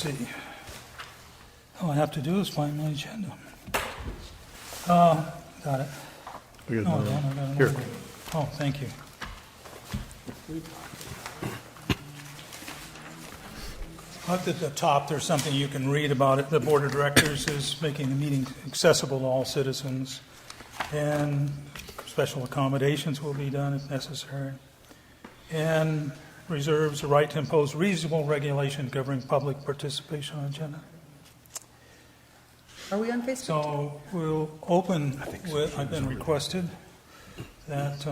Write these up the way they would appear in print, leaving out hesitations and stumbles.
let's see. All I have to do is find my agenda. Got it. We got Oh, another Dan, one. I got Here. another one. Oh, thank you. Up at the top, there's something you can read about it. The Board of Directors is making the meeting accessible to all citizens, and special accommodations will be done if necessary, and reserves the right to impose reasonable regulation governing public participation on agenda. Are we on Facebook? So we'll open with, I've been requested that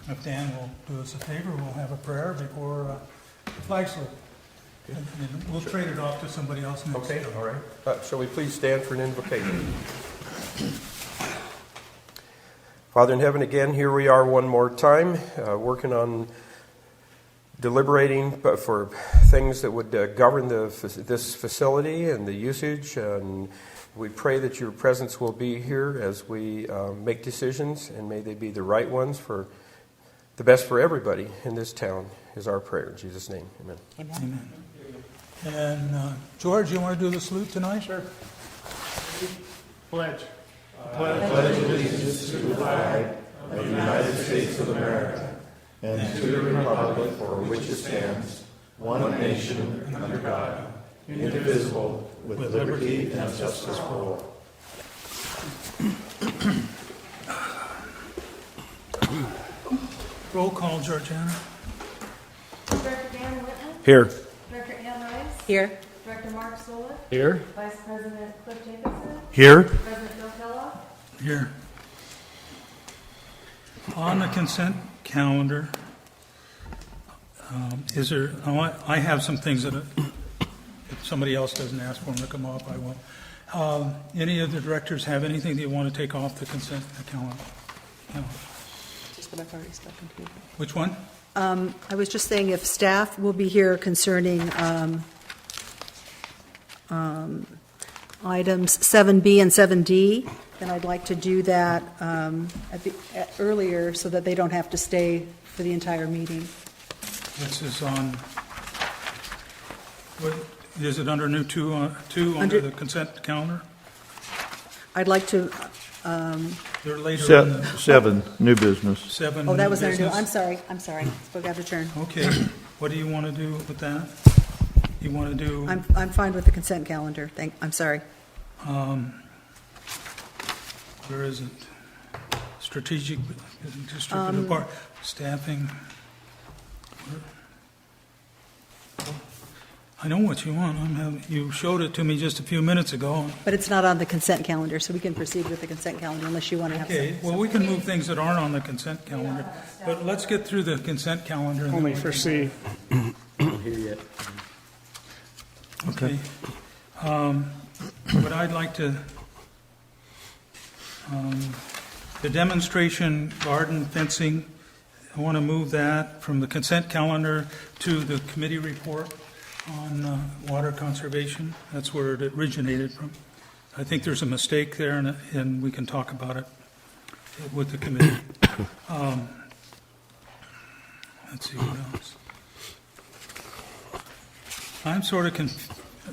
if Dan will do us a favor, we'll have a prayer before the flag salute. And we'll trade it off to somebody else next. Okay, all right. Shall we please stand for an invocation? Father in heaven, again, here we are one more time, working on deliberating for things that would govern this facility and the usage. And we pray that your presence will be here as we make decisions, and may they be the right ones for the best for everybody in this town, is our prayer. In Jesus' name, amen. Amen. And George, you want to do the salute tonight? Sure. Pledge. Pledge allegiance to the flag of the United States of America and to the republic for which it stands, one nation under God, indivisible, with liberty and justice for all. Roll call, Georgiana. Director Dan Whitman. Here. Director Ann Rice. Here. Director Mark Solis. Here. Vice President Cliff Jacobson. Here. President Bill Kellogg. Here. On the consent calendar, is there, I have some things that if somebody else doesn't ask for them to come up, I won't. Any of the directors have anything they want to take off the consent calendar? No. Just what I've already spoken to. Which one? I was just saying if staff will be here concerning items 7B and 7D, then I'd like to do that earlier so that they don't have to stay for the entire meeting. This is on, what, is it under new two under Under- the consent calendar? I'd like to, They're later in the Seven, new business. 7. oh, that was new under new, business. I'm sorry, spoke out of turn. Okay, what do you want to do with that? You want to do, I'm fine with the consent calendar, I'm sorry. where is it? Strategic, distributed apart, staffing. I know what you want. You showed it to me just a few minutes ago. But it's not on the consent calendar, so we can proceed with the consent calendar unless you want to have Okay, some. well, we can move things that aren't on the consent calendar, but let's get through the consent calendar. and then Only we for can- C. Okay. What I'd like to, the demonstration garden fencing, I want to move that from the consent calendar to the committee report on water conservation. That's where it originated from. I think there's a mistake there, and we can talk about it with the committee. Let's see what else. I'm sort of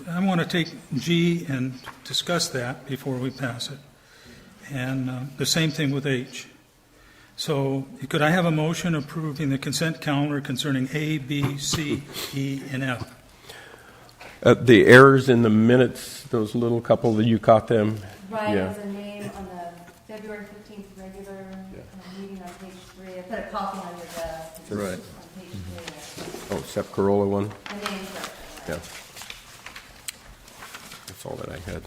I want to take G and discuss that before we pass it. And the same thing with H. So could I have a motion approving the consent calendar concerning A, B, C, E, and F? The errors in the minutes, those little couple that you caught them? Right, Yeah. as a name on the February 15th regular meeting on page 3. I put a copy on your desk. It's Right. On page 3. Oh, Sep Corolla one? The name's right. Yeah. That's all that I had.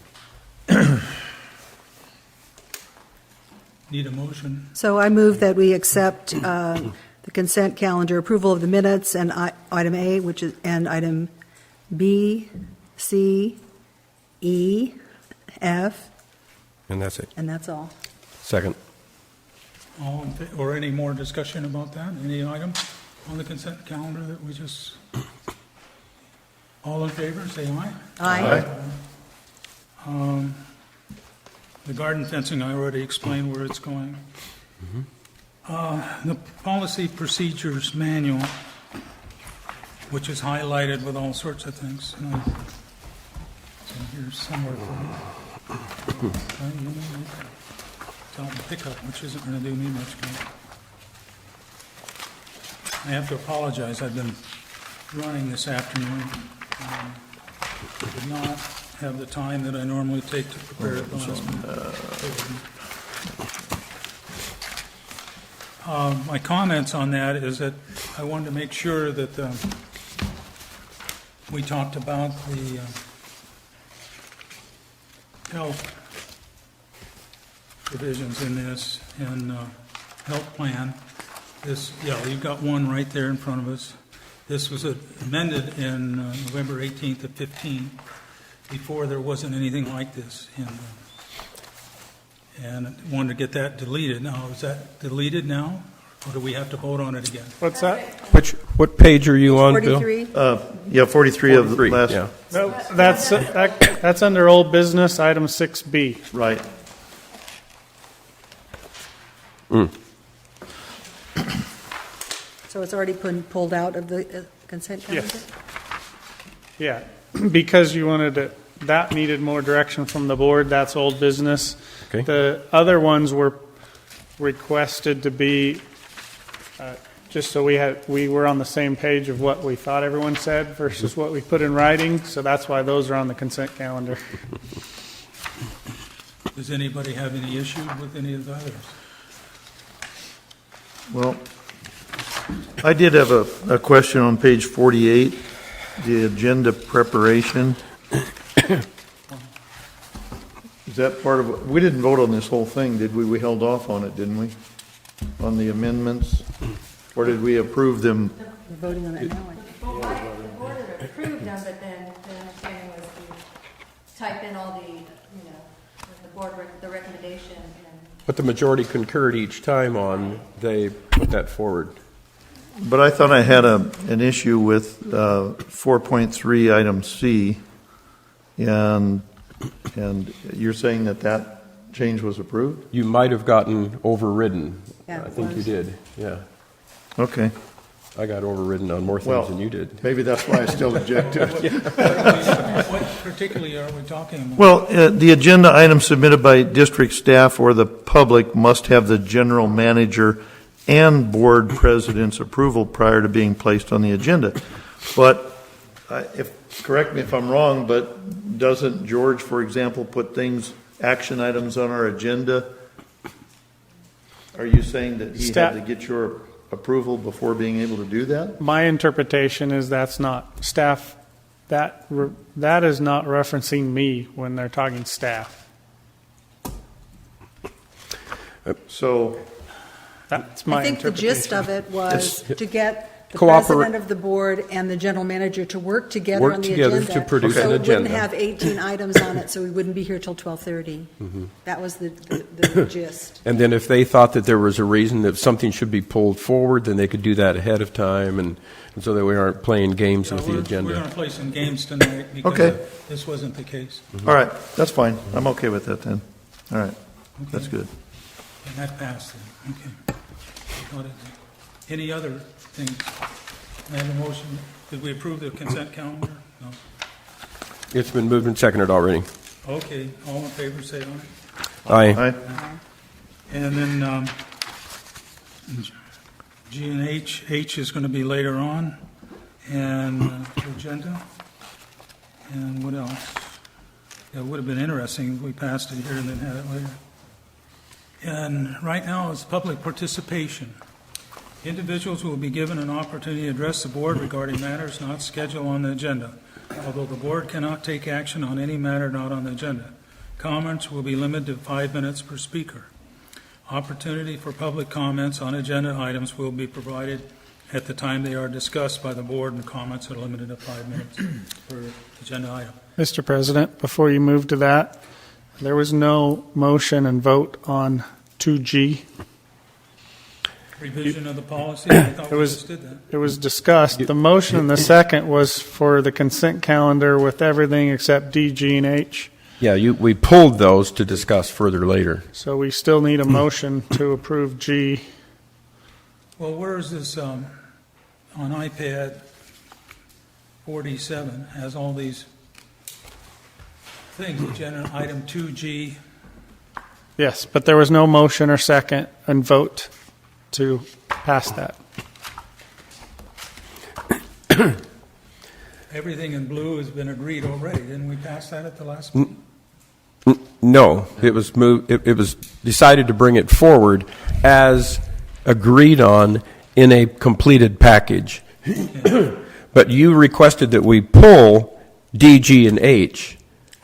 Need a motion? So I move that we accept the consent calendar approval of the minutes and item A, and item B, C, E, F, And that's it. and that's all. Second. Or any more discussion about that? Any item on the consent calendar that we just... All in favor, say aye. Aye. The garden fencing, I already explained where it's going. The policy procedures manual, which is highlighted with all sorts of things. here somewhere for you. Tell them to pick up, which isn't going to do me much good. I have to apologize. I've been running this afternoon. Did not have the time that I normally take to prepare at the last minute. My comments on that is that I wanted to make sure that we talked about the health provisions in this and health plan. This, yeah, you've got one right there in front of us. This was amended in November 18th of 15. Before there wasn't anything like this, and I wanted to get that deleted. Now, is that deleted now, or do we have to vote on it again? What's that? What page are you on, Bill? 43? Yeah, 43 of the 43, last, yeah. No, that's under old business, item 6B. right. So it's already been pulled out of the consent calendar? Yes. Yeah, because you wanted to, that needed more direction from the board, that's old business. Okay. The other ones were requested to be, just so we were on the same page of what we thought everyone said versus what we put in writing, so that's why those are on the consent calendar. Does anybody have any issue with any of the others? Well, I did have a question on page 48, the agenda preparation. Is that part of, we didn't vote on this whole thing, did we? We held off on it, didn't we? On the amendments? Or did we approve them? We're voting on it now, I think. Well, the board had approved them, but then the understanding was to type in all the, the board, the recommendation and. What the majority concurred each time on, they put that forward. But I thought I had an issue with 4.3 item C, and you're saying that change was approved? You might have gotten overridden. Yeah, I it think you was. did, yeah. Okay, I got overridden on more things well, than you did. maybe that's why I still object to it. What particularly are we talking about? Well, the agenda item submitted by district staff or the public must have the general manager and board president's approval prior to being placed on the agenda. But, correct me if I'm wrong, but doesn't George, for example, put action items on our agenda? Are you saying that he had to get your approval before being able to do that? My interpretation is that's not staff, that is not referencing me when they're talking staff. So, That's my I think the interpretation. gist of it was to get the Cooperate- president of the board and the general manager to work together Work on the together agenda. to produce so an it agenda. wouldn't have 18 items on it, so we wouldn't be here till 12:30. That was the gist. And then if they thought that there was a reason that something should be pulled forward, then they could do that ahead of time, and so that we aren't playing games with the We're agenda. going to play some games tonight because Okay. this wasn't the case. all right, that's fine. I'm okay with that then. All right, that's good. And that passed then, okay. Got it. Any other things? I have a motion. Did we approve the consent calendar? No. It's been moved and seconded already. Okay, all in favor, say aye. Aye. All right, And then G and H is going to be later on, and agenda. And what else? Yeah, it would have been interesting if we passed it here and then had it later. And right now is public participation. Individuals will be given an opportunity to address the board regarding matters not scheduled on the agenda, although the board cannot take action on any matter not on the agenda. Comments will be limited to 5 minutes per speaker. Opportunity for public comments on agenda items will be provided at the time they are discussed by the board, and the comments are limited to 5 minutes per agenda item. Mr. President, before you move to that, there was no motion and vote on 2G. Revision of the policy, I thought It we was- just did that. It was discussed. The motion and the second was for the consent calendar with everything except D, G, and H. Yeah, we pulled those to discuss further later. So we still need a motion to approve G. Well, where is this, on iPad 47, has all these things, agenda item 2G. Yes, but there was no motion or second and vote to pass that. Everything in blue has been agreed already. Didn't we pass that at the last meeting? No, it was moved. It was decided to bring it forward as agreed on in a completed package. But you requested that we pull D, G, and H,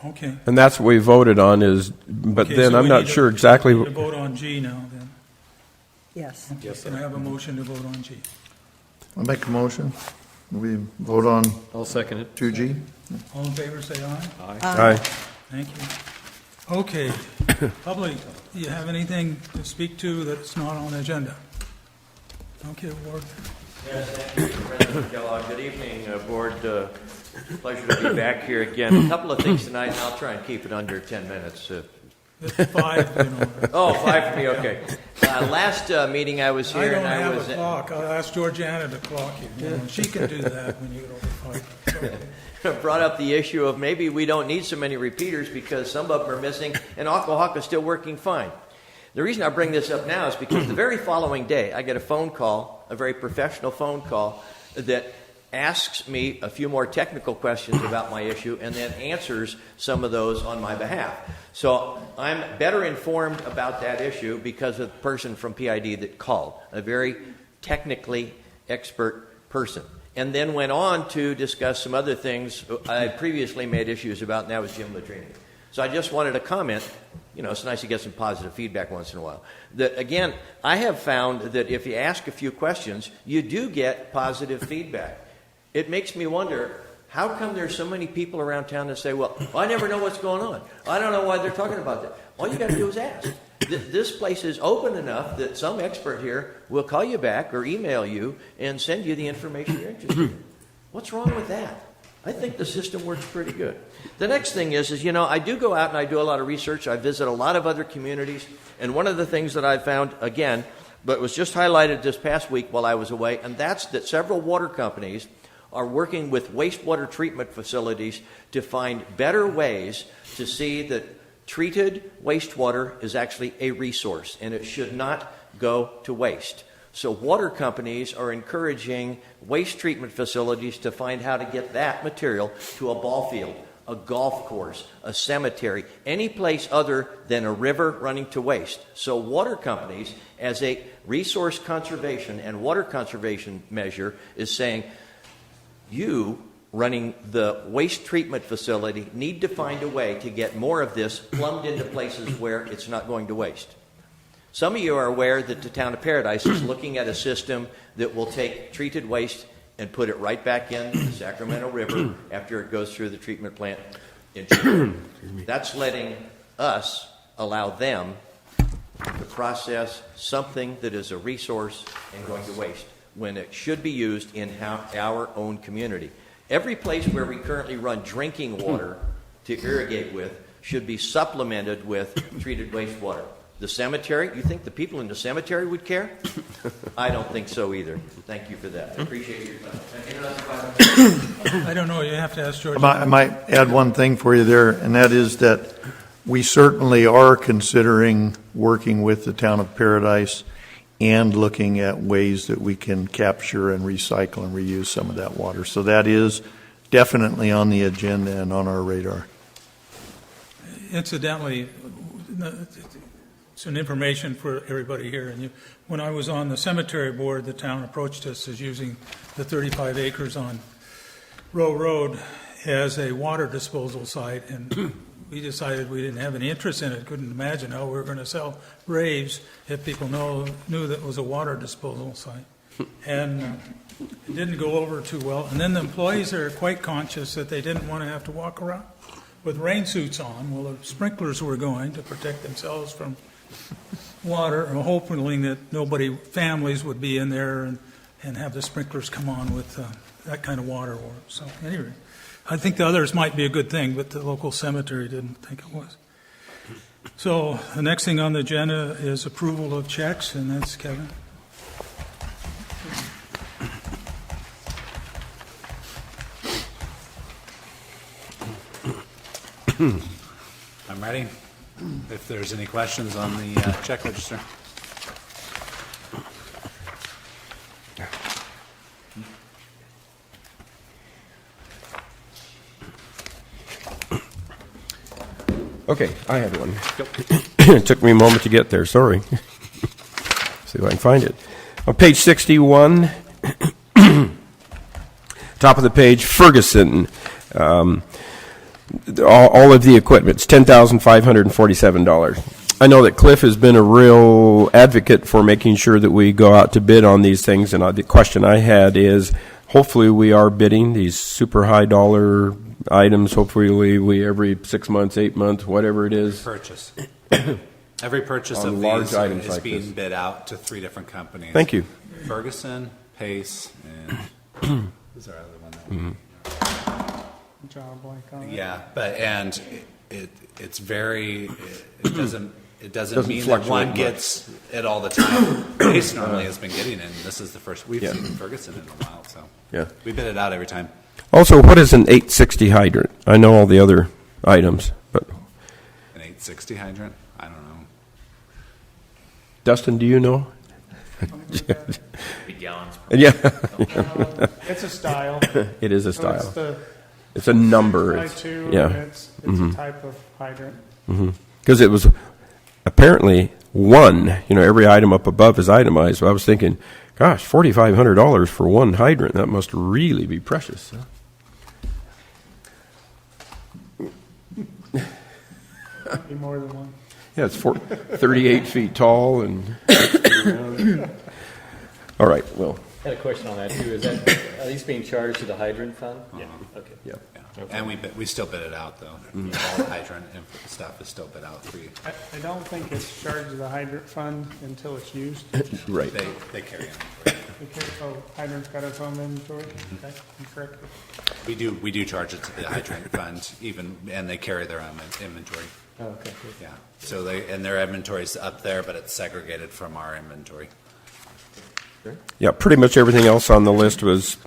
Okay. and that's what we voted on. But Okay, then so I'm we not need to- sure exactly. we need to vote on G now, then. Yes. Okay, can I have a motion to vote on G? I'll make a motion. We vote on I'll second it. 2G. All in favor, say aye. Aye. Thank you. Okay, public, do you have anything to speak to that's not on the agenda? Okay, Ward. Yes, thank you, President Kellogg. Good evening, Board. Pleasure to be back here again. A couple of things tonight, and I'll try and keep it under 10 minutes. It's 5, you know. Oh, 5 for me, okay. Last meeting I was I here, don't and I have was... a clock. I'll ask Georgiana to clock you. You know, she can do that when you get over 5. brought up the issue of maybe we don't need so many repeaters because some of them are missing, and Aquahawk is still working fine. The reason I bring this up now is because the very following day, I get a phone call, a very professional phone call, that asks me a few more technical questions about my issue and then answers some of those on my behalf. So I'm better informed about that issue because of the person from PID that called, a very technically expert person. And then went on to discuss some other things I had previously made issues about, and that was Jim Latrini. So I just wanted to comment, you know, it's nice to get some positive feedback once in a while, that again, I have found that if you ask a few questions, you do get positive feedback. It makes me wonder, how come there's so many people around town that say, well, I never know what's going on. I don't know why they're talking about that. All you got to do is ask. This place is open enough that some expert here will call you back or email you and send you the information you're interested in. What's wrong with that? I think the system works pretty good. The next thing is, you know, I do go out and I do a lot of research. I visit a lot of other communities. And one of the things that I found, again, but was just highlighted this past week while I was away, and that's that several water companies are working with wastewater treatment facilities to find better ways to see that treated wastewater is actually a resource and it should not go to waste. So water companies are encouraging waste treatment facilities to find how to get that material to a ball field, a golf course, a cemetery, any place other than a river running to waste. So water companies, as a resource conservation and water conservation measure, is saying, you running the waste treatment facility need to find a way to get more of this plumbed into places where it's not going to waste. Some of you are aware that the town of Paradise is looking at a system that will take treated waste and put it right back in the Sacramento River after it goes through the treatment plant in Chile. That's letting us allow them to process something that is a resource and going to waste when it should be used in our own community. Every place where we currently run drinking water to irrigate with should be supplemented with treated wastewater. The cemetery, you think the people in the cemetery would care? I don't think so either. Thank you for that. I appreciate your time. I don't know, you have to ask George. I might add one thing for you there, and that is that we certainly are considering working with the town of Paradise and looking at ways that we can capture and recycle and reuse some of that water. So that is definitely on the agenda and on our radar. Incidentally, some information for everybody here. And when I was on the cemetery board, the town approached us as using the 35 acres on Row Road as a water disposal site, and we decided we didn't have any interest in it. Couldn't imagine how we were going to sell graves if people knew that it was a water disposal site. And it didn't go over too well. And then the employees are quite conscious that they didn't want to have to walk around with rain suits on. Well, the sprinklers were going to protect themselves from water, and hoping that families would be in there and have the sprinklers come on with that kind of water. So anyway, I think the others might be a good thing, but the local cemetery didn't think it was. So the next thing on the agenda is approval of checks, and that's Kevin. I'm ready. If there's any questions on the check register. Okay, I had one. It took me a moment to get there, sorry. See if I can find it. On page 61, top of the page, Ferguson. All of the equipment, it's $10,547. I know that Cliff has been a real advocate for making sure that we go out to bid on these things, and the question I had is, hopefully we are bidding these super high dollar items. Hopefully we every 6 months, 8 months, whatever it is. Purchase. Every purchase On of large these items is like being this. bid out to 3 different companies. Thank you. Ferguson, Pace, and who's our other one? That Draw a blank on it. Yeah, but and it's very it doesn't Doesn't mean that fluctuate one much. gets it all the time. Pace normally has been getting it, and this is the first we've Yeah. seen Ferguson in a while. So Yeah. we bid it out every time. Also, what is an 860 hydrant? I know all the other items, but An 860 hydrant. I don't know. Dustin, do you know? Be gallons. Yeah, It's a style. it is a So it's style. the It's a number. 6 by It's, 2, yeah. and it's a type of hydrant. Because it was apparently one, every item up above is itemized. So I was thinking, gosh, $4,500 for one hydrant. That must really be precious. Be more than one. Yeah, it's 38 feet tall and. All right, well, I had a question on that too. Are these being charged to the hydrant fund? Yeah. Okay. yeah. Yeah. And we still bid it out though. All the hydrant and stuff is still bid out. I don't think it's charged to the hydrant fund until it's used. Right. They carry it. Oh, hydrant's got its own inventory? Okay, I'm correct. We do charge it to the hydrant fund and they carry their own inventory. Oh, okay. Good. Yeah. So their inventory's up there, but it's segregated from our inventory. Yeah, pretty much everything else on the list was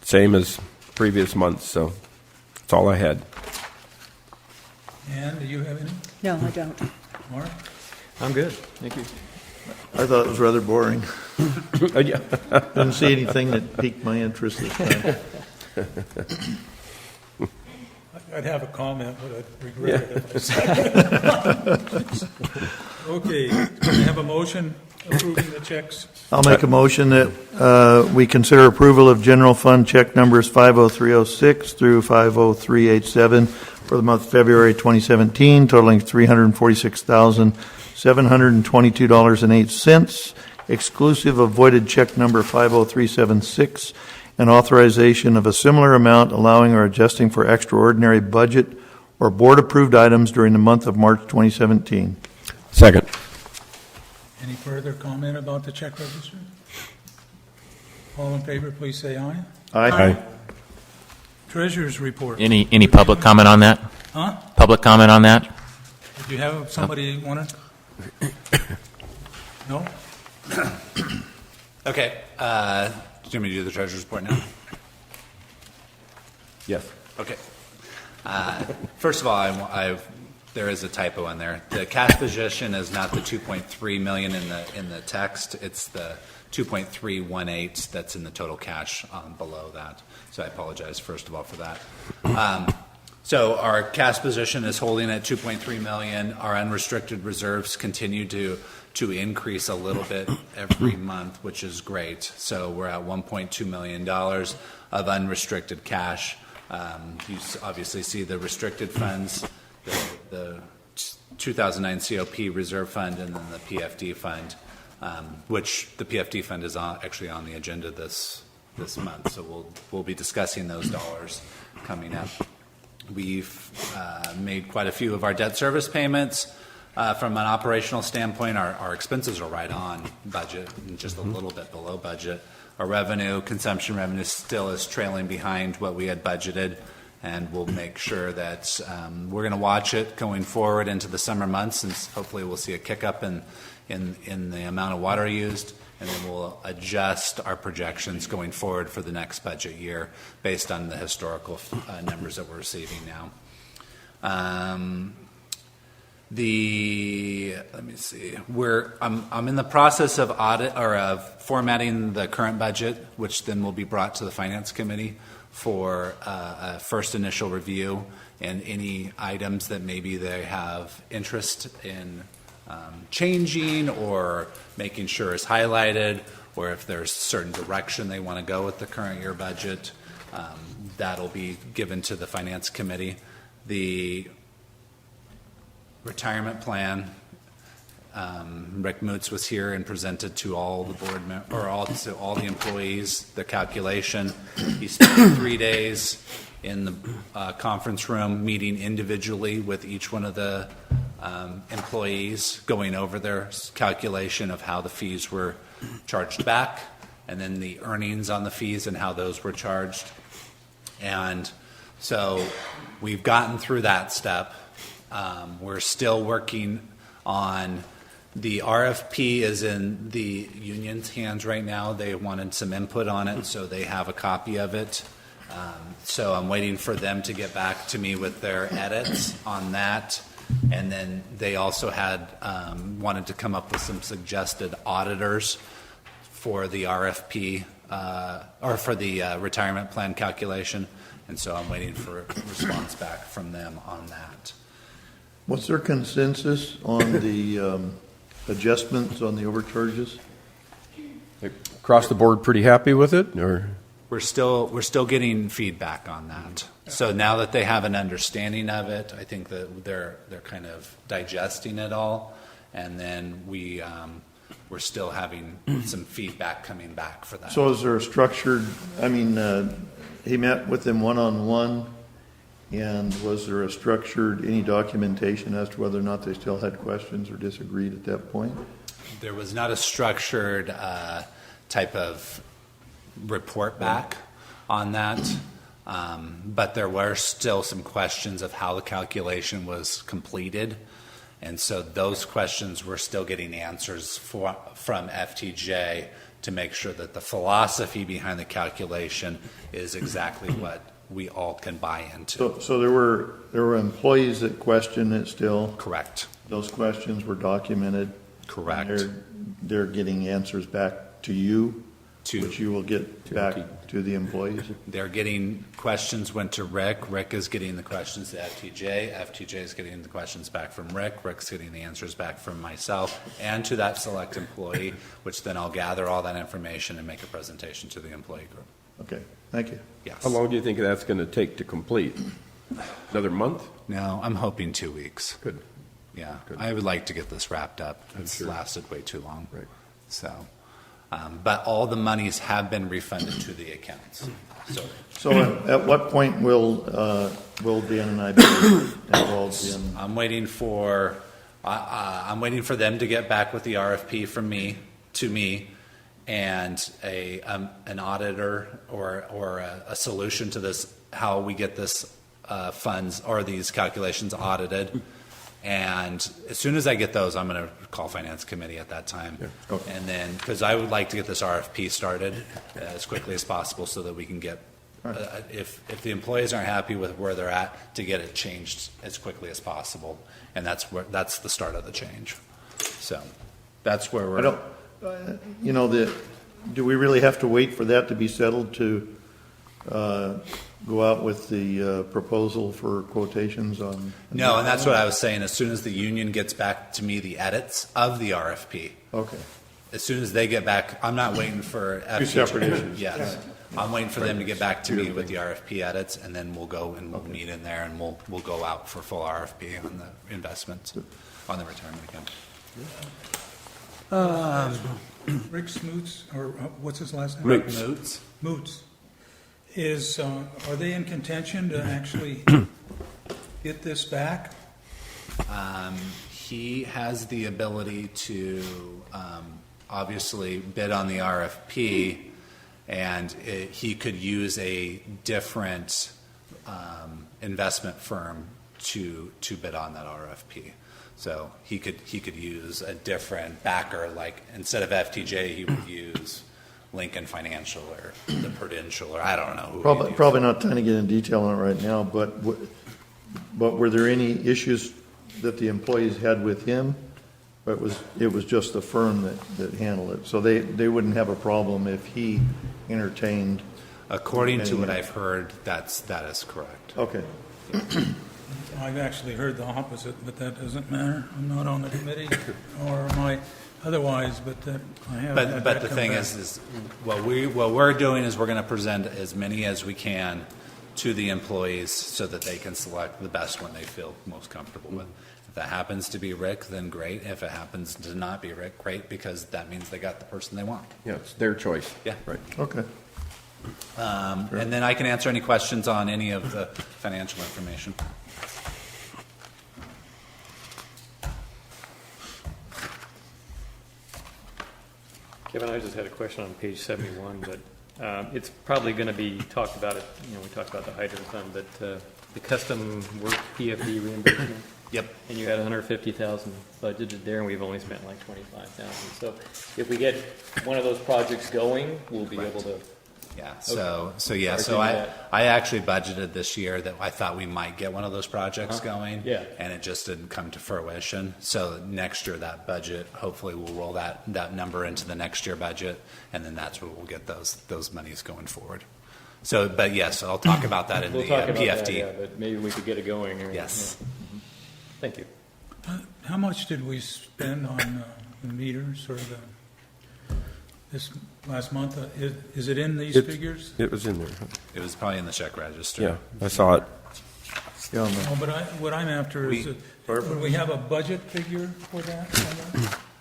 same as previous months, so that's all I had. Ann, do you have any? No, I don't. Mark? I'm good. Thank you. I thought it was rather boring. Yeah. Didn't see anything that piqued my interest this time. I'd have a comment, but I'd regret it if I said it. Okay, do we have a motion approving the checks? I'll make a motion that we consider approval of general fund check numbers 50306 through 50387 for the month of February 2017, totaling $346,722.08, exclusive of voided check number 50376, and authorization of a similar amount allowing or adjusting for extraordinary budget or board-approved items during the month of March 2017. Second. Any further comment about the check register? All in favor, please say aye. Aye. Treasurer's report. Any public comment on that? Huh? Public comment on that? Did you have somebody want to? No? Okay. Do you want me to do the treasurer's report now? Yes. Okay. First of all, there is a typo in there. The cash position is not the 2.3 million in the text. It's the 2.318 that's in the total cash below that. So I apologize first of all for that. So our cash position is holding at 2.3 million. Our unrestricted reserves continue to increase a little bit every month, which is great. So we're at $1.2 million of unrestricted cash. You obviously see the restricted funds, the 2009 COP reserve fund, and then the PFD fund, which the PFD fund is actually on the agenda this month. So we'll be discussing those dollars coming up. We've made quite a few of our debt service payments. From an operational standpoint, our expenses are right on budget, and just a little bit below budget. Our consumption revenue still is trailing behind what we had budgeted, and we'll make sure that we're going to watch it going forward into the summer months, and hopefully we'll see a kick up in the amount of water used, and then we'll adjust our projections going forward for the next budget year based on the historical numbers that we're receiving now. Let me see. I'm in the process of formatting the current budget, which then will be brought to the Finance Committee for a first initial review and any items that maybe they have interest in changing or making sure is highlighted, or if there's certain direction they want to go with the current year budget, that'll be given to the Finance Committee. The retirement plan, Rick Moots was here and presented to all the to all the employees the calculation. He spent 3 days in the conference room meeting individually with each one of the employees, going over their calculation of how the fees were charged back, and then the earnings on the fees and how those were charged. And so we've gotten through that step. We're still working on the RFP is in the union's hands right now. They wanted some input on it, so they have a copy of it. So I'm waiting for them to get back to me with their edits on that. And then they also had wanted to come up with some suggested auditors for the RFP or for the retirement plan calculation. And so I'm waiting for a response back from them on that. What's their consensus on the adjustments on the overcharges? Across the board, pretty happy with it, or? We're still getting feedback on that. So now that they have an understanding of it, I think that they're kind of digesting it all, and then we're still having some feedback coming back for that. So is there a structured, he met with them one-on-one, and was there a structured, any documentation as to whether or not they still had questions or disagreed at that point? There was not a structured type of report back on that, but there were still some questions of how the calculation was completed, and so those questions we're still getting answers from FTJ to make sure that the philosophy behind the calculation is exactly what we all can buy into. So there were employees that questioned it still? Correct. Those questions were documented? Correct. They're getting answers back to you? Which you will get back to the employees? They're getting questions went to Rick. Rick is getting the questions to FTJ. FTJ is getting the questions back from Rick. Rick's getting the answers back from myself and to that select employee, which then I'll gather all that information and make a presentation to the employee group. Okay, thank you. Yes. How long do you think that's going to take to complete? Another month? No, I'm hoping 2 weeks. Good. Yeah, Good. I would like to get this wrapped up. It's sure. lasted way too long. Right. So, but all the monies have been refunded to the accounts. So at what point will Dan and I be involved in? I'm waiting for them to get back with the RFP to me, and an auditor or a solution to this, how we get this funds or these calculations audited. And as soon as I get those, I'm going to call Finance Committee at that time. Yeah. Okay. And then, because I would like to get this RFP started as quickly as possible so that we can get, if the employees aren't happy with where they're at, to get it changed as quickly as possible. And that's the start of the change. So that's where we're. Do we really have to wait for that to be settled to go out with the proposal for quotations on? No, and that's what I was saying. As soon as the union gets back to me the edits of the RFP. Okay. As soon as they get back, I'm not waiting for FTJ. Two separate issues. Yes. I'm waiting for them to get back to me with the RFP edits, and then we'll go and we'll meet in there, and we'll go out for full RFP on the investment, on the retirement account. Rick Smoots, or what's his last name? Rick Moots. Moots. Are they in contention to actually get this back? He has the ability to obviously bid on the RFP, and he could use a different investment firm to bid on that RFP. So he could use a different backer, like instead of FTJ, he would use Lincoln Financial or the Prudential, or I don't know who. Probably not trying to get in detail on it right now, but were there any issues that the employees had with him, but it was just the firm that handled it. So they wouldn't have a problem if he entertained. According to what I've heard, that is correct. Okay. I've actually heard the opposite, but that doesn't matter. I'm not on the committee, or am I otherwise, but I have. had But that the come thing back. is what we're doing is we're going to present as many as we can to the employees so that they can select the best one they feel most comfortable with. If that happens to be Rick, then great. If it happens to not be Rick, great, because that means they got the person they want. Yeah, it's their choice. Yeah. Right. Okay. And then I can answer any questions on any of the financial information. Kevin, I just had a question on page 71, but it's probably going to be talked about it, we talked about the hydrant fund, but the custom work PFD reimbursement. Yep. And you had 150,000 budgeted there, and we've only spent like 25,000. So if we get one of those projects going, we'll be able to. Yeah. Okay. So I actually budgeted this year that I thought we might get one of those projects going. Yeah. And it just didn't come to fruition. So next year, that budget, hopefully we'll roll that number into the next year budget, and then that's where we'll get those monies going forward. So, but yes, I'll talk about that in We'll the talk about PFD. that, yeah, but maybe we could get it going. Or, Yes. yeah. Thank you. How much did we spend on the meters or this last month? Is it in these figures? It was in there. It was probably in the check register. Yeah, I saw it. Yeah, on the- Oh, but what I'm after is, would we have a budget figure for that?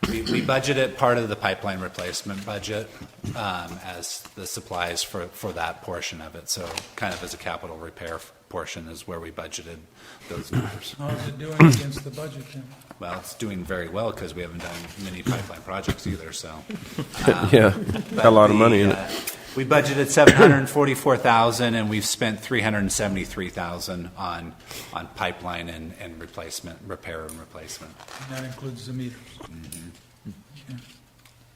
We budgeted part of the pipeline replacement budget as the supplies for that portion of it. So kind of as a capital repair portion is where we budgeted those numbers. How is it doing against the budget then? Well, it's doing very well because we haven't done many pipeline projects either. So Yeah, got a lot of money in it. We budgeted $744,000 and we've spent $373,000 on pipeline and replacement, repair and replacement. And that includes the meters. Okay.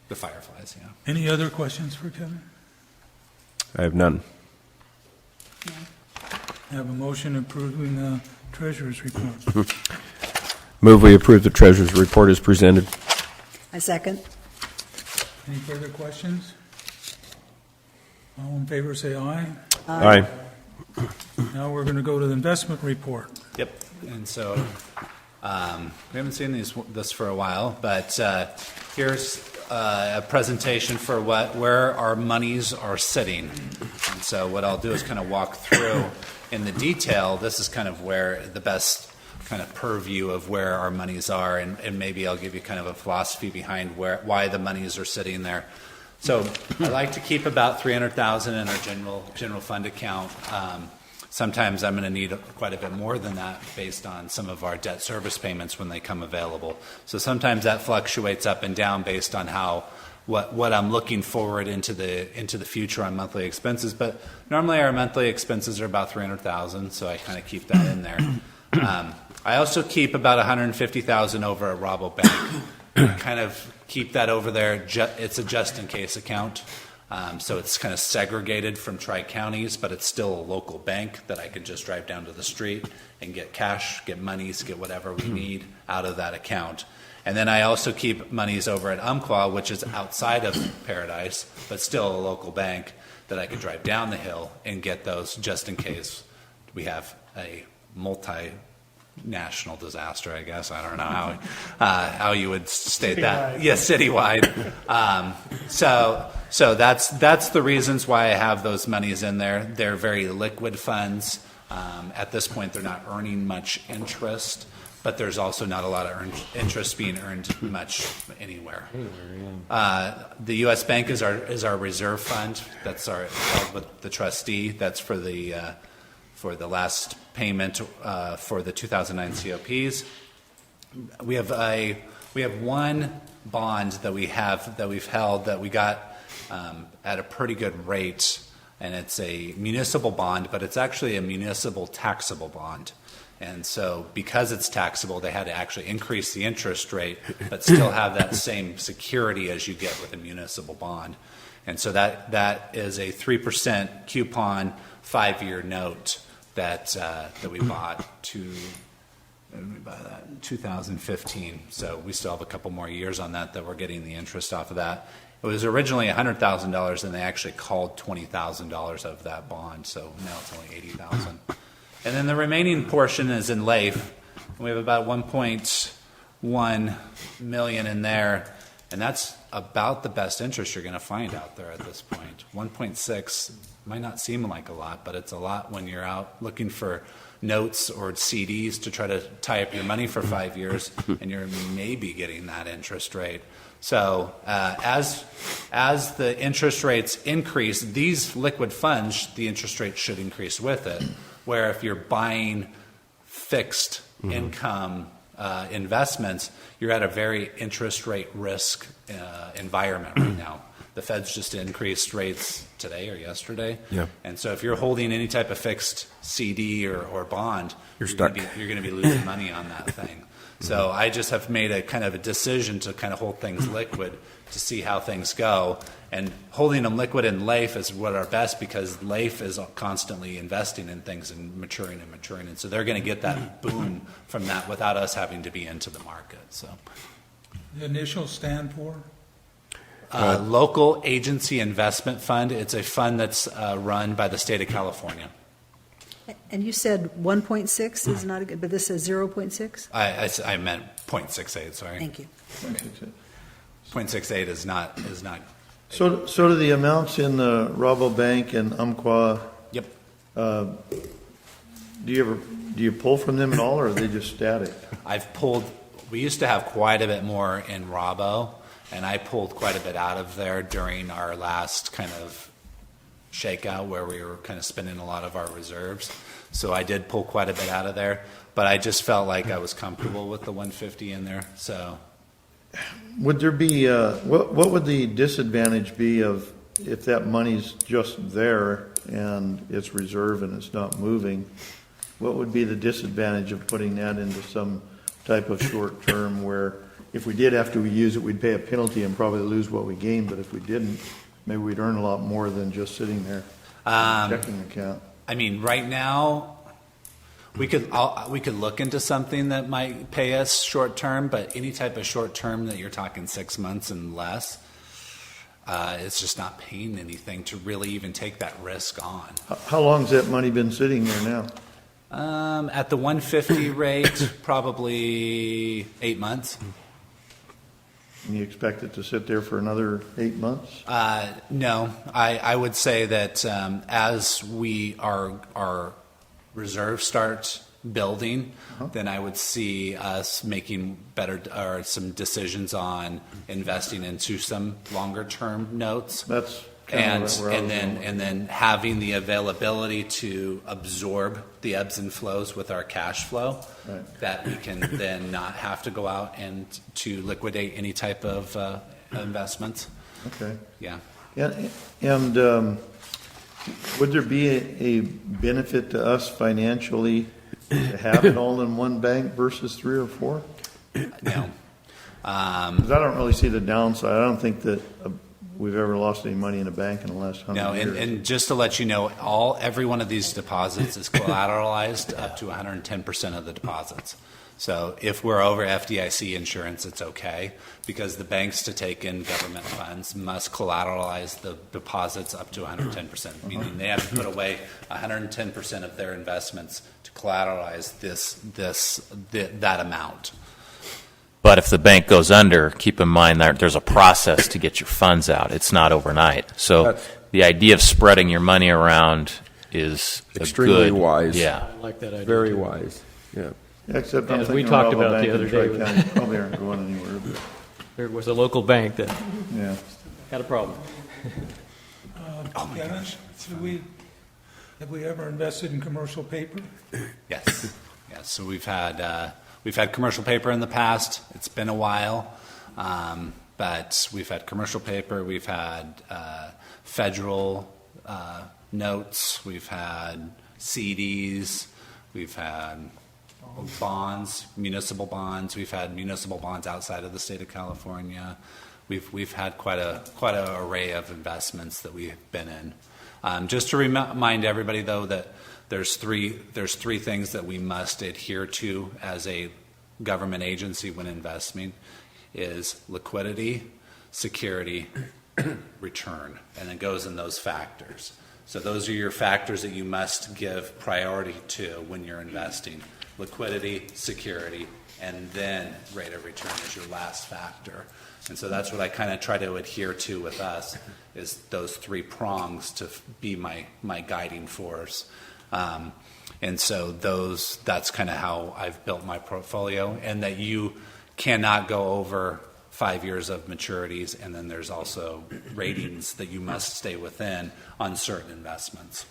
The Fireflies, yeah. Any other questions for Kevin? I have none. I have a motion approving the treasurer's report. Move we approve the treasurer's report as presented. I second. Any further questions? All in favor, say aye. Aye. Now we're going to go to the investment report. Yep. And so we haven't seen this for a while, but here's a presentation for where our monies are sitting. And so what I'll do is kind of walk through in the detail. This is kind of where the best kind of purview of where our monies are, and maybe I'll give you kind of a philosophy behind why the monies are sitting there. So I like to keep about $300,000 in our general fund account. Sometimes I'm going to need quite a bit more than that based on some of our debt service payments when they come available. So sometimes that fluctuates up and down based on what I'm looking forward into the future on monthly expenses. But normally our monthly expenses are about $300,000, so I kind of keep that in there. I also keep about $150,000 over at Rabobank. Kind of keep that over there. It's a just-in-case account. So it's kind of segregated from tri-counties, but it's still a local bank that I can just drive down to the street and get cash, get monies, get whatever we need out of that account. And then I also keep monies over at Umpqua, which is outside of Paradise, but still a local bank that I could drive down the hill and get those just in case we have a multinational disaster, I guess. I don't know how you would state that. Yes, citywide. So that's the reasons why I have those monies in there. They're very liquid funds. At this point, they're not earning much interest, but there's also not a lot of interest being earned much anywhere. The U.S. Bank is our reserve fund. That's held with the trustee. That's for the last payment for the 2009 COPs. We have one bond that we've held that we got at a pretty good rate, and it's a municipal bond, but it's actually a municipal taxable bond. And so because it's taxable, they had to actually increase the interest rate, but still have that same security as you get with a municipal bond. And so that is a 3% coupon 5-year note that we bought by that 2015. So we still have a couple more years on that we're getting the interest off of that. It was originally $100,000, and they actually called $20,000 of that bond. So now it's only $80,000. And then the remaining portion is in LAIF. We have about 1.1 million in there, and that's about the best interest you're going to find out there at this point. 1.6 might not seem like a lot, but it's a lot when you're out looking for notes or CDs to try to tie up your money for 5 years, and you're maybe getting that interest rate. So as the interest rates increase, these liquid funds, the interest rate should increase with it. Where if you're buying fixed income investments, you're at a very interest rate risk environment right now. The Fed's just increased rates today or yesterday. Yeah. And so if you're holding any type of fixed CD or bond, You're stuck. You're going to be losing money on that thing. So I just have made a kind of a decision to kind of hold things liquid to see how things go. And holding them liquid in LAIF is what are best, because LAIF is constantly investing in things and maturing. And so they're going to get that boom from that without us having to be into the market. So The initials stand for? Local Agency Investment Fund. It's a fund that's run by the state of California. And you said 1.6 is not a good, but this says 0.6? I meant 0.68, sorry. Thank you. 0.68 is not. So do the amounts in the Rabobank and Umpqua, Yep. do you pull from them at all, or are they just static? We used to have quite a bit more in Rabo, and I pulled quite a bit out of there during our last kind of shakeout where we were kind of spending a lot of our reserves. So I did pull quite a bit out of there, but I just felt like I was comfortable with the 150 in there. So Would there be, what would the disadvantage be of if that money's just there and it's reserve and it's not moving? What would be the disadvantage of putting that into some type of short term where if we did have to use it, we'd pay a penalty and probably lose what we gained, but if we didn't, maybe we'd earn a lot more than just sitting there checking account? I mean, right now, we could look into something that might pay us short term, but any type of short term that you're talking 6 months and less, it's just not paying anything to really even take that risk on. How long's that money been sitting there now? At the 150 rate, probably 8 months. And you expect it to sit there for another 8 months? No, I would say that as our reserve starts building, then I would see us making some decisions on investing into some longer term notes. That's And where I was going. and then having the availability to absorb the ebbs and flows with our cash flow, Right. that we can then not have to go out and to liquidate any type of investments. Okay. Yeah. And would there be a benefit to us financially to have it all in one bank versus 3 or 4? No. 'Cause I don't really see the downside. I don't think that we've ever lost any money in a bank in the last 100 No, years. and just to let you know, every one of these deposits is collateralized up to 110% of the deposits. So if we're over FDIC insurance, it's okay, because the banks to take in government funds must collateralize the deposits up to 110%, meaning they have to put away 110% of their investments to collateralize that amount. But if the bank goes under, keep in mind that there's a process to get your funds out. It's not overnight. So the idea of spreading your money around is Extremely wise. Yeah. I like that idea. Very too. wise. Yeah. Except I'm As we thinking talked Rabobank about the and other day with- Tri-County probably aren't going anywhere, but, There was a local bank that yeah. had a problem. Kevin, have we ever invested in commercial paper? Yes. Yes. So we've had commercial paper in the past. It's been a while, but we've had commercial paper. We've had federal notes. We've had CDs. We've had bonds, municipal bonds. We've had municipal bonds outside of the state of California. We've had quite an array of investments that we've been in. Just to remind everybody, though, that there's three things that we must adhere to as a government agency when investing is liquidity, security, return, and it goes in those factors. So those are your factors that you must give priority to when you're investing. Liquidity, security, and then rate of return is your last factor. And so that's what I kind of try to adhere to with us, is those three prongs to be my guiding force. And so that's kind of how I've built my portfolio, and that you cannot go over 5 years of maturities, and then there's also ratings that you must stay within on certain investments.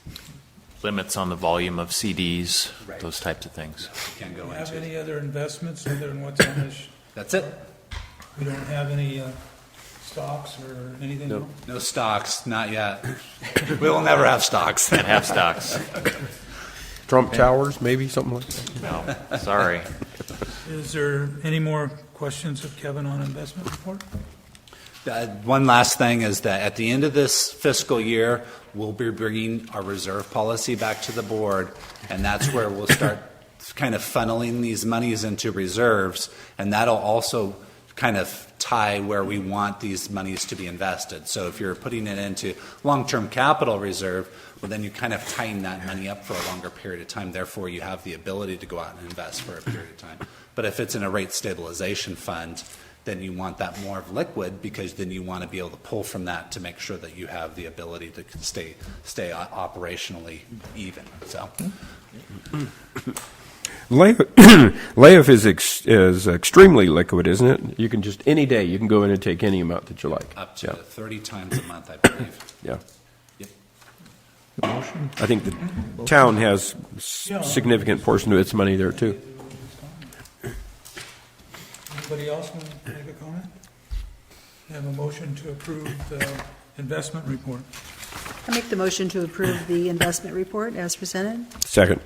Limits on the volume of CDs, Right. those types of things. You can't Do go you have into. any other investments other than what's on this? That's it. We don't have any stocks or anything else? No stocks, not yet. We will never have stocks. Can't have stocks. Trump Towers, maybe, something like that. No, sorry. Is there any more questions of Kevin on investment report? One last thing is that at the end of this fiscal year, we'll be bringing our reserve policy back to the board, and that's where we'll start kind of funneling these monies into reserves, and that'll also kind of tie where we want these monies to be invested. So if you're putting it into long-term capital reserve, well, then you kind of tying that money up for a longer period of time. Therefore, you have the ability to go out and invest for a period of time. But if it's in a rate stabilization fund, then you want that more of liquid, because then you want to be able to pull from that to make sure that you have the ability to stay operationally even. So. Layoff is extremely liquid, isn't it? You can just, any day, you can go in and take any amount that you like. Up to Yeah. 30 times a month, I believe. Yeah. Yep. I think the town has significant portion of its money there, too. Anybody else want to make a comment? We have a motion to approve the investment report. I make the motion to approve the investment report as presented. Second.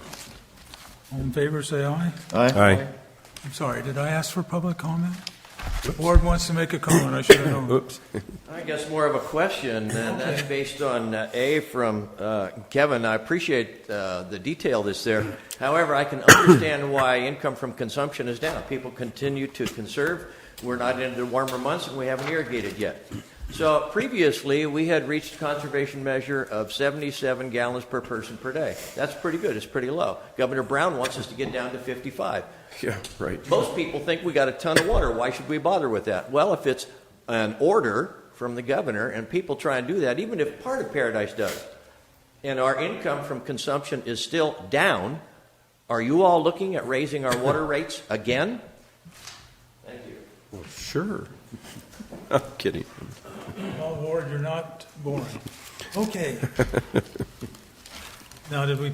All in favor, say aye. Aye. I'm sorry, did I ask for public comment? The board wants to make a comment, I should have known. Oops. I guess more of a question, and that's based on A from Kevin. I appreciate the detail that's there. However, I can understand why income from consumption is down. People continue to conserve. We're not into the warmer months, and we haven't irrigated yet. So previously, we had reached a conservation measure of 77 gallons per person per day. That's pretty good. It's pretty low. Governor Brown wants us to get down to 55. Yeah, right. Most people think we got a ton of water. Why should we bother with that? Well, if it's an order from the governor and people try and do that, even if part of Paradise does, and our income from consumption is still down, are you all looking at raising our water rates again? Thank you. Well, sure. I'm kidding. Well, Ward, you're not boring. Okay. Now, we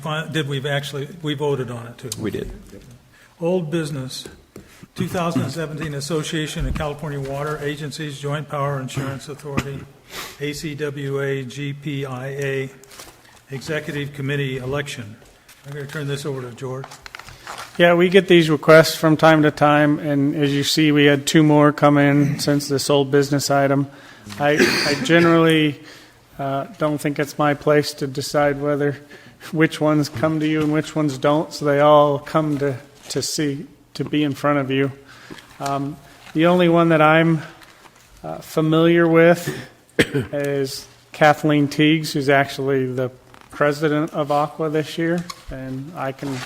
voted on it too. We did. Old business, 2017 Association of California Water Agencies Joint Power Insurance Authority, ACWA, JPIA, Executive Committee election. I'm going to turn this over to George. Yeah, we get these requests from time to time, and as you see, we had 2 more come in since this old business item. I generally don't think it's my place to decide which ones come to you and which ones don't, so they all come to be in front of you. The only one that I'm familiar with is Kathleen Teagues, who's actually the president of ACWA this year, and I can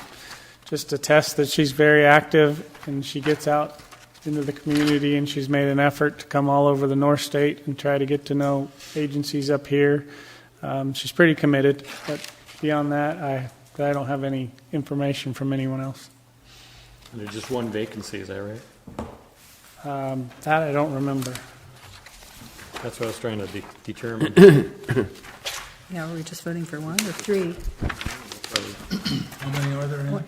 just attest that she's very active and she gets out into the community, and she's made an effort to come all over the North State and try to get to know agencies up here. She's pretty committed, but beyond that, I don't have any information from anyone else. And there's just one vacancy, is that right? That I don't remember. That's what I was trying to determine. Yeah, were we just voting for 1 or 3? How many are there in?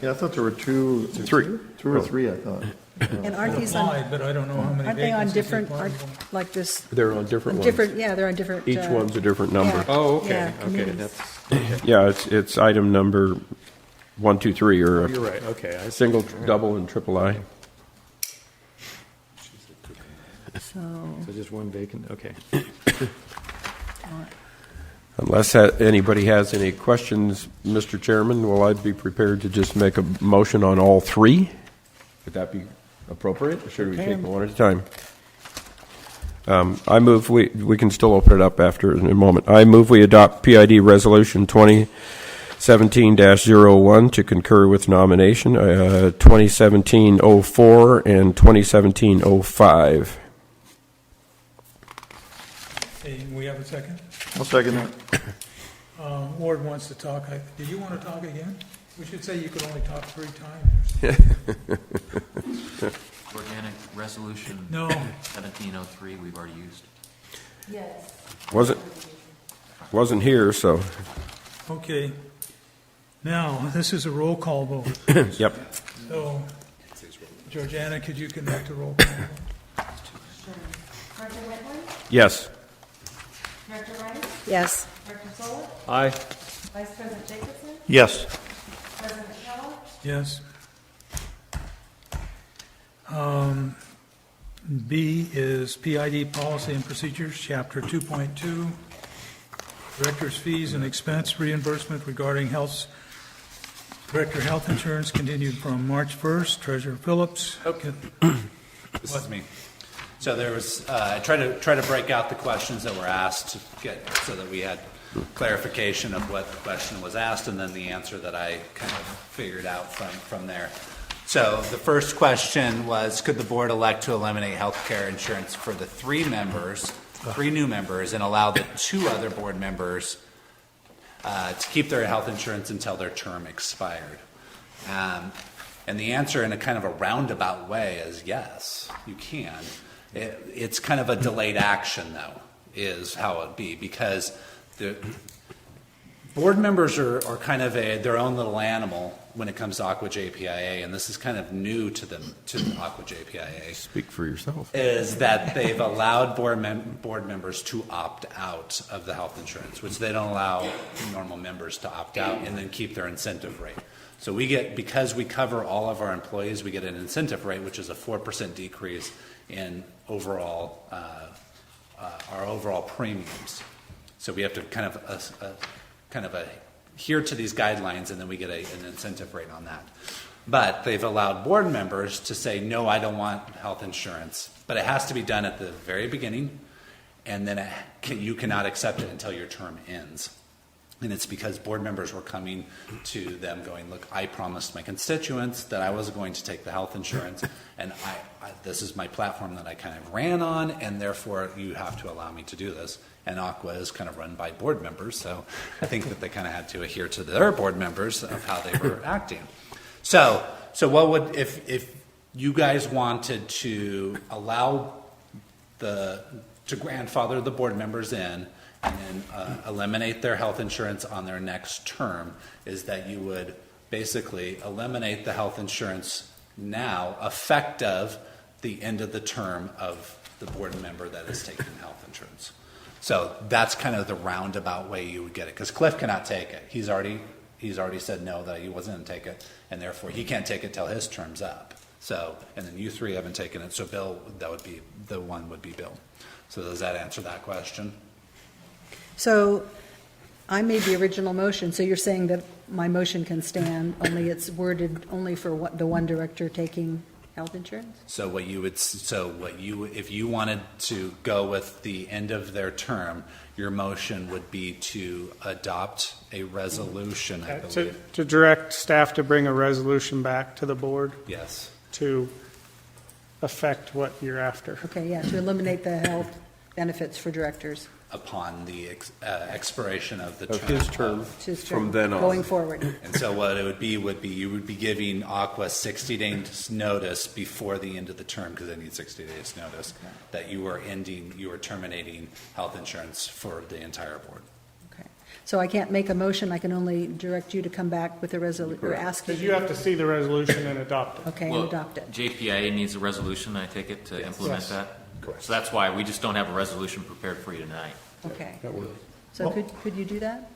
Yeah, I thought there were 2, 3, 2 or 3, I thought. And aren't these on, Applied, but I don't know how many aren't they on vacancies different, applied for. like this? They're on different ones. Yeah, they're on different. Each one's a different number. Yeah. Oh, okay, Yeah, okay, committees. that's, Yeah, it's item number 1, 2, 3, or you're a right, okay. I see. single, double, and triple I. So, So just one vacant, okay. Unless anybody has any questions, Mr. Chairman, will I be prepared to just make a motion on all three? Would that be appropriate, or should we take them one at a time? I move we can still open it up after in a moment. I move we adopt PID Resolution 2017-01 to concur with nomination, 2017-04 and 2017-05. Hey, we have a second? I'll second that. Ward wants to talk. Do you want to talk again? We should say you could only talk 3 times. Organic resolution. No. 1703 we've already used. Yes. Wasn't here, so Okay. Now, this is a roll call vote. yep. So, Georgiana, could you conduct a roll call vote? Director Whitman? Yes. Director Rice? Yes. Director Sola? Aye. Vice President Jacobson? Yes. President Keller? Yes. B is PID Policy and Procedures, Chapter 2.2, Director's Fees and Expense Reimbursement regarding Director Health Insurance, continued from March 1st. Treasurer Phillips. Okay. This is me. So there was, I tried to break out the questions that were asked to get so that we had clarification of what the question was asked, and then the answer that I kind of figured out from there. So the first question was, could the board elect to eliminate health care insurance for the 3 new members, and allow the 2 other board members to keep their health insurance until their term expired? And the answer in a kind of a roundabout way is yes, you can. It's kind of a delayed action, though, is how it would be, because the board members are kind of their own little animal when it comes to ACWA JPIA, and this is kind of new to them, to the ACWA JPIA. Speak for yourself. Is that they've allowed board members to opt out of the health insurance, which they don't allow normal members to opt out and then keep their incentive rate. So we get, because we cover all of our employees, we get an incentive rate, which is a 4% decrease in overall our overall premiums. So we have to kind of adhere to these guidelines, and then we get an incentive rate on that. But they've allowed board members to say, no, I don't want health insurance, but it has to be done at the very beginning, and then you cannot accept it until your term ends. And it's because board members were coming to them going, look, I promised my constituents that I was going to take the health insurance, and this is my platform that I kind of ran on, and therefore you have to allow me to do this. And ACWA is kind of run by board members, so I think that they kind of had to adhere to their board members of how they were acting. So what would, if you guys wanted to allow to grandfather the board members in, and then eliminate their health insurance on their next term, is that you would basically eliminate the health insurance now, effective the end of the term of the board member that is taking health insurance. So that's kind of the roundabout way you would get it, because Cliff cannot take it. He's already said no, that he wasn't going to take it, and therefore he can't take it till his term's up. So, and then you 3 haven't taken it, so Bill, that would be, the one would be Bill. So does that answer that question? So I made the original motion, so you're saying that my motion can stand, only it's worded only for the one director taking health insurance? So if you wanted to go with the end of their term, your motion would be to adopt a resolution, I believe. To direct staff to bring a resolution back to the board Yes. to affect what you're after. Okay, yeah, to eliminate the health benefits for directors. Upon the expiration of the Of term. his term Just from then on. Going forward. And so what it would be you would be giving ACWA 60 days notice before the end of the term, because they need 60 days notice, that you are terminating health insurance for the entire board. Okay. So I can't make a motion, I can only direct you to come back with a resolution, or ask you. Because you have to see the resolution and adopt it. Okay, and adopt it. JPIA needs a resolution, I take it, to implement Yes. that? Correct. So that's why we just don't have a resolution prepared for you tonight. Okay. So could you do that?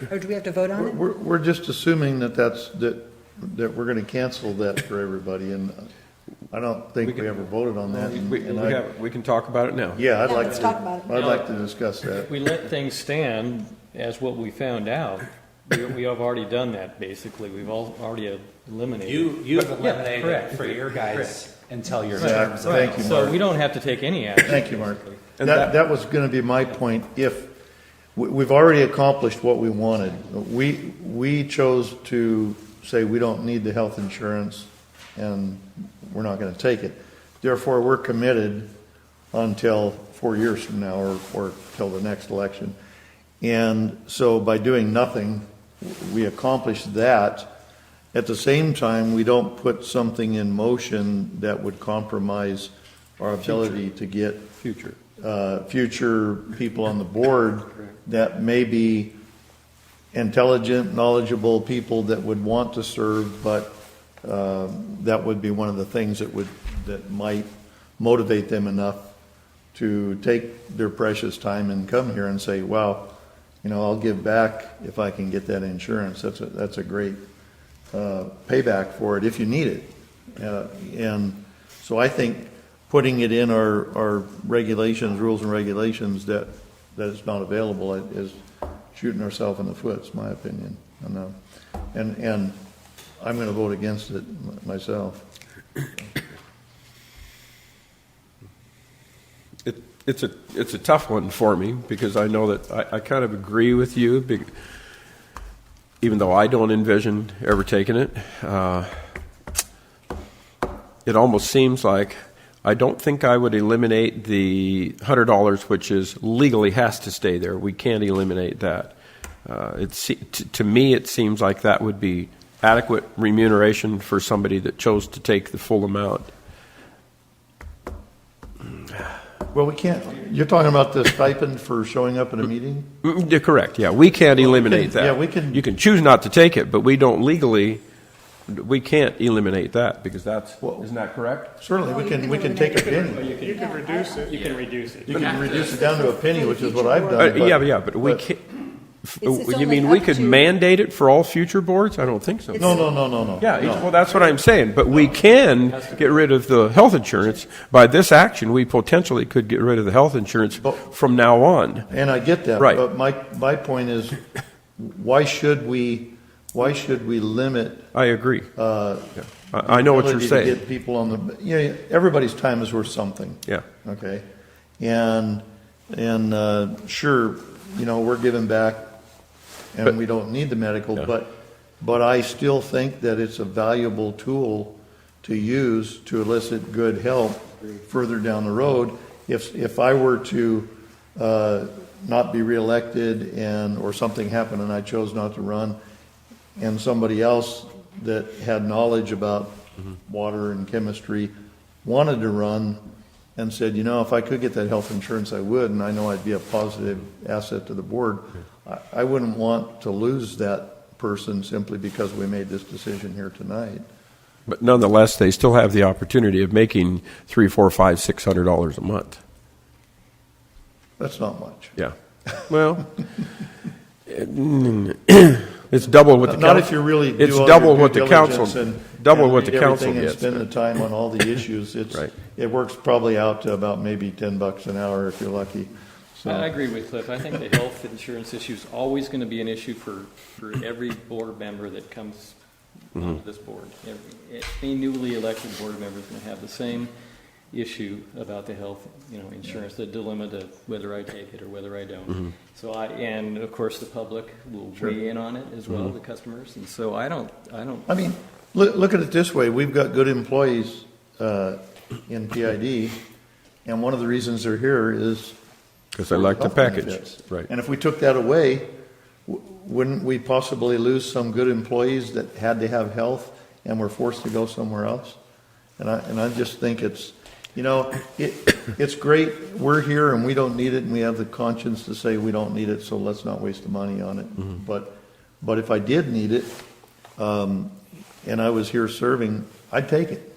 Or do we have to vote on it? We're just assuming that we're going to cancel that for everybody, and I don't think we ever voted on that. We can talk about it now. Yeah, I'd Yeah, like let's to, talk about it. I'd like to discuss that. If we let things stand as what we found out, we have already done that, basically. We've already eliminated. You've eliminated correct. for your guys until your Yeah, terms. thank you, So Mark. we don't have to take any action. Thank you, Mark. And That was going to be my point. If, we've already accomplished what we wanted. We chose to say we don't need the health insurance and we're not going to take it. Therefore, we're committed until 4 years from now or till the next election. And so by doing nothing, we accomplished that. At the same time, we don't put something in motion that would compromise our ability to get future people on the board that may be intelligent, knowledgeable people that would want to serve, but that would be one of the things that might motivate them enough to take their precious time and come here and say, wow, I'll give back if I can get that insurance. That's a great payback for it if you need it. And so I think putting it in our regulations, rules and regulations that it's not available is shooting ourselves in the foot, is my opinion. And I'm going to vote against it myself. It's a tough one for me because I know that I kind of agree with you, even though I don't envision ever taking it. It almost seems like I don't think I would eliminate the $100, which is legally has to stay there. We can't eliminate that. To me, it seems like that would be adequate remuneration for somebody that chose to take the full amount. Well, we can't. You're talking about the stipend for showing up at a meeting? You're correct. Yeah, we can't eliminate that. Yeah, we can. You can choose not to take it, but we don't legally. We can't eliminate that because isn't that correct? Certainly, we can take a penny. You can reduce it. You can reduce it. You can reduce it down to a penny, which is what I've done. But we can't. It's You only mean we up could to- mandate it for all future boards? I don't think so. No. Yeah, No. well, that's what I'm saying. But we can get rid of the health insurance. By this action, we potentially could get rid of the health insurance from now on. And I get that. Right. But my point is, why should we limit? I agree. I know what you're ability to saying. get people on the. Everybody's time is worth something. Yeah. Okay. And sure, we're giving back, and we don't need the medical, but I still think that it's a valuable tool to use to elicit good help further down the road. If I were to not be reelected or something happened and I chose not to run, and somebody else that had knowledge about water and chemistry wanted to run and said, if I could get that health insurance, I would, and I know I'd be a positive asset to the board, I wouldn't want to lose that person simply because we made this decision here tonight. But nonetheless, they still have the opportunity of making $300, $400, $500, $600 a month. That's not much. Yeah. Well, it's double what the Not council. if you really do It's all double your what due the council. diligence Double and what the read council everything gets. and spend the time on all the issues. Right. It works probably out to about maybe $10 an hour if you're lucky. So, I agree with Cliff. I think the health insurance issue is always going to be an issue for every board member that comes onto this board. Any newly elected board member is going to have the same issue about the health, insurance, the dilemma to whether I take it or whether I don't. So and of course the public will weigh in on it as well, the customers. And so I don't. I mean, look at it this way. We've got good employees in PID, and one of the reasons they're here is Because I like the health package. benefits. Right. And if we took that away, wouldn't we possibly lose some good employees that had to have health and were forced to go somewhere else? And I just think it's, it's great. We're here and we don't need it, and we have the conscience to say we don't need it, so let's not waste the money on it. But if I did need it, and I was here serving, I'd take it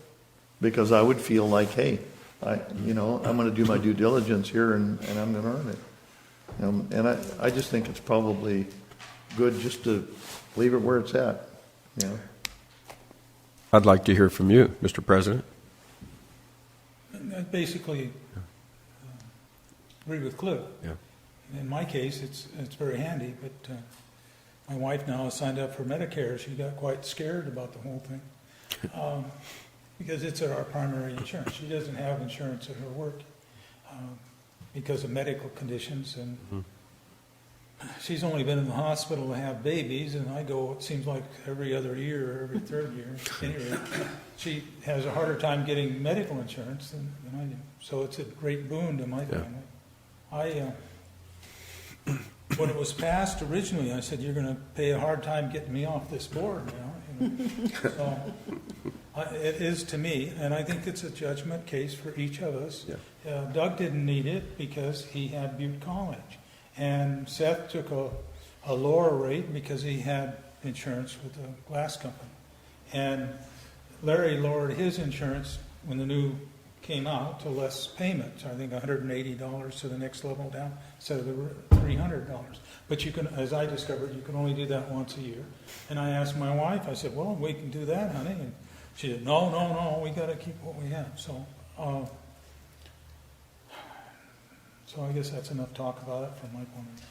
because I would feel like, hey, I'm going to do my due diligence here and I'm going to earn it. And I just think it's probably good just to leave it where it's at. I'd like to hear from you, Mr. President. I basically agree with Cliff. Yeah. In my case, it's very handy, but my wife now has signed up for Medicare. She got quite scared about the whole thing because it's our primary insurance. She doesn't have insurance at her work because of medical conditions, and she's only been in the hospital to have babies, and I go, it seems like every other year or every third year. Anyway, she has a harder time getting medical insurance than I do, so it's a great boon to my family. When it was passed originally, I said, you're going to pay a hard time getting me off this board now. So it is to me, and I think it's a judgment case for each of us. Yeah. Doug didn't need it because he had Butte College. And Seth took a lower rate because he had insurance with the glass company. And Larry lowered his insurance when the new came out to less payments. I think $180 to the next level down instead of the $300. But you can, as I discovered, you can only do that once a year. And I asked my wife, I said, well, we can do that, honey. And she said, no, we got to keep what we have. So I guess that's enough talk about it from my point of view.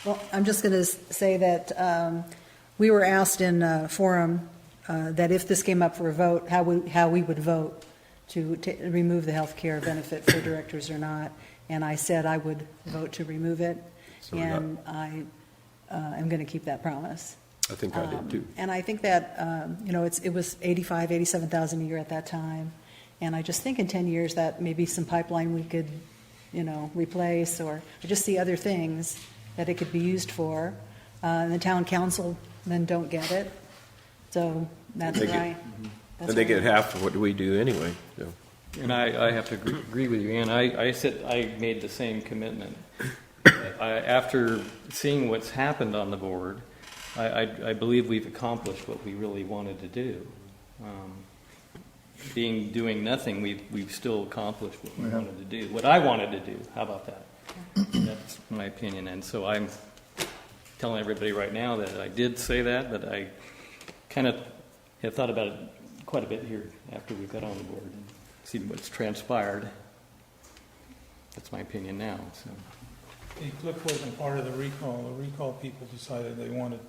Well, I'm just going to say that we were asked in a forum that if this came up for a vote, how we would vote to remove the health care benefit for directors or not. And I said I would vote to remove it, and I am going to keep that promise. I think I did too. And I think that, it was $87,000 a year at that time. And I just think in 10 years that maybe some pipeline we could, replace, or I just see other things that it could be used for. And the town councilmen don't get it. So that's right. And they get half of what we do anyway. So. And I have to agree with you, Ann. I said I made the same commitment. After seeing what's happened on the board, I believe we've accomplished what we really wanted to do. Doing nothing, we've still accomplished what we wanted to do. What I wanted to do. How about that? That's my opinion. And so I'm telling everybody right now that I did say that, but I kind of have thought about it quite a bit here after we got on the board and seen what's transpired. That's my opinion now. So. The Cliff wasn't part of the recall. The recall people decided they wanted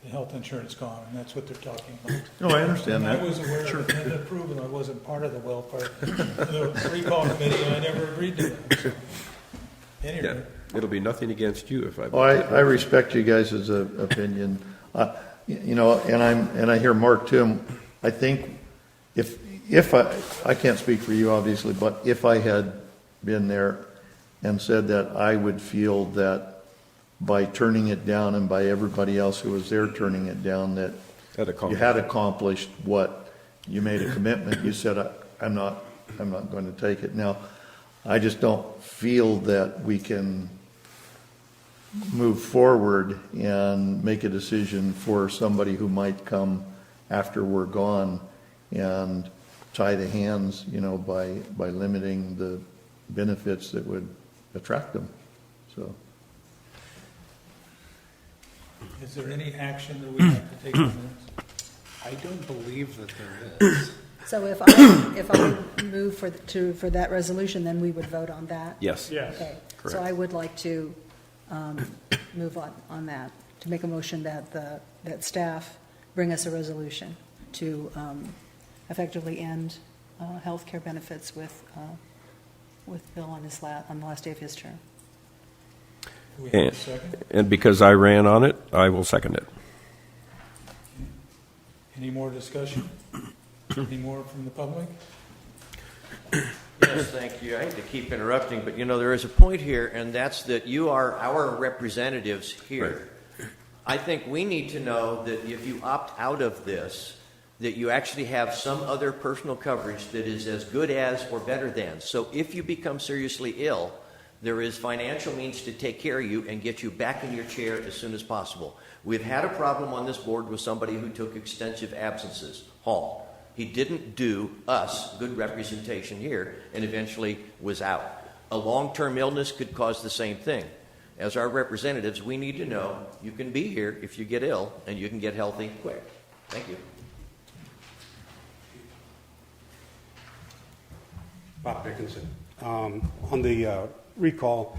the health insurance gone, and that's what they're talking about. No, I understand And that. I was aware of it and approved, and I wasn't part of the welfare, the recall committee, and I never agreed to that. So, anyway. Yeah, it'll be nothing against you if I. Well, I respect you guys' opinion, and I hear Mark too. I think if I can't speak for you obviously, but if I had been there and said that I would feel that by turning it down and by everybody else who was there turning it down, that you had accomplished what you made a commitment. You said, I'm not going to take it. Now, I just don't feel that we can move forward and make a decision for somebody who might come after we're gone and tie the hands, by limiting the benefits that would attract them. So, Is there any action that we have to take on this? I don't believe that there is. So if I move for that resolution, then we would vote on that? Yes. Yes. Okay. Correct. So I would like to move on that, to make a motion that staff bring us a resolution to effectively end health care benefits with Bill on the last day of his term. Do we have a second? And because I ran on it, I will second it. Any more discussion? Any more from the public? Yes, thank you. I hate to keep interrupting, but there is a point here, and that's that you are our representatives here. Right. I think we need to know that if you opt out of this, that you actually have some other personal coverage that is as good as or better than. So if you become seriously ill, there is financial means to take care of you and get you back in your chair as soon as possible. We've had a problem on this board with somebody who took extensive absences, Hall. He didn't do us good representation here and eventually was out. A long-term illness could cause the same thing. As our representatives, we need to know you can be here if you get ill and you can get healthy quick. Thank you. Bob Dickinson. On the recall,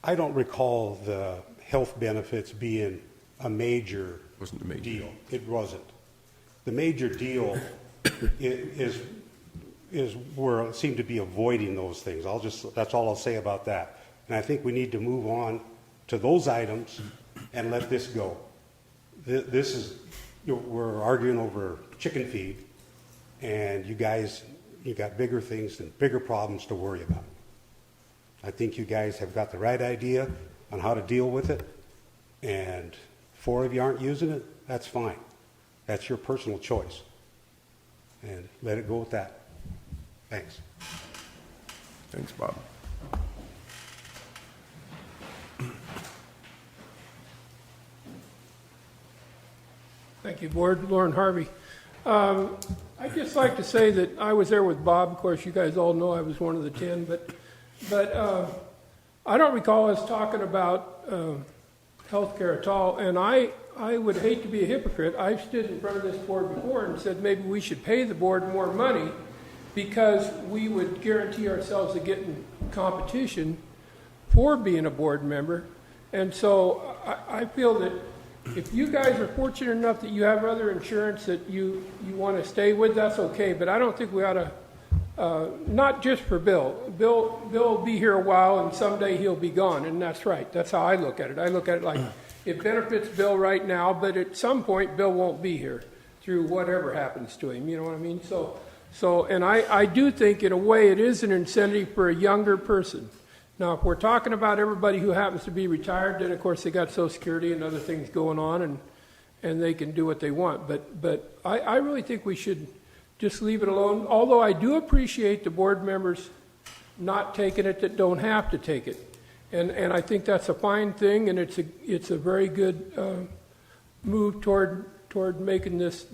I don't recall the health benefits being a major Wasn't a major deal. It wasn't. The major deal is where it seemed to be avoiding those things. That's all I'll say about that. And I think we need to move on to those items and let this go. This is, we're arguing over chicken feed, and you guys, you got bigger things and bigger problems to worry about. I think you guys have got the right idea on how to deal with it, and 4 of you aren't using it, that's fine. That's your personal choice. And let it go with that. Thanks. Thanks, Bob. Thank you, Board. Lauren Harvey. I'd just like to say that I was there with Bob. Of course, you guys all know I was one of the 10, but I don't recall us talking about health care at all, and I would hate to be a hypocrite. I've stood in front of this board before and said maybe we should pay the board more money because we would guarantee ourselves of getting competition for being a board member. And so I feel that if you guys are fortunate enough that you have other insurance that you want to stay with, that's okay. But I don't think we ought to, not just for Bill. Bill will be here a while and someday he'll be gone, and that's right. That's how I look at it. I look at it like it benefits Bill right now, but at some point Bill won't be here through whatever happens to him. You know what I mean? So, and I do think in a way it is an incentive for a younger person. Now, if we're talking about everybody who happens to be retired, then of course they got Social Security and other things going on, and they can do what they want. But I really think we should just leave it alone. Although I do appreciate the board members not taking it that don't have to take it, and I think that's a fine thing, and it's a very good move toward making this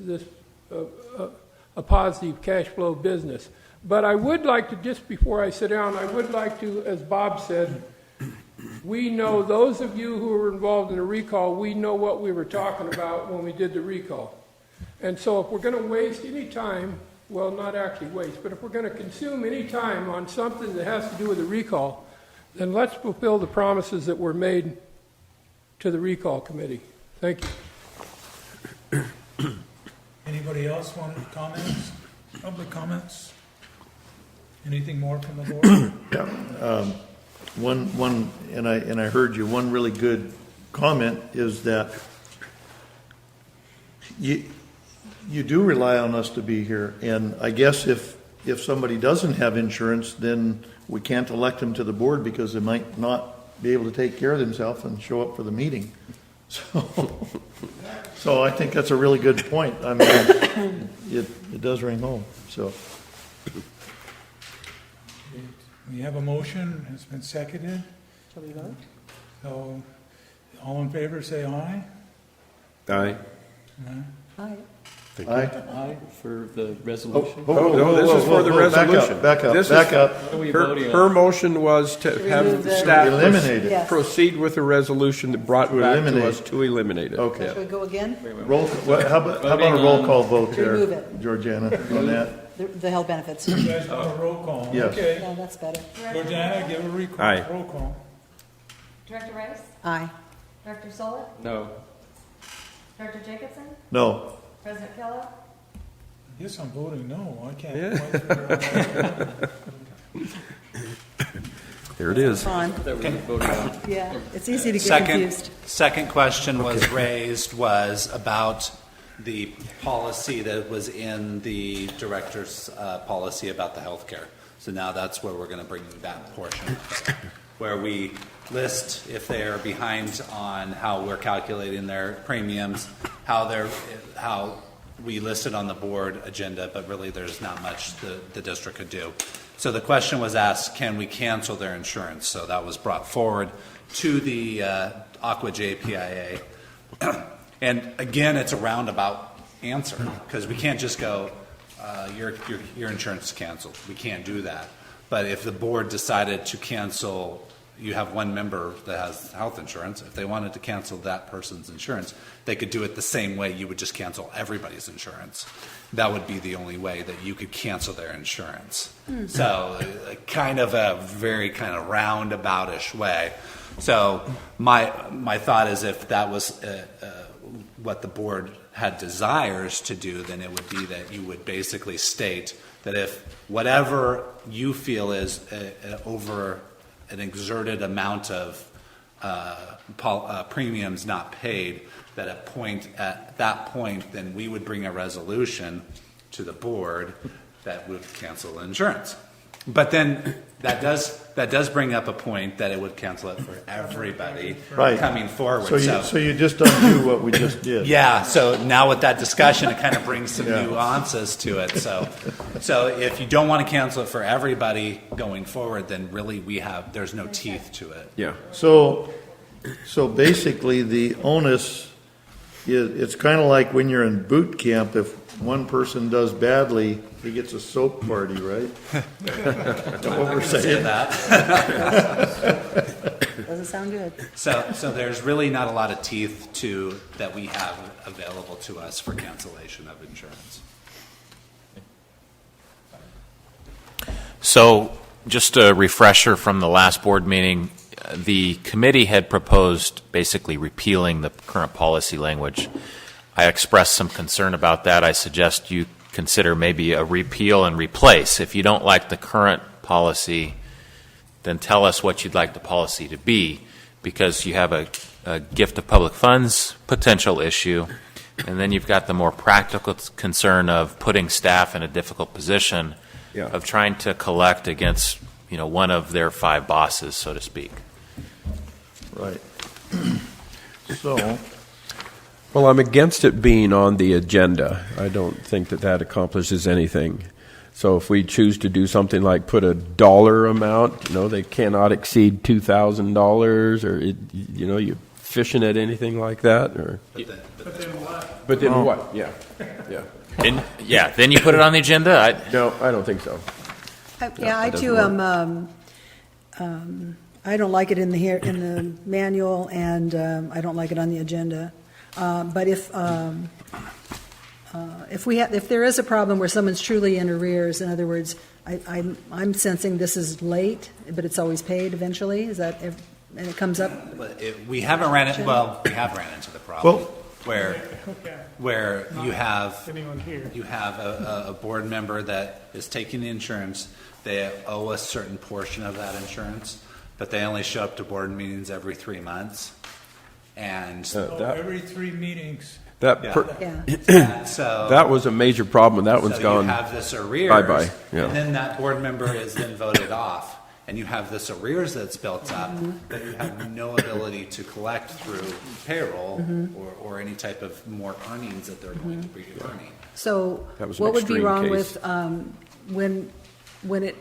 a positive cash flow business. But I would like to, just before I sit down, I would like to, as Bob said, we know, those of you who were involved in the recall, we know what we were talking about when we did the recall. And so if we're going to waste any time, well, not actually waste, but if we're going to consume any time on something that has to do with the recall, then let's fulfill the promises that were made to the recall committee. Thank you. Anybody else want comments? Public comments? Anything more from the board? One, and I heard you, one really good comment is that you do rely on us to be here, and I guess if somebody doesn't have insurance, then we can't elect them to the board because they might not be able to take care of themselves and show up for the meeting. So I think that's a really good point. I mean, it does ring home, so. We have a motion, it's been seconded. So, all in favor, say aye. Aye. Aye. Aye for the resolution. No, this is for the resolution. Back up. What are we voting on? Her motion was to have remove the- staff Eliminate it. Yes. proceed with a resolution that brought To back eliminate. to us to eliminate it. Okay. Shall we go again? How about a roll call vote there, Remove it. Georgiana, on that? The health benefits. You guys want a roll call? Yes. Okay. Yeah, that's better. Georgiana, give a Aye. roll call. Director Rice? Aye. Director Solid? No. Director Jacobson? No. President Kello? I guess I'm voting no. I can't Yeah. quite figure out. There it is. On. That we're voting on. Yeah, it's easy to get confused. Second question was raised was about the policy that was in the director's policy about the health care. So now that's where we're going to bring that portion, where we list if they are behind on how we're calculating their premiums, how we listed on the board agenda, but really there's not much the district could do. So the question was asked, can we cancel their insurance? So that was brought forward to the ACWA JPIA. And again, it's a roundabout answer because we can't just go, your insurance is canceled. We can't do that. But if the board decided to cancel you have one member that has health insurance. If they wanted to cancel that person's insurance, they could do it the same way you would just cancel everybody's insurance. That would be the only way that you could cancel their insurance. So kind of a very kind of roundaboutish way. So my thought is if that was what the board had desires to do, then it would be that you would basically state that if whatever you feel is over an exerted amount of premiums not paid, that at that point, then we would bring a resolution to the board that would cancel insurance. But then that does bring up a point that it would cancel it for everybody Right. coming forward. So you just undo what we just did. Yeah, so now with that discussion, it kind of brings some nuances to it. So if you don't want to cancel it for everybody going forward, then really there's no teeth to it. Yeah. So basically, the onus it's kind of like when you're in boot camp. If one person does badly, he gets a soap party, right? Don't oversay it. Doesn't sound good. So there's really not a lot of teeth to that we have available to us for cancellation of insurance. So just a refresher from the last board meeting, the committee had proposed basically repealing the current policy language. I expressed some concern about that. I suggest you consider maybe a repeal and replace. If you don't like the current policy, then tell us what you'd like the policy to be, because you have a gift of public funds potential issue, and then you've got the more practical concern of putting staff in a difficult position of trying to collect against one of their 5 bosses, so to speak. Right. So, Well, I'm against it being on the agenda. I don't think that accomplishes anything. So if we choose to do something like put a dollar amount, they cannot exceed $2,000, or you fishing at anything like that, or. But then what? Yeah. Then you put it on the agenda. No, I don't think so. I too am. I don't like it in the manual, and I don't like it on the agenda. But if there is a problem where someone's truly in arrears, in other words, I'm sensing this is late, but it's always paid eventually. Is that and it comes up? We haven't ran it. Well, we have ran into the problem where you have a board member that is taking the insurance. They owe a certain portion of that insurance, but they only show up to board meetings every 3 months, and every 3 meetings. That was a major problem, and that one's gone. You have this arrears, bye-bye. Yeah. And then that board member is then voted off, and you have this arrears that's built up that you have no ability to collect through payroll or any type of more earnings that they're going to be earning. So what would be wrong with when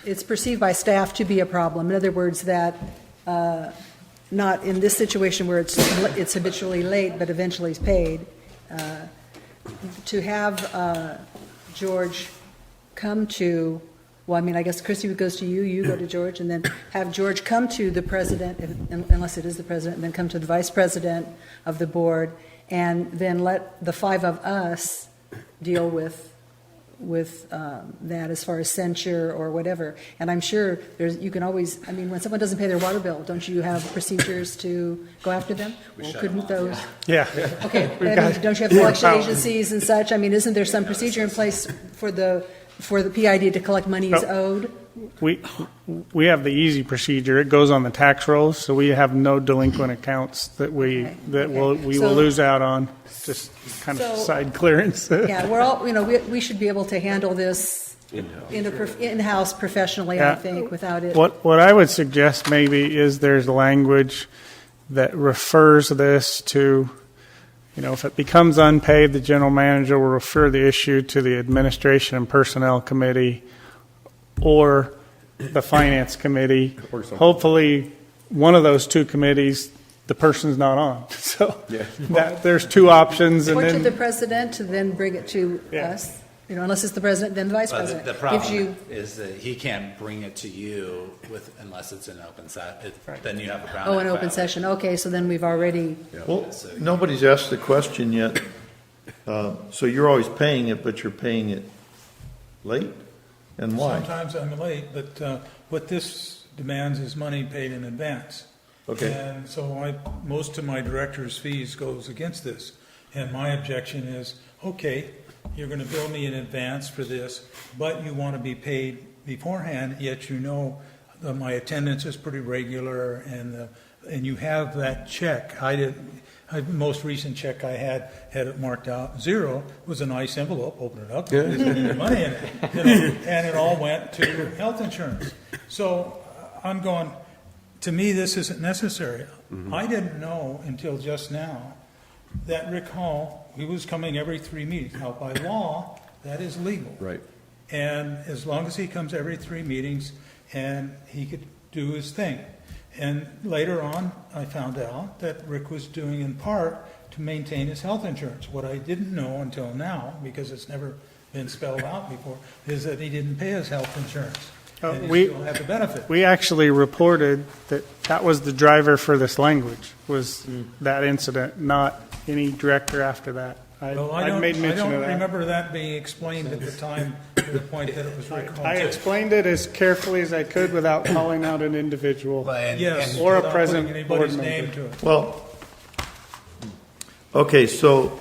it's perceived by staff to be a problem? In other words, that not in this situation where it's habitually late but eventually is paid, to have George come to, I guess Christy goes to you go to George, and then have George come to the president, unless it is the president, and then come to the vice president of the board, and then let the 5 of us deal with that as far as censure or whatever. And I'm sure you can always, when someone doesn't pay their water bill, don't you have procedures to go after them? Couldn't those? Yeah. Okay. Don't you have collection agencies and such? Isn't there some procedure in place for the PID to collect monies owed? We have the easy procedure. It goes on the tax rolls, so we have no delinquent accounts that we will lose out on. Just kind of side clearance. Yeah, we're all we should be able to handle this in-house professionally. I think without it. What I would suggest maybe is there's language that refers this to. If it becomes unpaid, the general manager will refer the issue to the Administration and Personnel Committee or the Finance Committee. Hopefully, one of those 2 committees, the person's not on. So there's 2 options. Or to the president to then bring it to us. You know, unless it's the president, then the vice But president. the Gives problem you, is that he can't bring it to you unless it's an open session. Then you have a Brown oh, Act an open violation. session. Okay, so then we've already, Well, nobody's asked the question yet. So you're always paying it, but you're paying it late? And why? Sometimes I'm late, but what this demands is money paid in advance. Okay. And so most of my director's fees goes against this. And my objection is, okay, you're going to bill me in advance for this, but you want to be paid beforehand, yet you know that my attendance is pretty regular, and you have that check. Most recent check I had it marked out 0. It was a nice envelope. Open it up. There's any money in it, and it all went to health insurance. So I'm going. To me, this isn't necessary. I didn't know until just now that Rick Hall, he was coming every 3 meetings. Now, by law, that is legal. Right. And as long as he comes every 3 meetings, and he could do his thing. And later on, I found out that Rick was doing in part to maintain his health insurance. What I didn't know until now, because it's never been spelled out before, is that he didn't pay his health insurance. And he still had the benefit. We actually reported that was the driver for this language, was that incident, not any director after that. Well, I made mention I of don't that. remember that being explained at the time to the point that it was Rick Hall. I explained it as carefully as I could without calling out an individual Yes, or a without present putting board anybody's name member. to it. Well, okay, so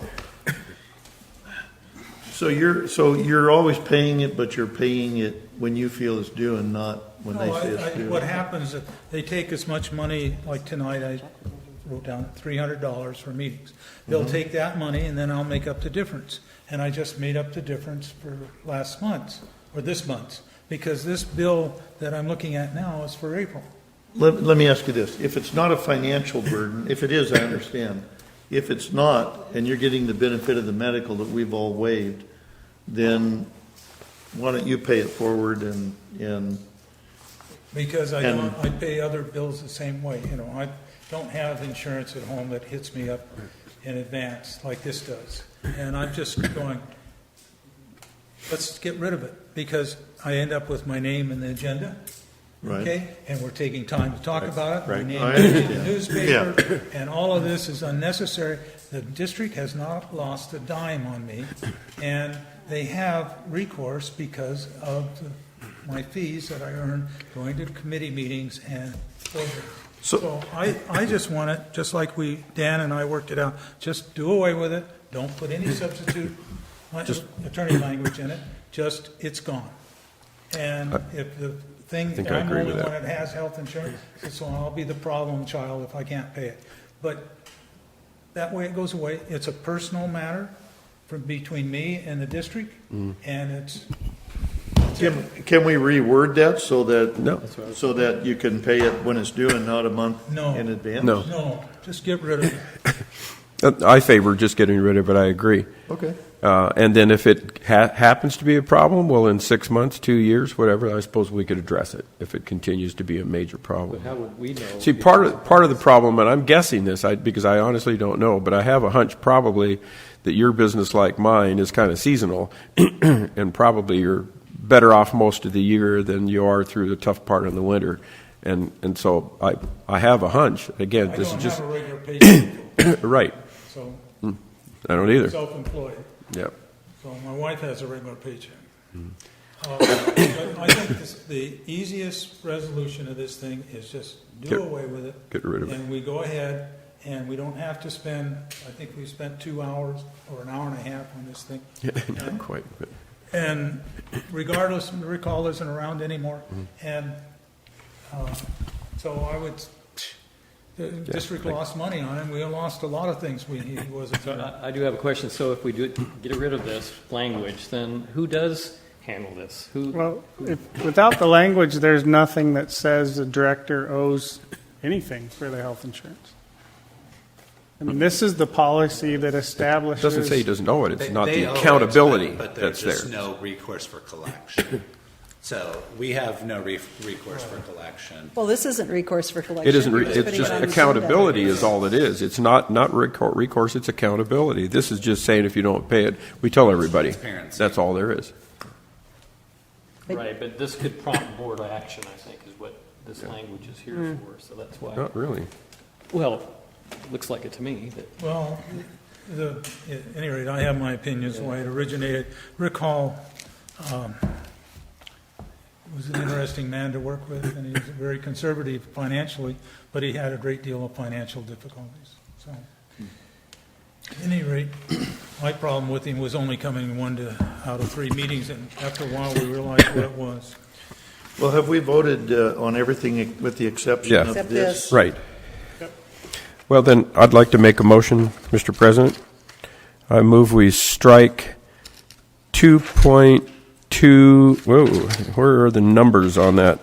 you're always paying it, but you're paying it when you feel it's due and not when they say it's due. What happens is they take as much money, like tonight, I wrote down $300 for meetings. They'll take that money and then I'll make up the difference. And I just made up the difference for last month, or this month, because this bill that I'm looking at now is for April. Let me ask you this. If it's not a financial burden, if it is, I understand. If it's not, and you're getting the benefit of the medical that we've all waived, then why don't you pay it forward and Because I pay other bills the same way. You know, I don't have insurance at home that hits me up in advance like this does. And I'm just going, let's get rid of it, because I end up with my name in the agenda. Right. Okay? And we're taking time to talk about it. Right. My name I is in the understand. newspaper, and all of this is unnecessary. The district has not lost a dime on me, and they have recourse because of my fees that I earn going to committee meetings and boardroom. So I just want it, just like Dan and I worked it out, just do away with it. Don't put any substitute attorney language in it. Just, it's gone. And if the thing, think I I'm the agree only with one that. that has health insurance, so I'll be the problem child if I can't pay it. But that way it goes away. It's a personal matter between me and the district, and it's. can we reword that so that No. so that you can pay it when it's due and not a month No. in advance? No. No, just get rid of it. I favor just getting rid of it, I agree. Okay. And then if it happens to be a problem, well, in 6 months, 2 years, whatever, I suppose we could address it if it continues to be a major problem. How would we know? See, part of the problem, and I'm guessing this because I honestly don't know, but I have a hunch probably that your business, like mine, is kind of seasonal, and probably you're better off most of the year than you are through the tough part of the winter. And so I have a hunch. Again, I this don't is just have a regular paycheck, right. so I don't either. self-employed. Yeah. So my wife has a regular paycheck. But I think the easiest resolution of this thing is just do away with it. Get rid of it. And we go ahead, and we don't have to spend, I think we spent 2 hours or an hour and a half on this thing. Yeah, not quite. But. And regardless, Rick Hall isn't around anymore. And so I would, the district lost money on him. We lost a lot of things he wasn't. I do have a question. So if we do get rid of this language, then who does handle this? Well, without the language, there's nothing that says the director owes anything for the health insurance. I mean, this is the policy that It establishes. doesn't say he doesn't know it. It's not They the owe it, accountability but that's there's there. no recourse for collection. So we have no recourse for collection. Well, this isn't recourse for collection. It isn't, We're it's putting just it on the accountability agenda. is all it is. It's not recourse, it's accountability. This is just saying if you don't pay it, we tell everybody. Transparency. That's all there is. Right, but this could prompt board action, I think, is what this language is here for, so that's why. Not really. Well, it looks like it to me, that Well, at any rate, I have my opinions the way it originated. Rick Hall was an interesting man to work with, and he was very conservative financially, but he had a great deal of financial difficulties. So, at any rate, my problem with him was only coming out of 3 meetings, and after a while, we realized what it was. Well, have we voted on everything with the exception Yeah. of Except this? this. Right. Well, then, I'd like to make a motion, Mr. President. I move we strike 2.2, whoa, where are the numbers on that?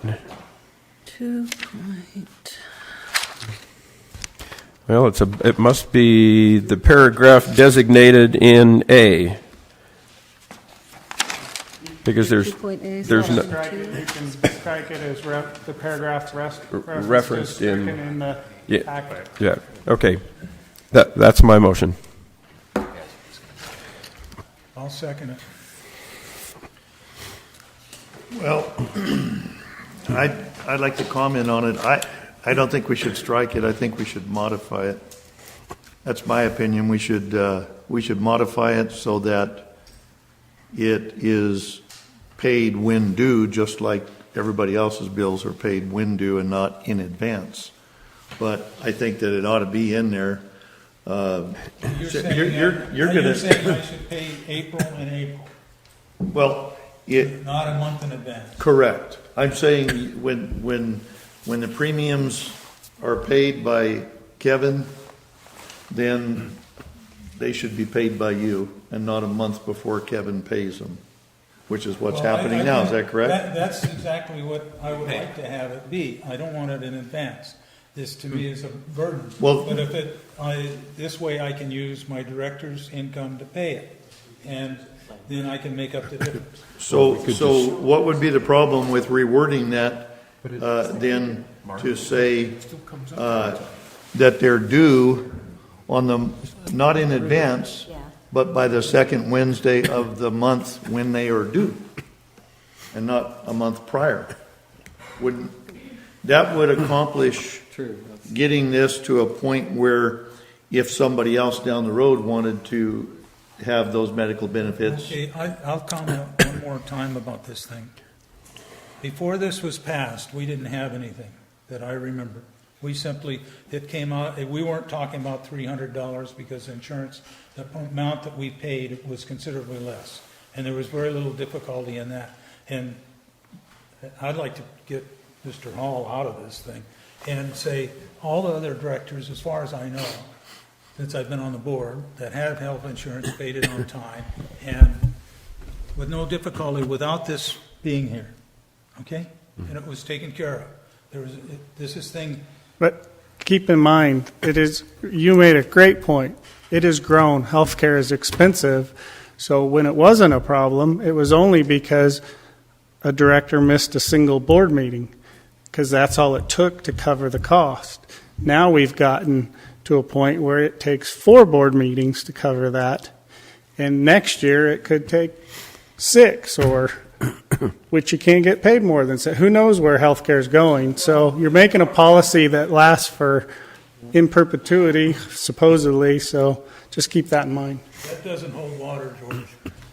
2. Well, it must be the paragraph designated in A. Because there's 2.A, there's section no- Strike it, you can strike it as the paragraph's Referenced referenced in- in the Yeah. packet. Yeah, okay. That's my motion. I'll second it. Well, I'd like to comment on it. I don't think we should strike it. I think we should modify it. That's my opinion. We should modify it so that it is paid when due, just like everybody else's bills are paid when due and not in advance. But I think that it ought to be in there. You're saying you're gonna- I should pay April and April, Well, not a month in advance. correct. I'm saying when the premiums are paid by Kevin, then they should be paid by you and not a month before Kevin pays them, which is what's Well, I happening now. Is think that correct? That's exactly what I would like to have it be. I don't want it in advance. This to me is a burden. Well- But this way I can use my director's income to pay it. And then I can make up the difference. So what would be the problem with rewording that, then to say, that they're due on the, not in advance, but by the second Wednesday of the month when they are due, and not a month prior? That would accomplish true. getting this to a point where if somebody else down the road wanted to have those medical benefits. Okay, I'll comment one more time about this thing. Before this was passed, we didn't have anything that I remember. We simply, it came out, we weren't talking about $300 because insurance, the amount that we paid was considerably less. And there was very little difficulty in that. And I'd like to get Mr. Hall out of this thing and say all the other directors, as far as I know, since I've been on the board, that have health insurance paid it on time and with no difficulty without this being here, okay? And it was taken care of. This is thing, But keep in mind, you made a great point. It has grown. Healthcare is expensive. So when it wasn't a problem, it was only because a director missed a single board meeting, because that's all it took to cover the cost. Now we've gotten to a point where it takes 4 board meetings to cover that. And next year it could take 6, or which you can't get paid more than 6. Who knows where healthcare is going? So you're making a policy that lasts for in perpetuity, supposedly. So just keep that in mind. that doesn't hold water, George,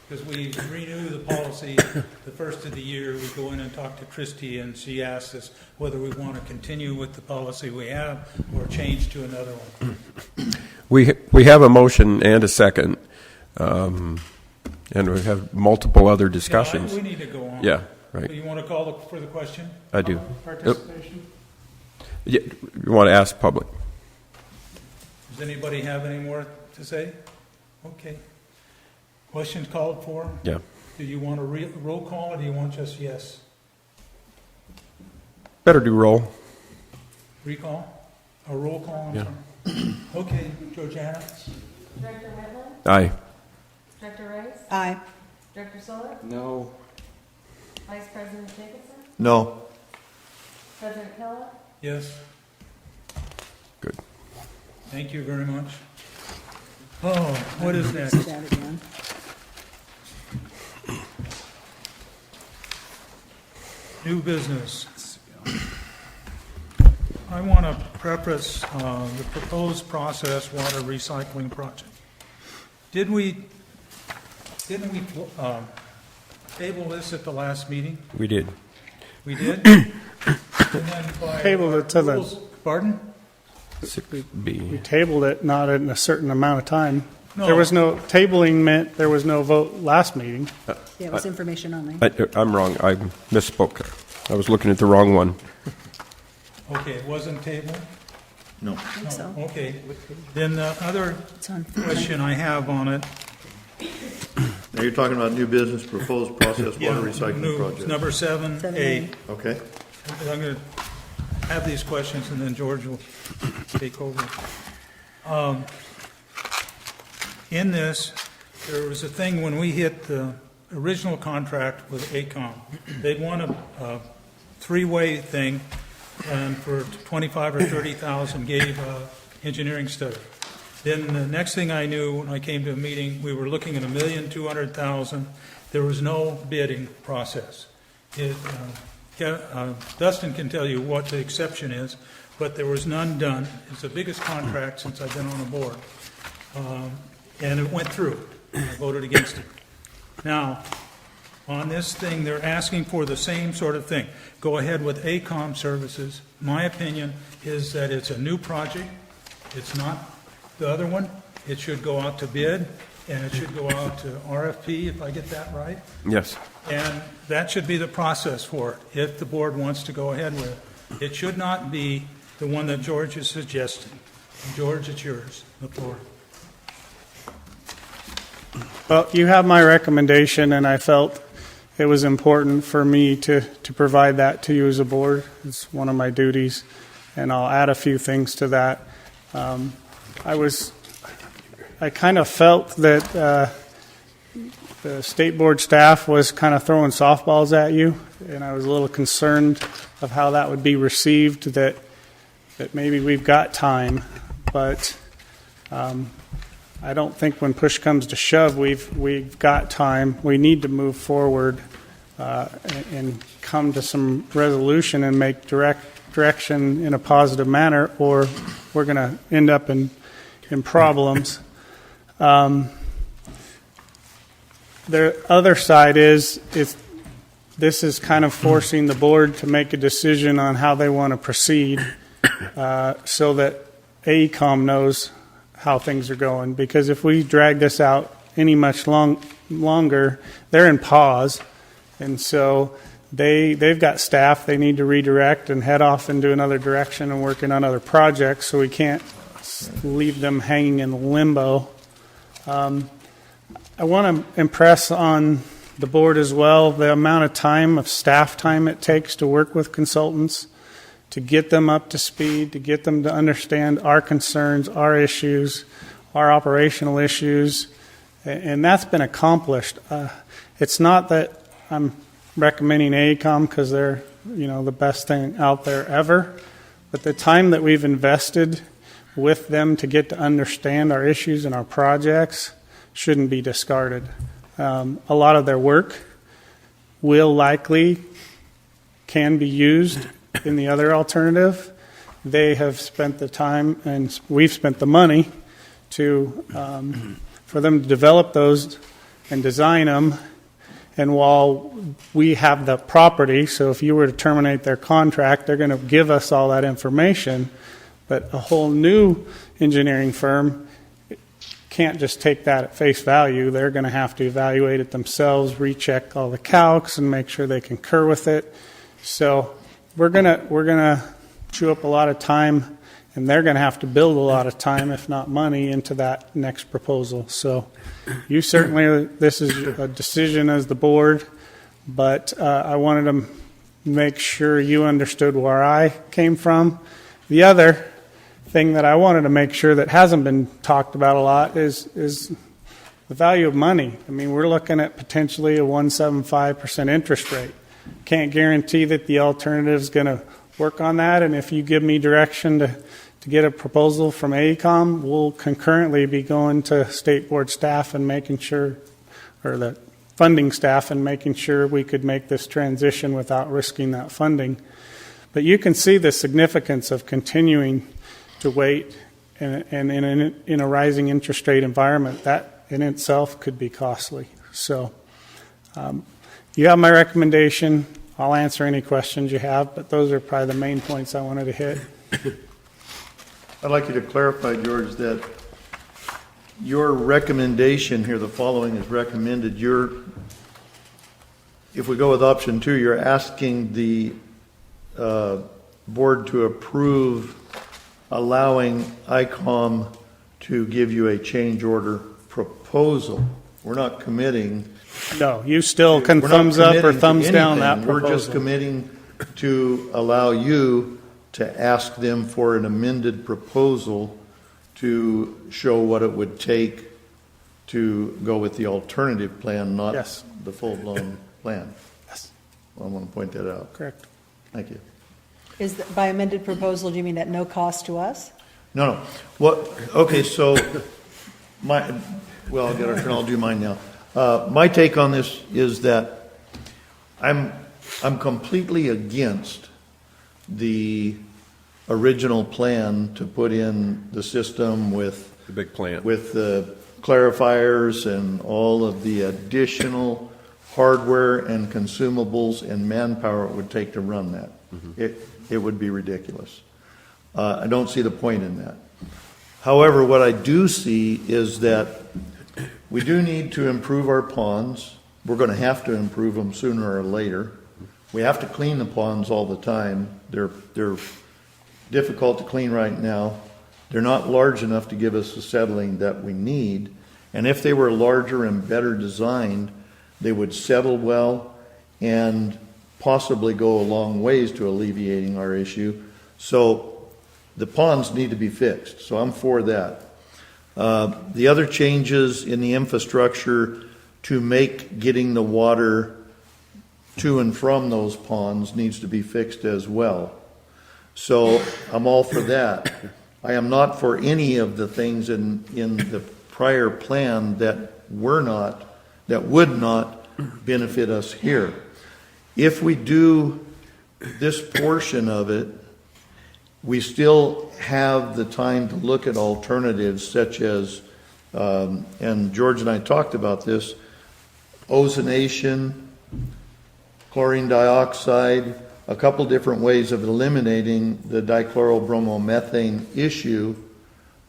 because we renew the policy the first of the year. We go in and talk to Christie, and she asks us whether we want to continue with the policy we have or change to another one. We have a motion and a second, and we have multiple other discussions. Yeah, we need to go on. Yeah, right. So you want to call for the question? I do. Participation. Yeah, you want to ask public? Does anybody have any more to say? Okay. Question called for? Yeah. Do you want a roll call, or do you want just yes? Better do roll. Recall? A roll call? I'm Yeah. sorry. Okay, Georgiana? Director Whitman? Aye. Director Rice? Aye. Director Solar? No, Vice President Jacobson? No. President Keller? Yes, Good. thank you very much. Oh, what is next? That again. New business. I want to preface the proposed process water recycling project. Didn't we table this at the last meeting? We did. We did? And then by Tabled it to the- rules- Pardon? We tabled it not in a certain amount of time. No. There was no, tabling meant there was no vote last meeting. Yeah, it was information only. I'm wrong. I misspoke. I was looking at the wrong one. Okay, it wasn't tabled? No. I think so. Okay. Then the other It's on. question I have on it. Now you're talking about new business, proposed process water recycling new- project. Number 7A. 7A. Okay. I'm going to have these questions, and then George will take over. In this, there was a thing when we hit the original contract with ACOM. They'd want a three-way thing, and for 25 or 30,000 gave engineering study. Then the next thing I knew, when I came to a meeting, we were looking at $1,200,000. There was no bidding process. Dustin can tell you what the exception is, but there was none done. It's the biggest contract since I've been on the board. And it went through. I voted against it. Now, on this thing, they're asking for the same sort of thing. Go ahead with ACOM services. My opinion is that it's a new project. It's not the other one. It should go out to bid, and it should go out to RFP, if I get that right. Yes. And that should be the process for it, if the board wants to go ahead with it. It should not be the one that George is suggesting. George, it's yours, the floor. Well, you have my recommendation, and I felt it was important for me to provide that to you as a board. It's one of my duties, and I'll add a few things to that. I kind of felt that the state board staff was kind of throwing softballs at you, and I was a little concerned of how that would be received, that maybe we've got time, but I don't think when push comes to shove, we've got time. We need to move forward and come to some resolution and make direction in a positive manner, or we're going to end up in problems. The other side is this is kind of forcing the board to make a decision on how they want to proceed, so that AECOM knows how things are going. Because if we drag this out any much longer, they're in pause, and so they've got staff they need to redirect and head off into another direction and working on other projects. So we can't leave them hanging in limbo. I want to impress on the board as well the amount of time, of staff time it takes to work with consultants, to get them up to speed, to get them to understand our concerns, our issues, our operational issues, and that's been accomplished. It's not that I'm recommending AECOM because they're the best thing out there ever, but the time that we've invested with them to get to understand our issues and our projects shouldn't be discarded. A lot of their work will likely can be used in the other alternative. They have spent the time, and we've spent the money to for them to develop those and design them. And while we have the property, so if you were to terminate their contract, they're going to give us all that information. But a whole new engineering firm can't just take that at face value. They're going to have to evaluate it themselves, recheck all the calcs, and make sure they concur with it. So we're gonna chew up a lot of time, and they're going to have to build a lot of time, if not money, into that next proposal. So you certainly, this is a decision as the board, but I wanted to make sure you understood where I came from. The other thing that I wanted to make sure that hasn't been talked about a lot is the value of money. I mean, we're looking at potentially a 1.75% interest rate. Can't guarantee that the alternative's going to work on that, and if you give me direction to get a proposal from AECOM, we'll concurrently be going to state board staff and making sure, or the funding staff, and making sure we could make this transition without risking that funding. But you can see the significance of continuing to wait and in a rising interest rate environment. That in itself could be costly. So you have my recommendation. I'll answer any questions you have, but those are probably the main points I wanted to hit. I'd like you to clarify, George, that your recommendation here, the following is recommended. If we go with option 2, you're asking the board to approve allowing ICOM to give you a change order proposal. We're not committing. No, you still can We're not thumbs up or committing to thumbs down that anything. proposal. We're just committing to allow you to ask them for an amended proposal to show what it would take to go with the alternative plan, not Yes. the full-blown plan. Yes. Well, I want to point that out. Correct. Thank you. By amended proposal, do you mean at no cost to us? No. Okay, so I'll get our turn. I'll do mine now. My take on this is that I'm completely against the original plan to put in the system with The big plant. with the clarifiers and all of the additional hardware and consumables and manpower it would take to run that. It would be ridiculous. I don't see the point in that. However, what I do see is that we do need to improve our ponds. We're going to have to improve them sooner or later. We have to clean the ponds all the time. They're difficult to clean right now. They're not large enough to give us the settling that we need. And if they were larger and better designed, they would settle well and possibly go a long ways to alleviating our issue. So the ponds need to be fixed. So I'm for that. The other changes in the infrastructure to make getting the water to and from those ponds needs to be fixed as well. So I'm all for that. I am not for any of the things in the prior plan that would not benefit us here. If we do this portion of it, we still have the time to look at alternatives such as, and George and I talked about this, ozonation, chlorine dioxide, a couple different ways of eliminating the dichlorobromomethane issue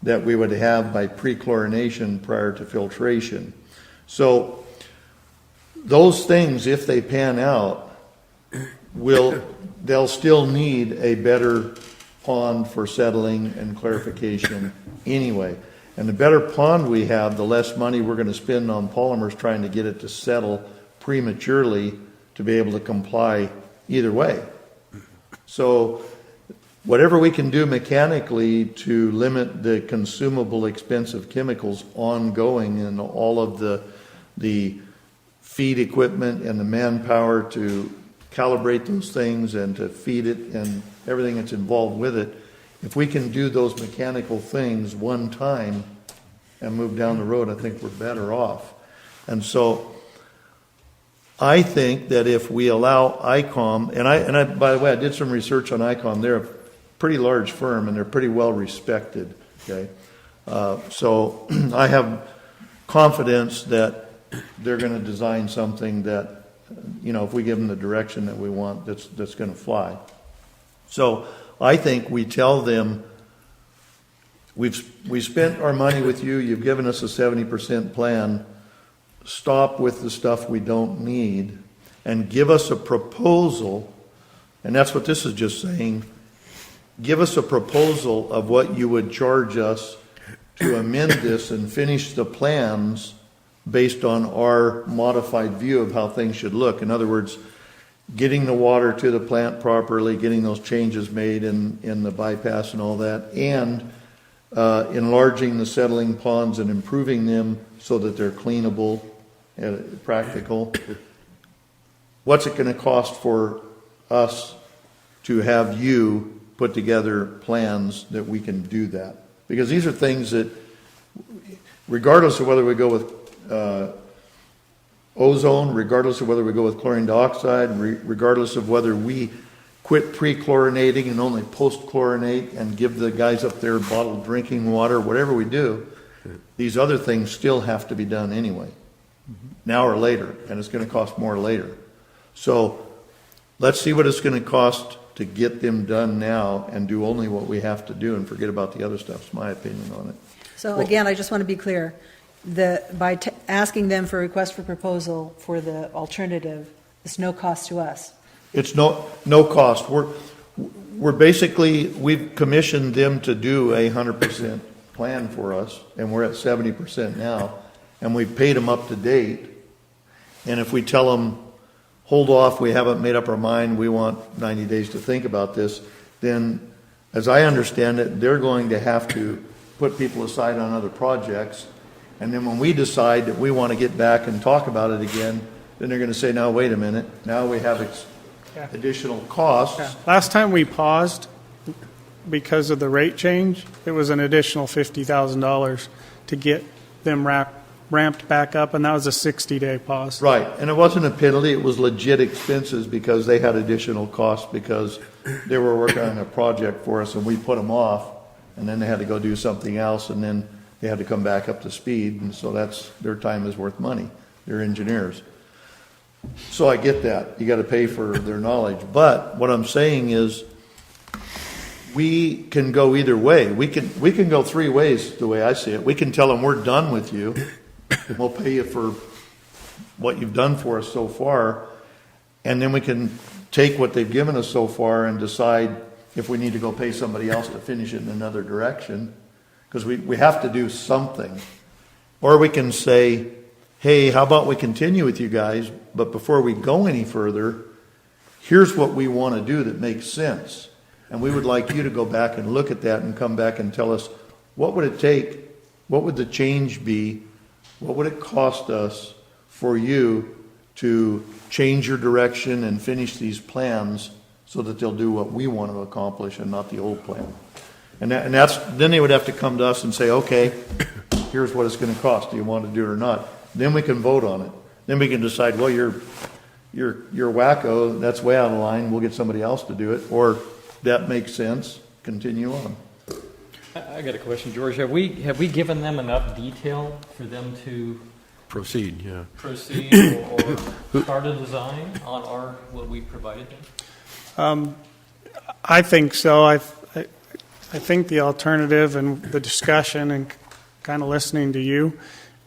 that we would have by pre-chlorination prior to filtration. So those things, if they pan out, they'll still need a better pond for settling and clarification anyway. And the better pond we have, the less money we're going to spend on polymers trying to get it to settle prematurely to be able to comply either way. So whatever we can do mechanically to limit the consumable expensive chemicals ongoing and all of the feed equipment and the manpower to calibrate those things and to feed it and everything that's involved with it, if we can do those mechanical things one time and move down the road, I think we're better off. And so I think that if we allow ICOM, and I by the way, I did some research on ICOM. They're a pretty large firm and they're pretty well respected. Okay, so I have confidence that they're going to design something that, if we give them the direction that we want, that's going to fly. So I think we tell them, we spent our money with you. You've given us a 70% plan. Stop with the stuff we don't need and give us a proposal. And that's what this is just saying. Give us a proposal of what you would charge us to amend this and finish the plans based on our modified view of how things should look. In other words, getting the water to the plant properly, getting those changes made in the bypass and all that, and enlarging the settling ponds and improving them so that they're cleanable and practical. what's it going to cost for us to have you put together plans that we can do that? Because these are things that, regardless of whether we go with ozone, regardless of whether we go with chlorine dioxide, regardless of whether we quit pre-chlorinating and only post-chlorinate and give the guys up there bottled drinking water, whatever we do, these other things still have to be done anyway, now or later, and it's going to cost more later. So let's see what it's going to cost to get them done now and do only what we have to do and forget about the other stuff, is my opinion on it. So again, I just want to be clear, by asking them for a request for proposal for the alternative, it's no cost to us. It's no cost. We're basically, we've commissioned them to do 100% plan for us, and we're at 70% now, and we've paid them up to date. And if we tell them, hold off, we haven't made up our mind, we want 90 days to think about this, then, as I understand it, they're going to have to put people aside on other projects, and then when we decide that we want to get back and talk about it again, then they're going to say, now, wait a minute, now we have additional costs. Yeah. Last time we paused because of the rate change, it was an additional $50,000 to get them ramped back up, and that was a 60-day pause. Right, and it wasn't a penalty, it was legit expenses because they had additional costs because they were working on a project for us and we put them off, and then they had to go do something else, and then they had to come back up to speed, and so that's, their time is worth money. They're engineers. So I get that. You got to pay for their knowledge. But what I'm saying is we can go either way. We can go three ways the way I see it. We can tell them we're done with you. We'll pay you for what you've done for us so far. And then we can take what they've given us so far and decide if we need to go pay somebody else to finish it in another direction. Because we have to do something. Or we can say, hey, how about we continue with you guys, but before we go any further, here's what we want to do that makes sense. And we would like you to go back and look at that and come back and tell us, what would it take? What would the change be? What would it cost us for you to change your direction and finish these plans so that they'll do what we want to accomplish and not the old plan? And that's, then they would have to come to us and say, okay, here's what it's going to cost. Do you want to do it or not? Then we can vote on it. Then we can decide, well, you're wacko, that's way out of line, we'll get somebody else to do it, or that makes sense, continue on. I got a question, George. Have we given them enough detail for them to Proceed, or start a design on what we provided them? I think so. I think the alternative and the discussion and kind of listening to you,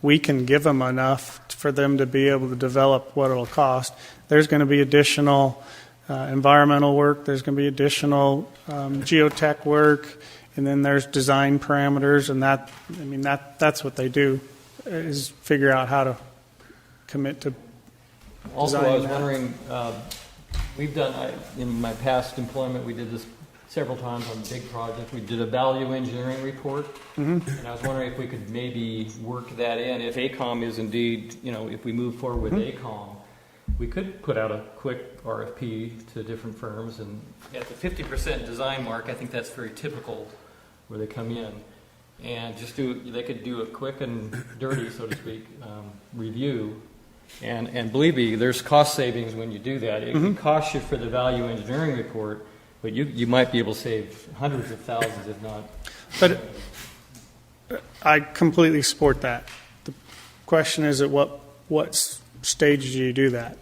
we can give them enough for them to be able to develop what it'll cost. There's going to be additional environmental work. There's going to be additional geotech work, and then there's design parameters, and that's what they do, is figure out how to commit to. Also, I was wondering, we've done in my past employment, we did this several times on big projects. We did a value engineering report, and I was wondering if we could maybe work that in. If ACOM is indeed, if we move forward with ACOM, we could put out a quick RFP to different firms, and at the 50% design mark, I think that's very typical where they come in, and they could do a quick and dirty, so to speak, review. And believe me, there's cost savings when you do that. It can cost you for the value engineering report, but you might be able to save hundreds of thousands, if not. But I completely support that. The question is, at what stage do you do that?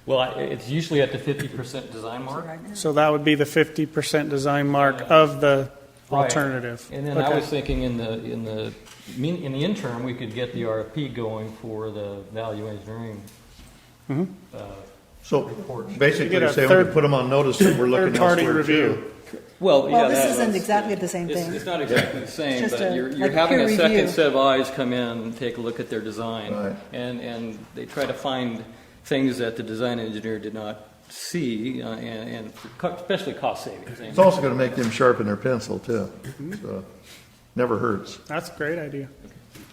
Well, it's usually at the 50% design mark. So that would be the 50% design mark of the alternative. And then I was thinking in the interim, we could get the RFP going for the value engineering. So basically, you're saying we could put them on notice that we're looking third-party elsewhere review. too. Well, this isn't exactly the same thing. It's not exactly the same, It's just but a- you're like having peer a second review. set of eyes come in and take a look at their design, Right. and they try to find things that the design engineer did not see, and especially cost savings. It's also going to make them sharpen their pencil too. So never hurts. That's a great idea.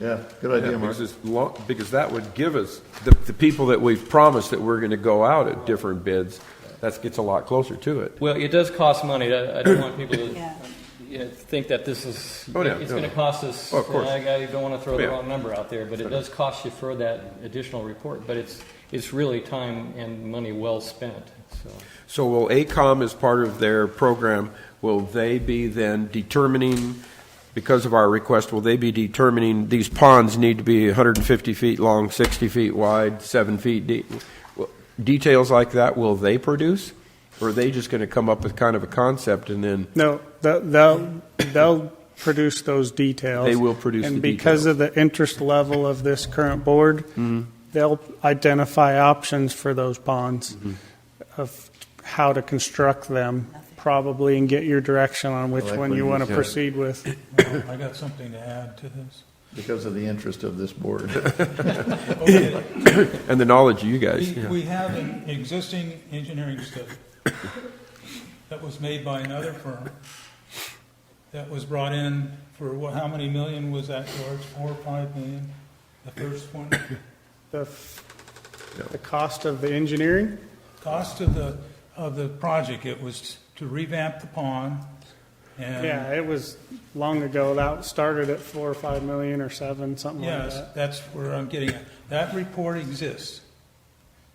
Yeah, good idea, Mark. Because that would give us, the people that we've promised that we're going to go out at different bids, that gets a lot closer to it. Well, it does cost money. I don't want people to Yeah. think that this is, it's no. going to cost us, Oh, of course. I don't want to throw the Yeah. wrong number out there, but it does cost you for that additional report. But it's really time and money well spent. So will ACOM, as part of their program, will they be then determining, because of our request, will they be determining these ponds need to be 150 feet long, 60 feet wide, 7 feet deep? Details like that, will they produce? Or are they just going to come up with kind of a concept and then... No, they'll produce those details. They will produce the And because of the interest level of this current board, they'll identify options for those ponds of how to construct them probably and get your direction on which one you want to proceed with. I got something to add to this. Because of the interest of this board. Okay. And the knowledge of you guys. We have an existing engineering study that was made by another firm that was brought in for how many million was that, George? 4 or 5 million? The first one? The cost of the engineering? Cost of the project, it was to revamp the pond. And Yeah, it was long ago. That started at 4 or 5 million or 7, something like yes, that. that's where I'm getting at. That report exists.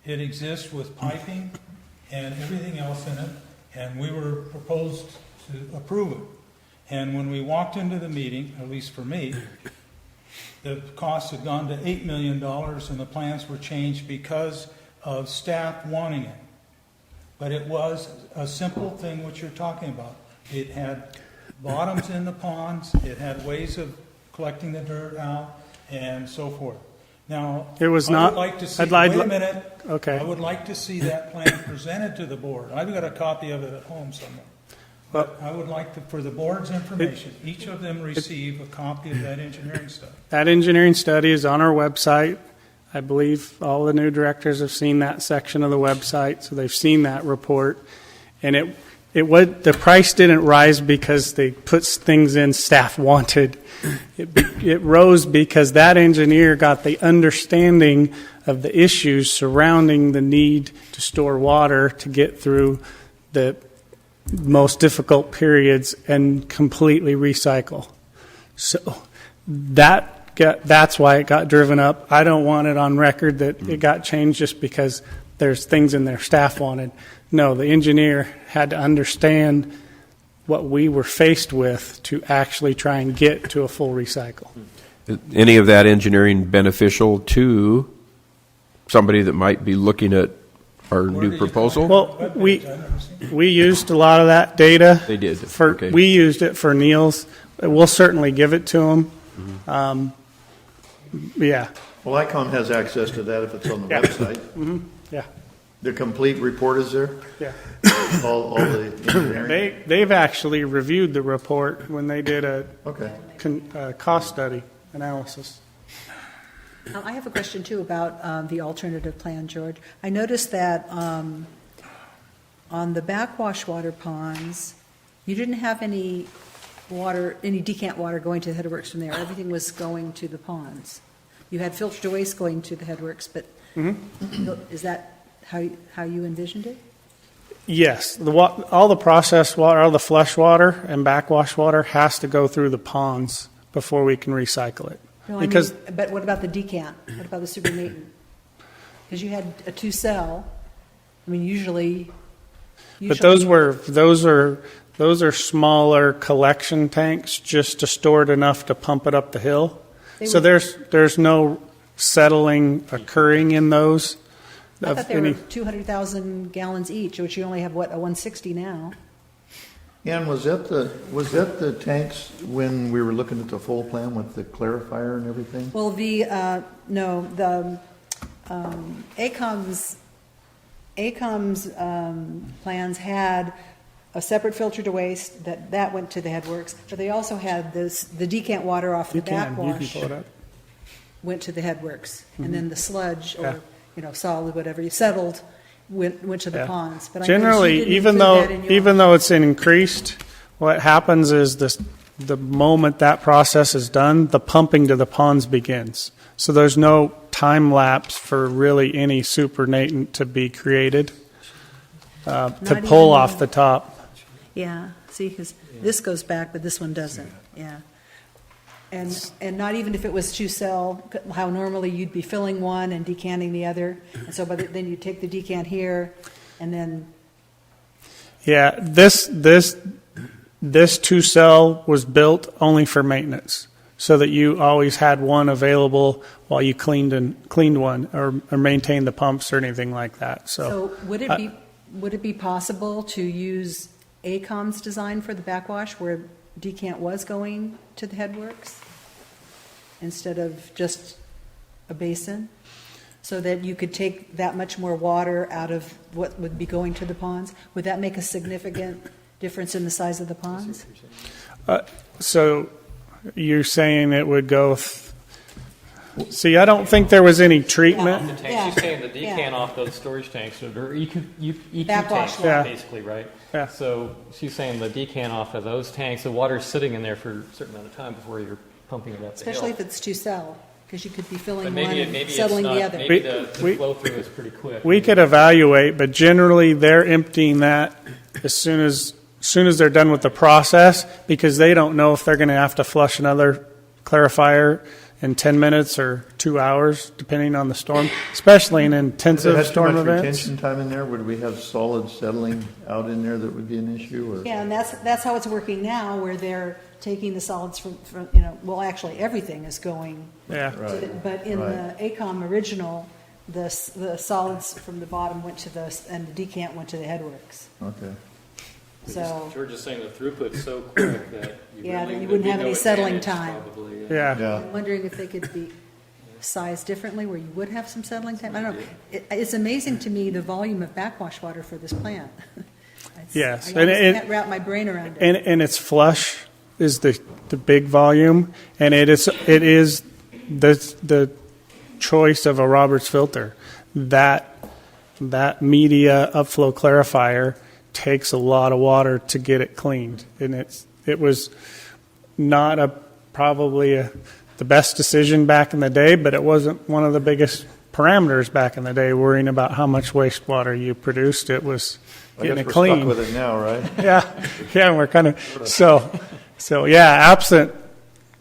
It exists with piping and everything else in it, and we were proposed to approve it. And when we walked into the meeting, at least for me, the cost had gone to $8 million, and the plans were changed because of staff wanting it. But it was a simple thing what you're talking about. It had bottoms in the ponds, it had ways of collecting the dirt out, and so forth. Now, It was I not- would like to see, I'd like- wait a minute. Okay. I would like to see that plan presented to the board. I've got a copy of it at home somewhere. But I would like for the board's information, each of them receive a copy of that engineering study. That engineering study is on our website. I believe all the new directors have seen that section of the website, so they've seen that report. And the price didn't rise because they put things in staff wanted. It rose because that engineer got the understanding of the issues surrounding the need to store water to get through the most difficult periods and completely recycle. So that's why it got driven up. I don't want it on record that it got changed just because there's things in there staff wanted. No, the engineer had to understand what we were faced with to actually try and get to a full recycle. Any of that engineering beneficial to somebody that might be looking at our new proposal? Well, we used a lot of that data. They did. Okay. We used it for Neil's. We'll certainly give it to him. Yeah. Well, ICOM has access to that if it's on the Yeah. website. Yeah. The complete report is there? Yeah. All the engineering? They've actually reviewed the report when they did a cost study analysis. I have a question, too, about the alternative plan, George. I noticed that on the backwash water ponds, you didn't have any decant water going to the headworks from there. Everything was going to the ponds. You had filtered waste going to the headworks, but is that how you envisioned it? Yes. All the processed water, all the flush water and backwash water has to go through the ponds before we can recycle it. No, but what about the decant? What about the supernatant? Because you had a 2-cell. I mean, usually. But those are smaller collection tanks just to store it enough to pump it up the hill. So there's no settling occurring in those. I thought they were 200,000 gallons each, which you only have, a 160 now. And was that the tanks when we were looking at the full plan with the clarifier and everything? Well, the ACOM's plans had a separate filter to waste that went to the headworks, but they also had the decant water off the backwash went to the headworks, and then the sludge or solid, whatever you settled, went to the ponds. But generally, even though it's increased, what happens is the moment that process is done, the pumping to the ponds begins. So there's no time lapse for really any supernatant to be created to Not pull even- off the top. Yeah, see, because this goes back, but this one doesn't, yeah. And not even if it was two cell, how normally you'd be filling one and decanting the other, and so then you take the decant here, and then, Yeah, this 2-cell was built only for maintenance, so that you always had one available while you cleaned one or maintained the pumps or anything like that. so would it be possible to use ACOM's design for the backwash where decant was going to the headworks instead of just a basin? So that you could take that much more water out of what would be going to the ponds? Would that make a significant difference in the size of the ponds? So you're saying it would go. See, I don't think there was any The treatment. tanks, she's saying the Yeah. decant off those storage tanks, or EQ Backwash tanks, water. basically, right? Yeah. So she's saying the decant off of those tanks, the water's sitting in there for a certain amount of time before you're pumping it up the hill. Especially if it's two cell, because you could be filling But one maybe and it's settling not, the other. maybe the We- flow through is pretty quick. We could evaluate, but generally they're emptying that as soon as they're done with the process, because they don't know if they're going to have to flush another clarifier in 10 minutes or 2 hours, depending on the storm, especially in Does it intensive have too storm much events. retention time in there? Would we have solid settling out in there that would be an issue? Or? Yeah, and that's how it's working now, where they're taking the solids from well, actually, everything is going. Yeah. But in Right. the ACOM original, the solids from the bottom went to and the decant went to the headworks. Okay. So, George is saying the throughput's so quick that Yeah, really, that you there'd wouldn't be have no any settling advantage time. probably, Yeah. Yeah. I'm wondering if they could be sized differently where you would have some settling time. I don't know. It's amazing to me the volume of backwash water for this plant. Yes, I and almost it- can't wrap my brain around it. And it's flush is the big volume, and it is the choice of a Roberts filter. That media upflow clarifier takes a lot of water to get it cleaned, and it was not probably the best decision back in the day, but it wasn't one of the biggest parameters back in the day, worrying about how much wastewater you produced. It was I getting guess it we're clean. stuck with it now, right? Yeah, we're kind of so yeah. Absent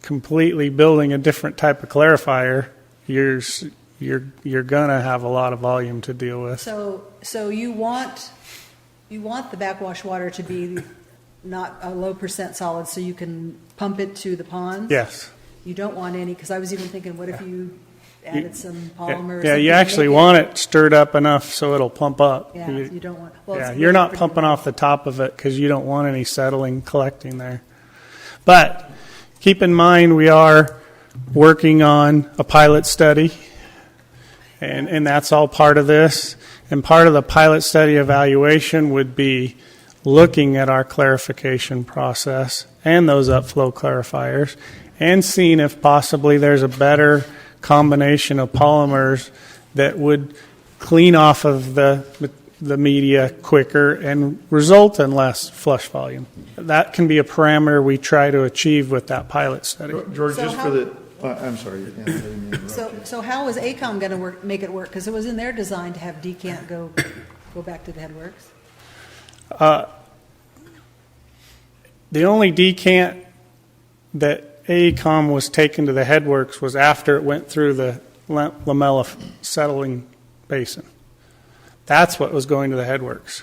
completely building a different type of clarifier, you're gonna have a lot of volume to deal with. So you want the backwash water to be not a low percent solid, so you can pump it to the ponds? Yes. You don't want any, because I was even thinking, what if you added some polymer or Yeah, something you to actually make want it stirred up enough so it'll pump up. Yeah, you don't want. Well, Yeah, it's you're not pretty pumping low. off the top of it because you don't want any settling collecting there. But keep in mind, we are working on a pilot study, and that's all part of this. And part of the pilot study evaluation would be looking at our clarification process and those upflow clarifiers and seeing if possibly there's a better combination of polymers that would clean off of the media quicker and result in less flush volume. That can be a parameter we try to achieve with that pilot study. George, So just how- for the, I'm sorry. I didn't mean to interrupt you. So how is ACOM going to make it work? Because it was in their design to have decant go back to the headworks. The only decant that AECOM was taken to the headworks was after it went through the lamella settling basin. That's what was going to the headworks.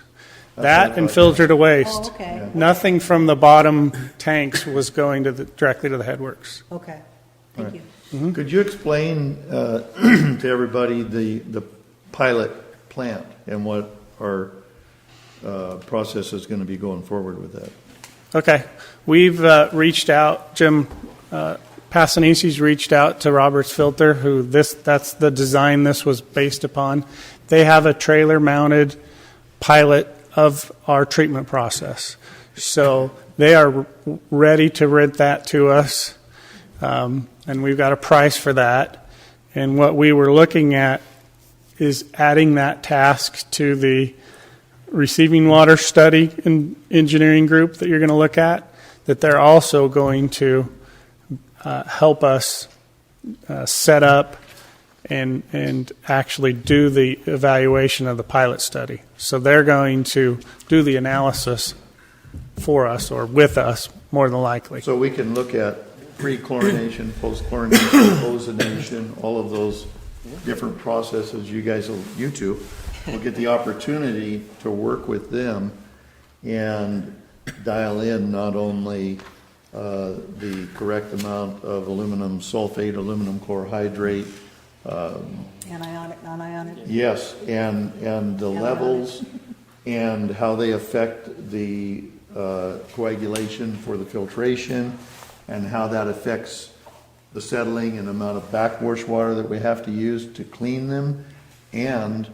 That and filtered waste. Oh, okay. Nothing from the bottom tanks was going to directly to the headworks. Okay, thank you. Could you explain to everybody the pilot plant and what our process is going to be going forward with that? Okay. We've reached out, Jim Passanisi's reached out to Roberts Filter, that's the design this was based upon. They have a trailer-mounted pilot of our treatment process. So they are ready to rent that to us, and we've got a price for that. And what we were looking at is adding that task to the receiving water study and engineering group that you're going to look at. that they're also going to help us set up and actually do the evaluation of the pilot study. So they're going to do the analysis for us or with us, more than likely. So we can look at pre-chlorination, post-chlorination, ozonation, all of those different processes you two will get the opportunity to work with them and dial in not only the correct amount of aluminum sulfate, aluminum chlorohydrate, Anionic, non-ionic? yes, and the levels and how they affect the coagulation for the filtration and how that affects the settling and amount of backwash water that we have to use to clean them, and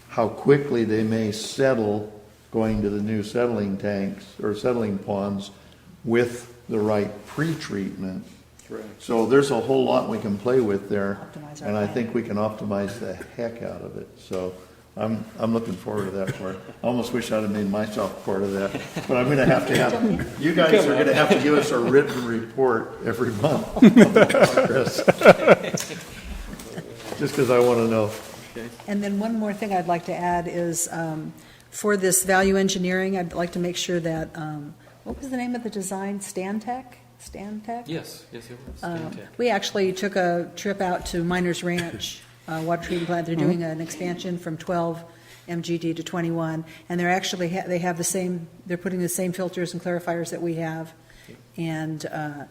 how quickly they may settle going to the new settling tanks or settling ponds with the right pre-treatment. Correct. So there's a whole lot we can play with there, Optimize our and I plan. think we can optimize the heck out of it. So I'm looking forward to that part. I almost wish I'd have made myself part of that, but I'm going to have, you guys are going to have to give us a written report every month of the progress. Just because I want to know. And then one more thing I'd like to add is, for this value engineering, I'd like to make sure that, what was the name of the design? Stantec? Yes, it was. Fantastic. We actually took a trip out to Miners Ranch water treatment plant. They're doing an expansion from 12 MGD to 21, and they're actually they have the same. They're putting the same filters and clarifiers that we have, and the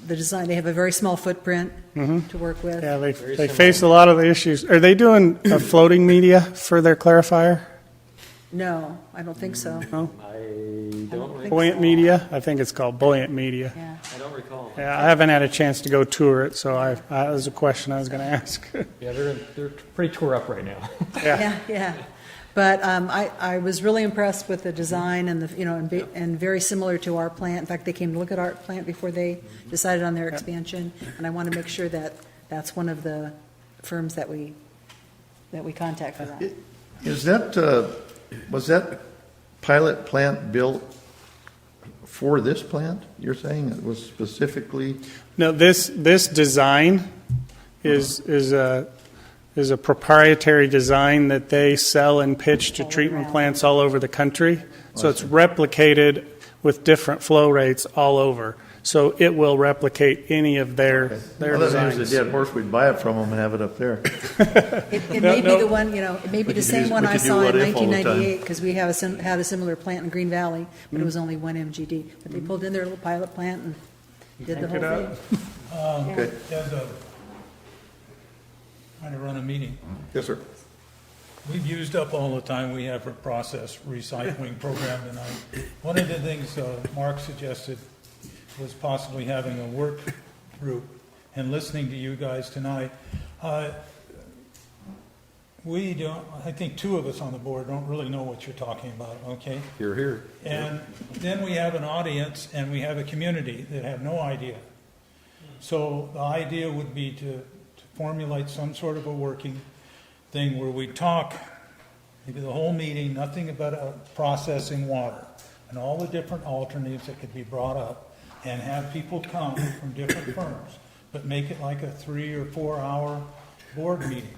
design. They have a very small footprint to work with. Yeah, they face a lot of the issues. Are they doing a floating media for their clarifier? No, I don't think so. No? I don't recall. Buoyant media? I think it's called buoyant media. Yeah. I don't recall. Yeah, I haven't had a chance to go tour it, so that was a question I was going to ask. Yeah, they're pretty tore up right now. Yeah. But I was really impressed with the design and and very similar to our plant. In fact, they came to look at our plant before they decided on their expansion, and I want to make sure that that's one of the firms that we contact for that. Is that was that pilot plant built for this plant? You're saying it was specifically? No, this design is a proprietary design that they sell and pitch to treatment plants all over the country. So it's replicated with different flow rates all over. So it will replicate any of their Well, designs. there's a dead horse. We'd buy it from them and have it up there. It may be the one, it may be the same one I saw in what if all the time. 1998, because we had a similar plant in Green Valley, but it was only 1 MGD. But they pulled in their little pilot plant and did the whole Crank it thing. Okay. Trying to run a meeting. Yes, sir. We've used up all the time we have for process recycling program tonight. One of the things Mark suggested was possibly having a work group and listening to you guys tonight. We don't, I think 2 of us on the board don't really know what you're talking about, okay? You're here. And then we have an audience and we have a community that have no idea. So the idea would be to formulate some sort of a working thing where we talk, maybe the whole meeting, nothing about processing water and all the different alternatives that could be brought up, and have people come from different firms, but make it like a 3 or 4 hour board meeting.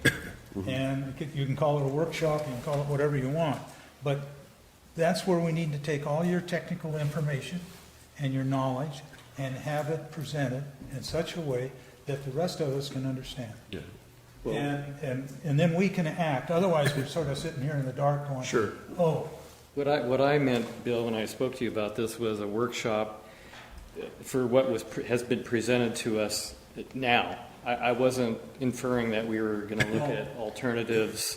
And you can call it a workshop, you can call it whatever you want, but that's where we need to take all your technical information and your knowledge and have it presented in such a way that the rest of us can understand. Yeah. And then we can act. Otherwise, we're sort of sitting here in the dark going, Sure. oh. What I meant, Bill, when I spoke to you about this was a workshop for what has been presented to us now. I wasn't inferring that we were going to look at alternatives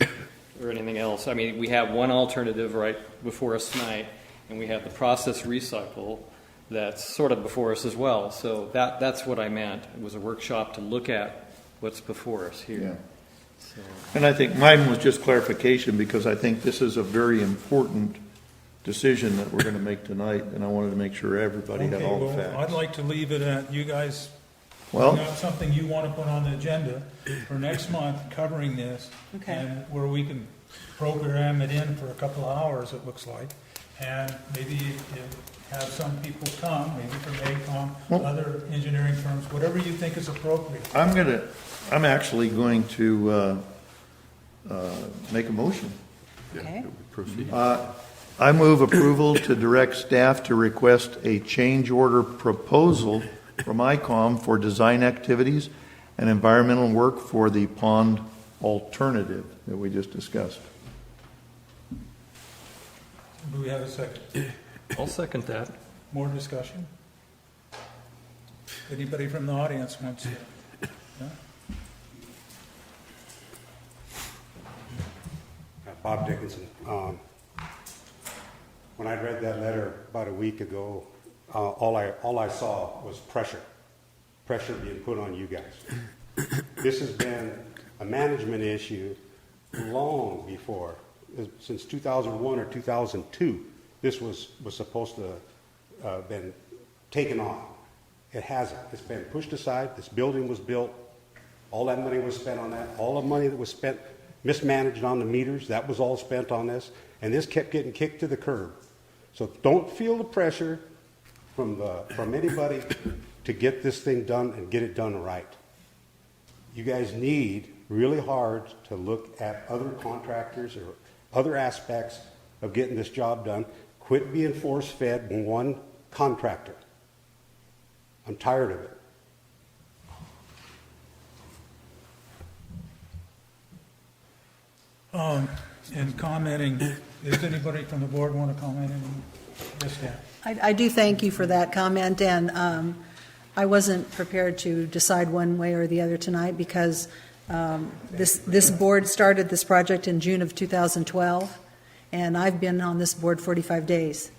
or anything else. I mean, we have one alternative right before us tonight, and we have the process recycle that's sort of before us as well. So that's what I meant. It was a workshop to look at what's before us here. Yeah. So, And I think mine was just clarification, because I think this is a very important decision that we're going to make tonight, and I wanted to make sure everybody had all the Okay, well, I'd facts. like to leave it at you guys. Well- You have something you want to put on the agenda for next month covering this. Okay. And where we can program it in for a couple of hours, it looks like. and maybe you have some people come, maybe from AECOM, other engineering firms, whatever you think is appropriate. I'm actually going to make a motion. Okay. I move approval to direct staff to request a change order proposal from ICOM for design activities and environmental work for the pond alternative that we just discussed. Do we have a second? I'll second that. More discussion? Anybody from the audience wants to? No? Bob Dickinson. When I read that letter about a week ago, all I saw was pressure being put on you guys. This has been a management issue long before, since 2001 or 2002. This was supposed to been taken on. It hasn't. It's been pushed aside. This building was built. All that money was spent on that. All the money that was spent, mismanaged on the meters, that was all spent on this. And this kept getting kicked to the curb. So don't feel the pressure from anybody to get this thing done and get it done right. You guys need really hard to look at other contractors or other aspects of getting this job done. Quit being force-fed in one contractor. I'm tired of it. In commenting, does anybody from the board want to comment? Yes, Dan. I do thank you for that comment, and I wasn't prepared to decide one way or the other tonight because this board started this project in June of 2012, and I've been on this board 45 days.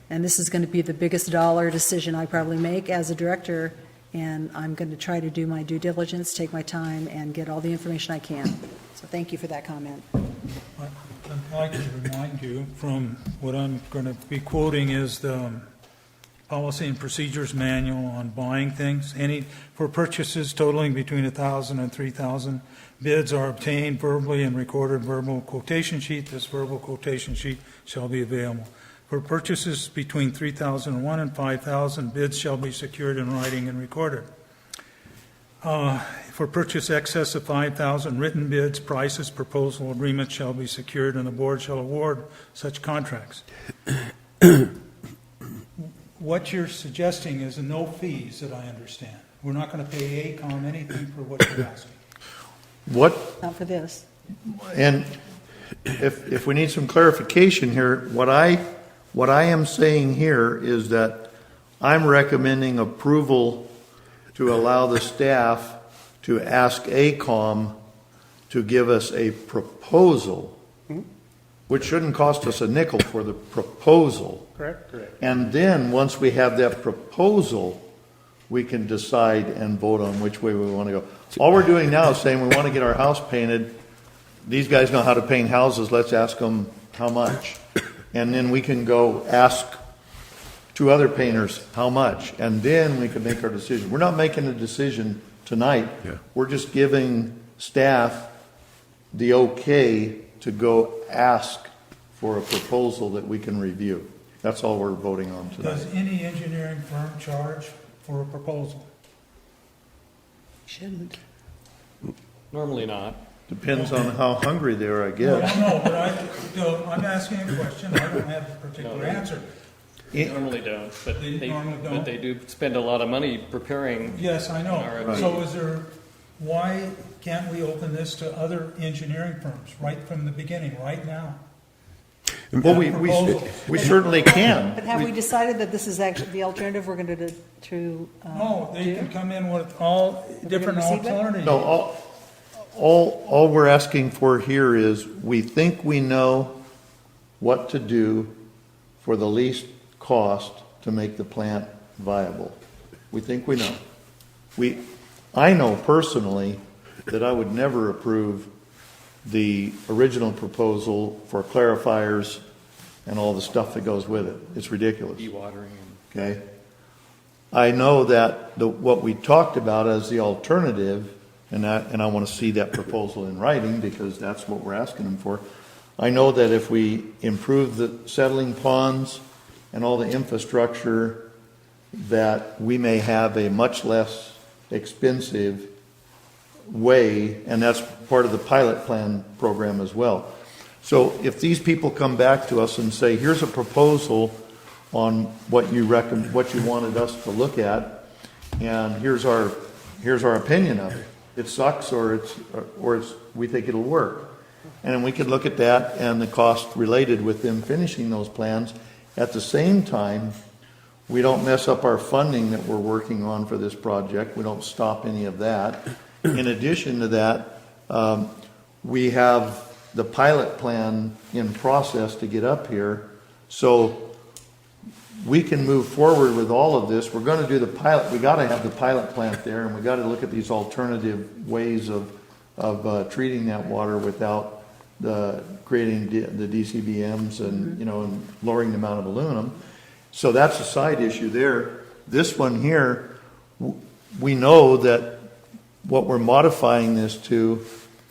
And this is going to be the biggest dollar decision I probably make as a director, and I'm going to try to do my due diligence, take my time, and get all the information I can. So thank you for that comment. I'd like to remind you from what I'm going to be quoting is the Policy and Procedures Manual on buying things. For purchases totaling between 1,000 and 3,000, bids are obtained verbally and recorded verbal quotation sheet. This verbal quotation sheet shall be available. For purchases between 3,001 and 5,000, bids shall be secured in writing and recorded. For purchase excess of 5,000, written bids, prices, proposal agreements shall be secured, and the board shall award such contracts. What you're suggesting is no fees, that I understand. We're not going to pay AECOM anything for what you're asking. What, Not for this. and if we need some clarification here, what I am saying here is that I'm recommending approval to allow the staff to ask AECOM to give us a proposal, which shouldn't cost us a nickel for the proposal. Correct? And then, once we have that proposal, we can decide and vote on which way we want to go. All we're doing now is saying we want to get our house painted. These guys know how to paint houses. Let's ask them how much. And then we can go ask two other painters how much. And then we can make our decision. We're not making a decision tonight. Yeah. We're just giving staff the okay to go ask for a proposal that we can review. That's all we're voting on tonight. Does any engineering firm charge for a proposal? Shouldn't. Normally not. Depends on how hungry they are, I Well, guess. no, but I'm asking a question. I don't have a particular answer. Normally don't, but They normally don't? but they do spend a lot of money preparing. Yes, I know. RFP. So why can't we open this to other engineering firms right from the beginning, right now? Well, we certainly can. But have we decided that this is actually the alternative we're going to No, they do? can come in with all different proceed with? alternatives. No, all we're asking for here is, we think we know what to do for the least cost to make the plant viable. We think we know. I know personally that I would never approve the original proposal for clarifiers and all the stuff that goes with it. It's ridiculous. Dewatering. Okay? I know that what we talked about as the alternative, and I want to see that proposal in writing because that's what we're asking them for. I know that if we improve the settling ponds and all the infrastructure, that we may have a much less expensive way, and that's part of the pilot plan program as well. So if these people come back to us and say, here's a proposal on what you wanted us to look at, and here's our opinion of it. It sucks, or we think it'll work. And we could look at that and the cost related with them finishing those plans. At the same time, we don't mess up our funding that we're working on for this project. We don't stop any of that. In addition to that, we have the pilot plan in process to get up here. So we can move forward with all of this. We're going to do the pilot. We got to have the pilot plant there, and we got to look at these alternative ways of treating that water without creating the DCBMs and and lowering the amount of aluminum. So that's a side issue there. This one here, we know that what we're modifying this to,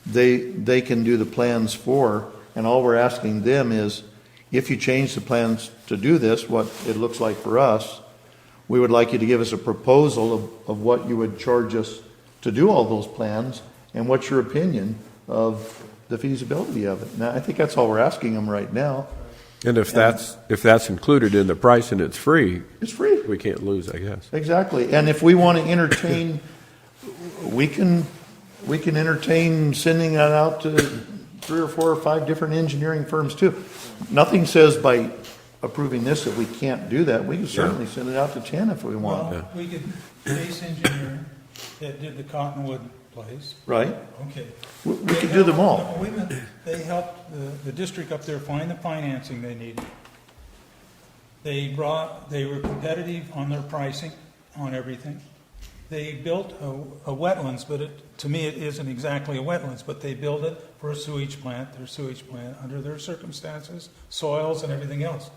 they can do the plans for, and all we're asking them is, if you change the plans to do this, what it looks like for us, we would like you to give us a proposal of what you would charge us to do all those plans, and what's your opinion of the feasibility of it. Now, I think that's all we're asking them right now. And if that's included in the price and it's free, we can't lose, I guess. Exactly. And if we want to entertain, we can entertain sending that out to 3 or 4 or 5 different engineering firms too. Nothing says by approving this that we can't do that. We can certainly send it out to 10 if we want. Well, we could base engineering that did the Cottonwood place. Right. Okay. We could do them all. They helped the district up there find the financing they needed. They were competitive on their pricing on everything. They built a wetlands, but to me it isn't exactly a wetlands, but they built it for a sewage plant, under their circumstances, soils and everything else.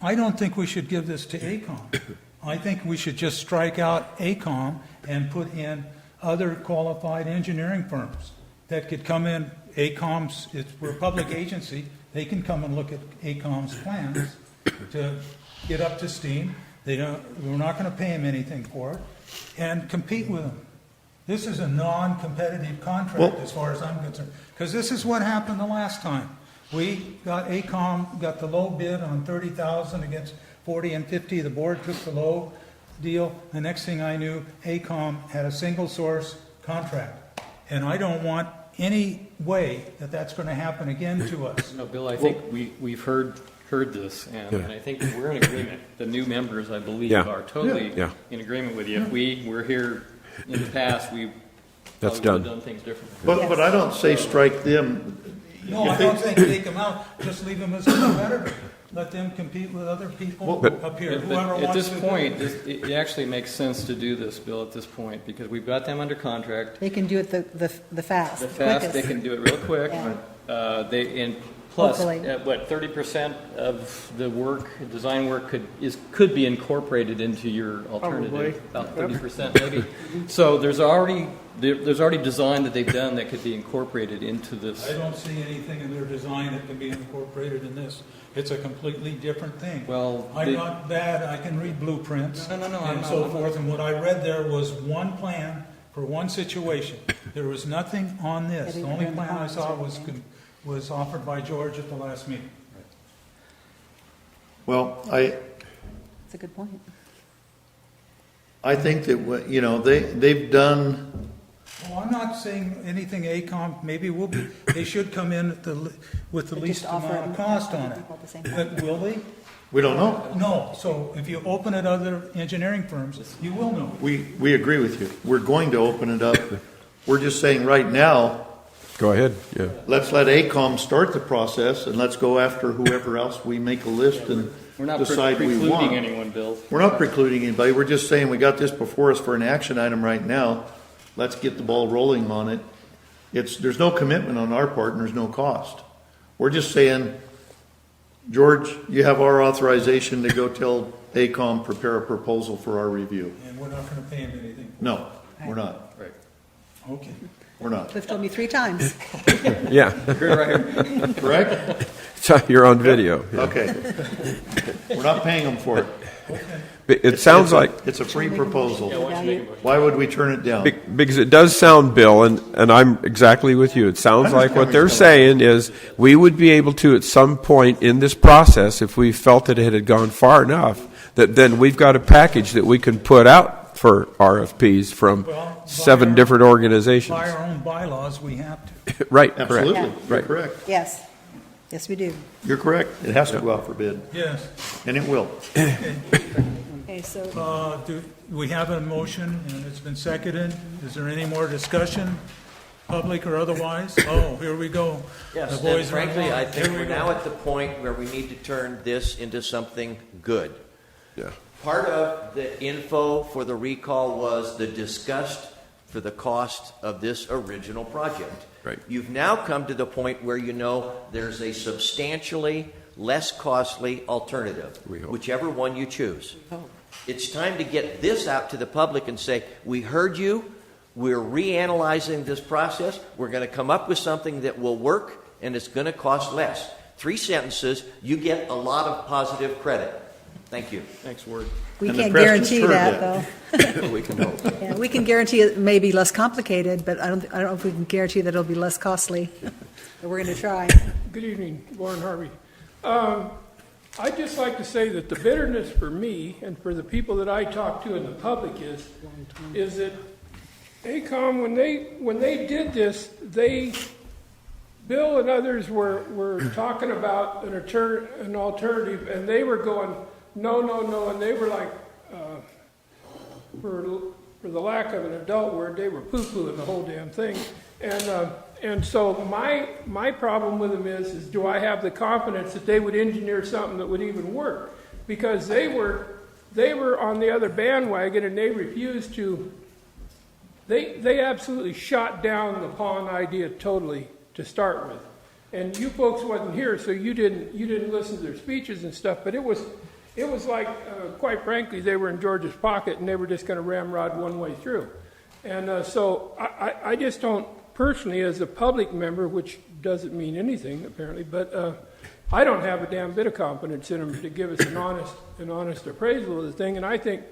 I don't think we should give this to ACOM. I think we should just strike out ACOM and put in other qualified engineering firms that could come in. We're a public agency. They can come and look at ACOM's plans to get up to steam. We're not going to pay them anything for it, and compete with them. This is a non-competitive contract as far as I'm concerned, because this is what happened the last time. ACOM got the low bid on 30,000 against 40 and 50. The board took the low deal. The next thing I knew, ACOM had a single source contract, and I don't want any way that that's going to happen again to us. No, Bill, I think we've heard this, and I think we're in agreement. The new members, I believe, are totally in agreement with you. If we were here in the past, we That's probably would have done. done things differently. But I don't say strike them. No, I don't think take them out. Just leave them as a competitor. Let them compete with other people up here. Whoever At wants this to point, it actually makes sense to do this, Bill, at this point, because we've got them under contract. They can do it the fast, The fast, quickest. they can do it real quick. Yeah. And plus, Hopefully. 30% of the design work could be incorporated into your alternative. Probably. About 30% maybe. So there's already design that they've done that could be incorporated into this. I don't see anything in their design that can be incorporated in this. It's a completely different thing. Well, I'm not bad. I can read blueprints No, and so forth. And what I read there was one plan for one situation. There was nothing on this. The only plan I saw was offered by George at the last meeting. Well, That's a good point. I think that they've done. Well, I'm not saying anything ACOM, maybe they should come in with the They least just offer amount of it cost on it. at the same But will they? We don't know. No. So if you open it other engineering firms, you will know. We agree with you. We're going to open it up. We're just saying right now, Go ahead. Yeah. let's let ACOM start the process, and let's go after whoever else we make a list and We're not decide we precluding want. anyone, Bill. We're not precluding anybody. We're just saying we got this before us for an action item right now. Let's get the ball rolling on it. There's no commitment on our part, and there's no cost. We're just saying, George, you have our authorization to go tell ACOM, prepare a proposal for our review. And we're not going to pay them anything. No, we're not. Right. Okay. We're not. Cliff told me 3 times. Yeah, Correct? so you're on video. Yeah. Okay. We're not paying them for it. It sounds like, It's a free proposal. Why would we turn it down? because it does sound, Bill, and I'm exactly with you. It sounds I like what understand they're what you're saying is we would be able to, at some point in this process, if we felt that it had gone far enough, that then we've got a package that we can put out for RFPs from Well, 7 by our- different organizations. By our own bylaws, we have to. Right, Absolutely. correct. You're Right. correct. Yes. Yes, we do. You're correct. It has to go out for bid, Yes. and it will. Okay, so Do we have a motion, and it's been seconded? Is there any more discussion, public or otherwise? Oh, here we go. Yes, The and boys are frankly, on. I think Here we we're go. now at the point where we need to turn this into something good. Yeah. Part of the info for the recall was the disgust for the cost of this original project. Right. You've now come to the point where you know there's a substantially less costly alternative, We hope. whichever one you choose. It's time to get this out to the public and say, we heard you, we're reanalyzing this process, we're going to come up with something that will work, and it's going to cost less. 3 sentences, you get a lot of positive credit. Thank you. Thanks, Ward. we And the can't press guarantee has heard that, though. We can hope. Yeah, we can guarantee it may be less complicated, but I don't know if we can guarantee that it'll be less costly. But we're going to try. Good evening, Warren Harvey. I'd just like to say that the bitterness for me and for the people that I talk to in the public is that ACOM, when they did this, Bill and others were talking about an alternative, and they were going, no, and they were like, for the lack of an adult word, they were poo-pooing the whole damn thing. And so my problem with them is do I have the confidence that they would engineer something that would even work? Because they were on the other bandwagon, and they refused to. They absolutely shot down the pond idea totally to start with. And you folks wasn't here, so you didn't listen to their speeches and stuff. But it was like, quite frankly, they were in George's pocket, and they were just going to ramrod one way through. And so I just don't. Personally, as a public member, which doesn't mean anything apparently, but I don't have a damn bit of confidence in them to give us an honest appraisal of the thing. And I think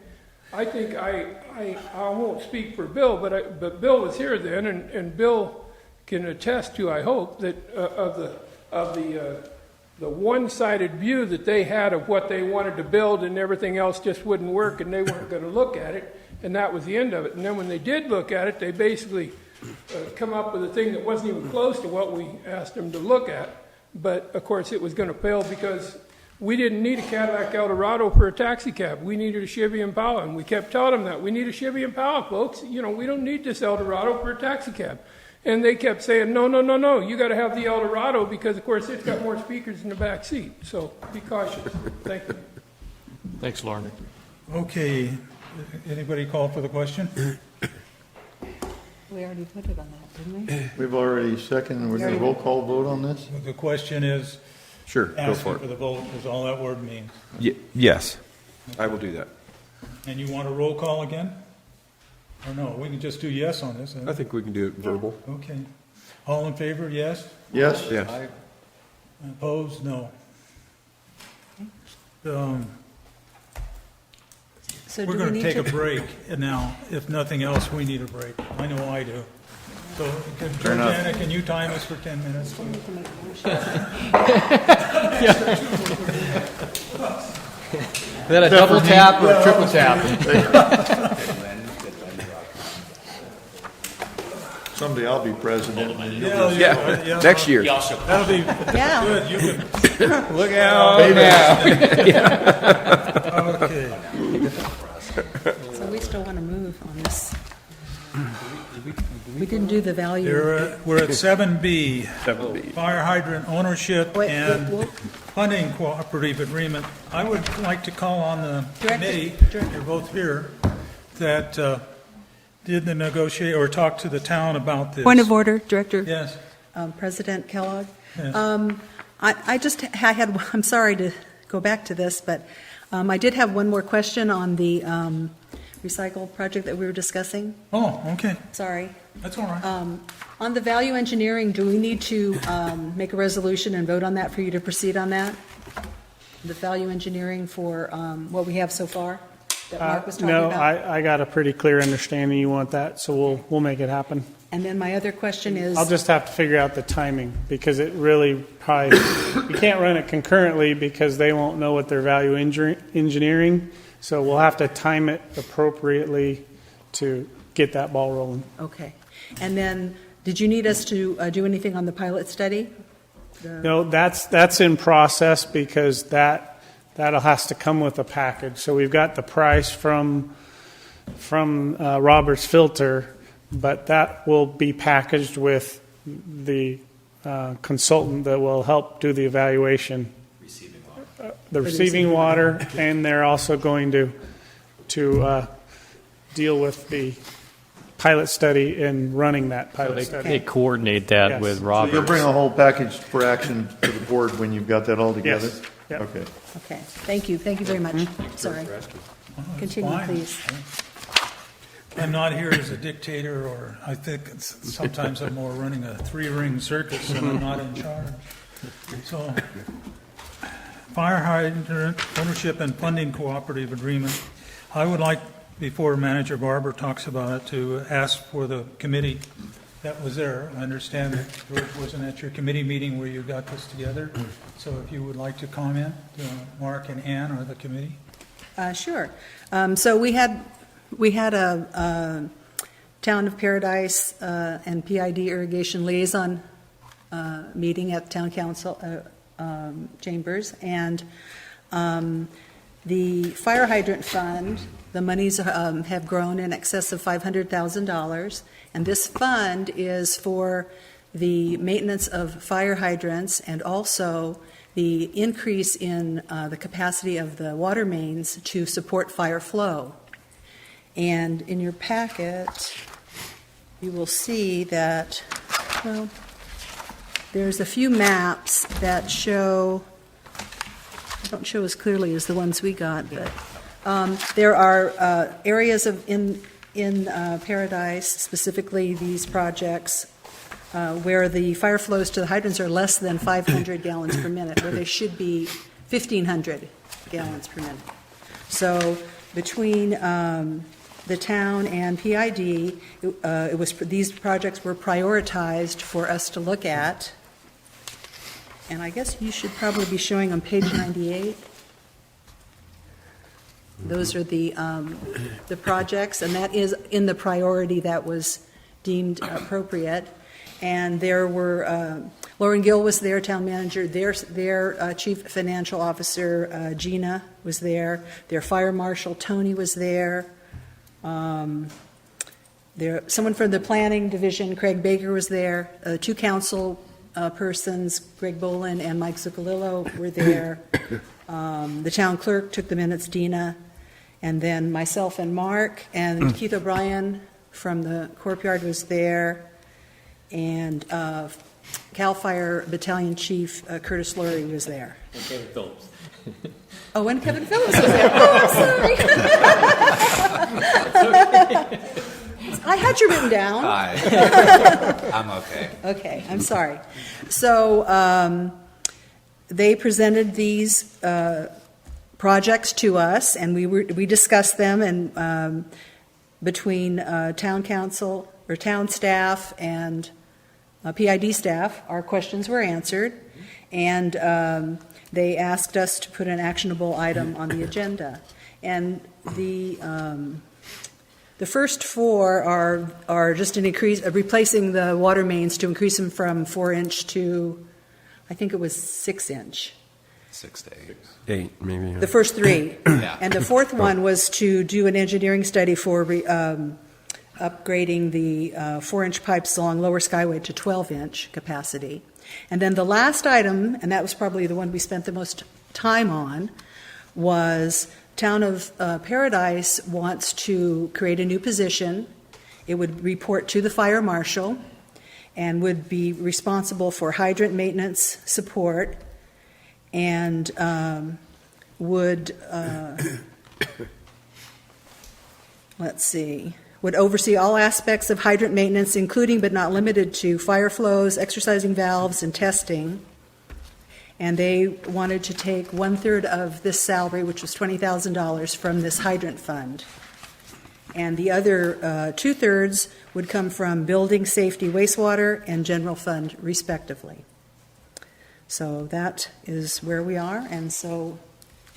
I won't speak for Bill, but Bill was here then, and Bill can attest to, I hope, that of the one-sided view that they had of what they wanted to build, and everything else just wouldn't work, and they weren't going to look at it, and that was the end of it. And then when they did look at it, they basically come up with a thing that wasn't even close to what we asked them to look at. But, of course, it was going to fail because we didn't need a Cadillac Eldorado for a taxi cab. We needed a Chevy Impala, and we kept telling them that. We need a Chevy Impala, folks. We don't need this Eldorado for a taxi cab. And they kept saying, no, you got to have the Eldorado because, of course, it's got more speakers in the back seat. So be cautious. Thank you. Thanks, Lauren. Okay. Anybody call for the question? We already voted on that, didn't we? We've already seconded, we're going to roll call vote on this? The question is, Sure, go asking for for it. the vote is all that word means. Yes, I will do that. And you want a roll call again? Or no, we can just do yes on this. I think we can do it verbal. Okay. All in favor, yes? Yes? Yes. Opposed, no. So We're do we going to need take a break now. If nothing else, we need a break. I know I do. So, Janet, can you time us for 10 minutes? Is that a double tap or a triple tap? Someday I'll be president. And you'll be- Yeah, next year. That'll be Yeah. good. You can, Look out. okay. So we still want to move on this. We didn't do the value. We're at 7B. 7B. Fire hydrant ownership Wait, and wait, funding cooperative agreement. I would like to call on the committee, you're both here, that did the negotiate or talk to the town about this. Point of order, Director. Yes. President Kellogg. Yes. I'm sorry to go back to this, but I did have one more question on the recycle project that we were discussing. Oh, okay. Sorry. That's all right. On the value engineering, do we need to make a resolution and vote on that for you to proceed on that? The value engineering for what we have so far that Mark was talking No, about? I got a pretty clear understanding you want that, so we'll make it happen. And then my other question is... I'll just have to figure out the timing, because it really probably, you can't run it concurrently because they won't know what their value engineering, so we'll have to time it appropriately to get that ball rolling. Okay. And then, did you need us to do anything on the pilot study? No, that's in process, because that'll has to come with a package. So we've got the price from Roberts Filter, but that will be packaged with the consultant that will help do the evaluation. The receiving water, and they're also going to deal with the pilot study and running that pilot study. They coordinate that Yes. with So Roberts. you'll bring a whole package for action to the board when you've got that all together? Yes. Yep. Okay. Okay. Thank you very much. Sorry. That's Continue, fine. please. I'm not here as a dictator, or I think sometimes I'm more running a three-ring circus and I'm not in charge. So, fire hydrant ownership and funding cooperative agreement. I would like, before Manager Barber talks about it, to ask for the committee that was there. I understand that George wasn't at your committee meeting where you got this together. So if you would like to comment, Mark and Ann or the committee. Sure. So we had a Town of Paradise and PID irrigation liaison meeting at the Town Council chambers, and the fire hydrant fund, the monies have grown in excess of $500,000, and this fund is for the maintenance of fire hydrants and also the increase in the capacity of the water mains to support fire flow. And in your packet, you will see that, well, there's a few maps that show, don't show as clearly as the ones we got, but there are areas in Paradise, specifically these projects, where the fire flows to the hydrants are less than 500 gallons per minute, where they should be 1,500 gallons per minute. So between the town and PID, these projects were prioritized for us to look at. And I guess you should probably be showing on page 98. Those are the projects, and that is in the priority that was deemed appropriate. And there were, Lauren Gill was there, town manager, their chief financial officer, Gina, was there, their fire marshal, Tony, was there. Someone from the planning division, Craig Baker, was there. Two council persons, Greg Bolin and Mike Zuccolillo, were there. The town clerk took the minutes, Dina, and then myself and Mark, and Keith O'Brien from the Corp Yard was there, and CAL FIRE Battalion Chief Curtis Lurie was there. And Kevin Phillips. Oh, and Kevin Phillips was there. Oh, I'm sorry. I had you written down. Hi. I'm okay. Okay, I'm sorry. So they presented these projects to us, and we discussed them, and between town council or town staff and PID staff, our questions were answered, and they asked us to put an actionable item on the agenda. And the first four are just an increase, replacing the water mains to increase them from 4-inch to, I think it was 6-inch. 6 to 8. 8, maybe. Yeah. The first three. Yeah. And the fourth one was to do an engineering study for upgrading the 4-inch pipes along Lower Skyway to 12-inch capacity. And then the last item, and that was probably the one we spent the most time on, was Town of Paradise wants to create a new position. It would report to the fire marshal and would be responsible for hydrant maintenance support, and would oversee all aspects of hydrant maintenance, including but not limited to fire flows, exercising valves, and testing. And they wanted to take 1/3 of this salary, which was $20,000, from this hydrant fund. And the other 2/3 would come from building, safety, wastewater, and general fund, respectively. So that is where we are, and so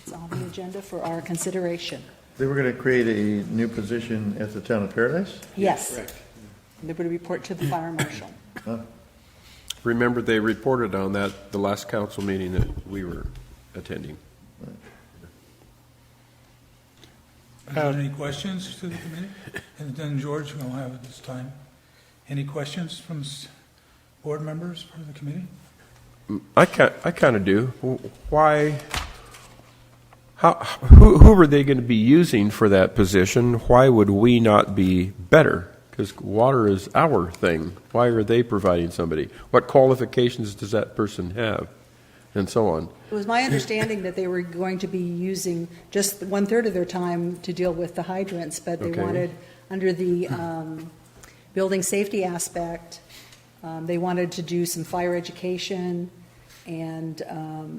it's on the agenda for our consideration. They were going to create a new position at the town of Paradise? Yes. They would report to the fire marshal. Remember, they reported on that the last council meeting that we were attending. Are there any questions to the committee? And then George, we'll have at this time. Any questions from board members for the committee? I kind of do. Why? Who are they going to be using for that position? Why would we not be better? Because water is our thing. Why are they providing somebody? What qualifications does that person have? And so on. It was my understanding that they were going to be using just 1/3 of their time to deal with the hydrants, but they wanted, under the building safety aspect, they wanted to do some fire education and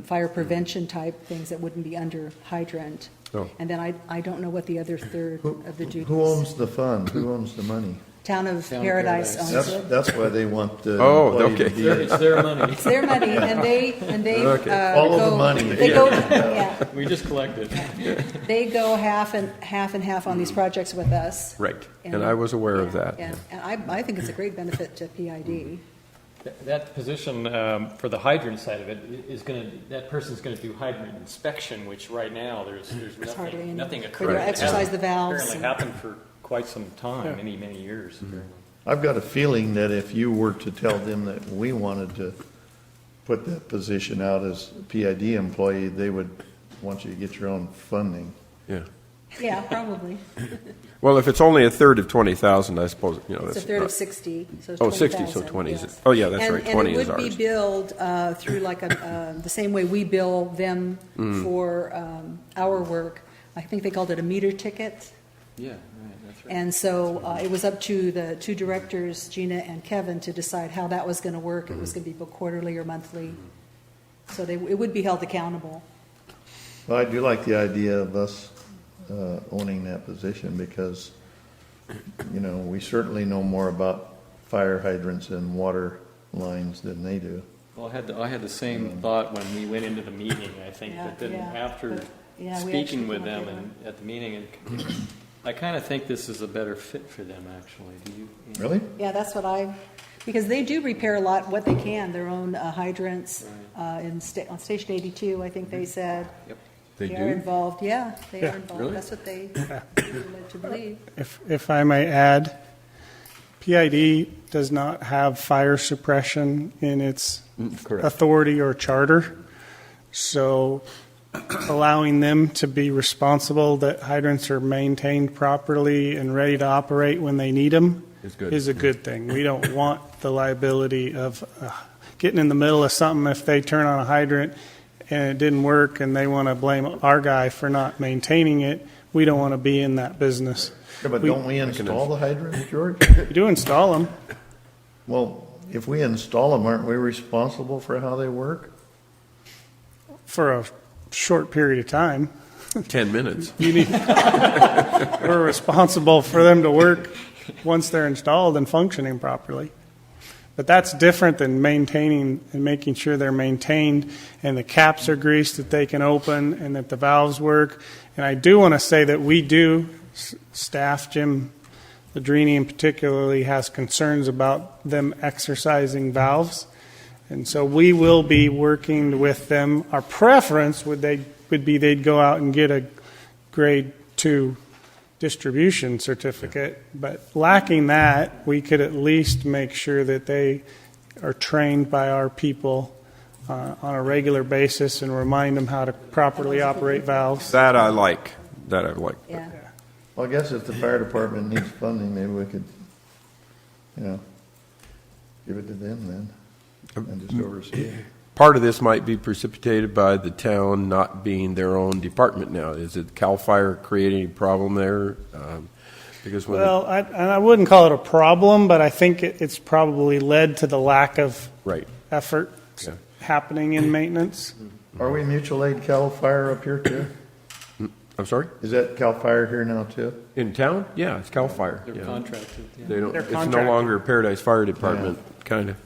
fire prevention type things that wouldn't be under hydrant. Oh. And then I don't know what the other third of the duties. Who owns the fund? Who owns the money? Town of Paradise owns it. That's why they want the Oh, employee okay. to be. It's their money. It's their money, and they Follow the go- money. They go, yeah, We just collected. they go half and half on these projects with us. Right. And I was aware of Yeah, that. yeah. And I think it's a great benefit to PID. That position for the hydrant side of it is going to, that person's going to do hydrant inspection, which right now there's hardly any. nothing Where occurring. they'll exercise the valves Apparently and- happened for quite some time, many years. Mm-hmm. I've got a feeling that if you were to tell them that we wanted to put that position out as a PID employee, they would want you to get your own funding. Yeah. Yeah, probably. Well, if it's only 1/3 of 20,000, I suppose, It's that's a third not- of 60, so it's Oh, 60, so 20,000, 20 is yes. it? Oh, yeah, that's right, 20 is And it would ours. be billed through like the same way we bill them Mm. for our work. I think they called it a meter ticket. Yeah, right, that's right. And so it was up to the two directors, Gina and Kevin, to decide how that was going to work. It was going to be booked quarterly or monthly. So it would be held accountable. Well, I do like the idea of us owning that position because, we certainly know more about fire hydrants and water lines than they do. Well, I had the same thought when we went into the meeting, I think, Yeah, but then yeah, after but, yeah, we speaking actually with came up them with and at the meeting, I kind of think this is a better fit for them, actually. Do you? Really? Yeah, that's what because they do repair a lot, what they can, their own hydrants on Station 82, I think they said. Yep. They are do? involved, yeah, they Yeah. are involved. Really? That's what they led to believe. If I may add, PID does not have fire suppression in its authority or charter. So allowing them to be responsible that hydrants are maintained properly and ready to operate when they need them is a good thing. We don't want the liability of getting in the middle of something if they turn on a hydrant and it didn't work and they want to blame our guy for not maintaining it. We don't want to be in that business. Yeah, but don't we install the hydrants, George? We do install them. Well, if we install them, aren't we responsible for how they work? For a short period of time. 10 minutes. We're responsible for them to work once they're installed and functioning properly. But that's different than maintaining and making sure they're maintained and the caps are greased, that they can open, and that the valves work. And I do want to say that we do, staff, Jim Ladrini particularly, has concerns about them exercising valves. And so we will be working with them. Our preference would be they'd go out and get a grade 2 distribution certificate, but lacking that, we could at least make sure that they are trained by our people on a regular basis and remind them how to properly operate valves. That I like. Yeah. Well, I guess if the fire department needs funding, maybe we could, give it to them then and just oversee it. Part of this might be precipitated by the town not being their own department now. Is it CAL FIRE creating a problem there? Because when Well, I wouldn't call it a problem, but I think it's probably led to the lack of right. effort Yeah. happening in maintenance. Are we mutual aid CAL FIRE up here too? I'm sorry? Is that CAL FIRE here now too? In town? Yeah, it's CAL FIRE. They're yeah. contracted. Yeah. They don't, They're it's no contracted. longer Paradise Fire Department, kind of.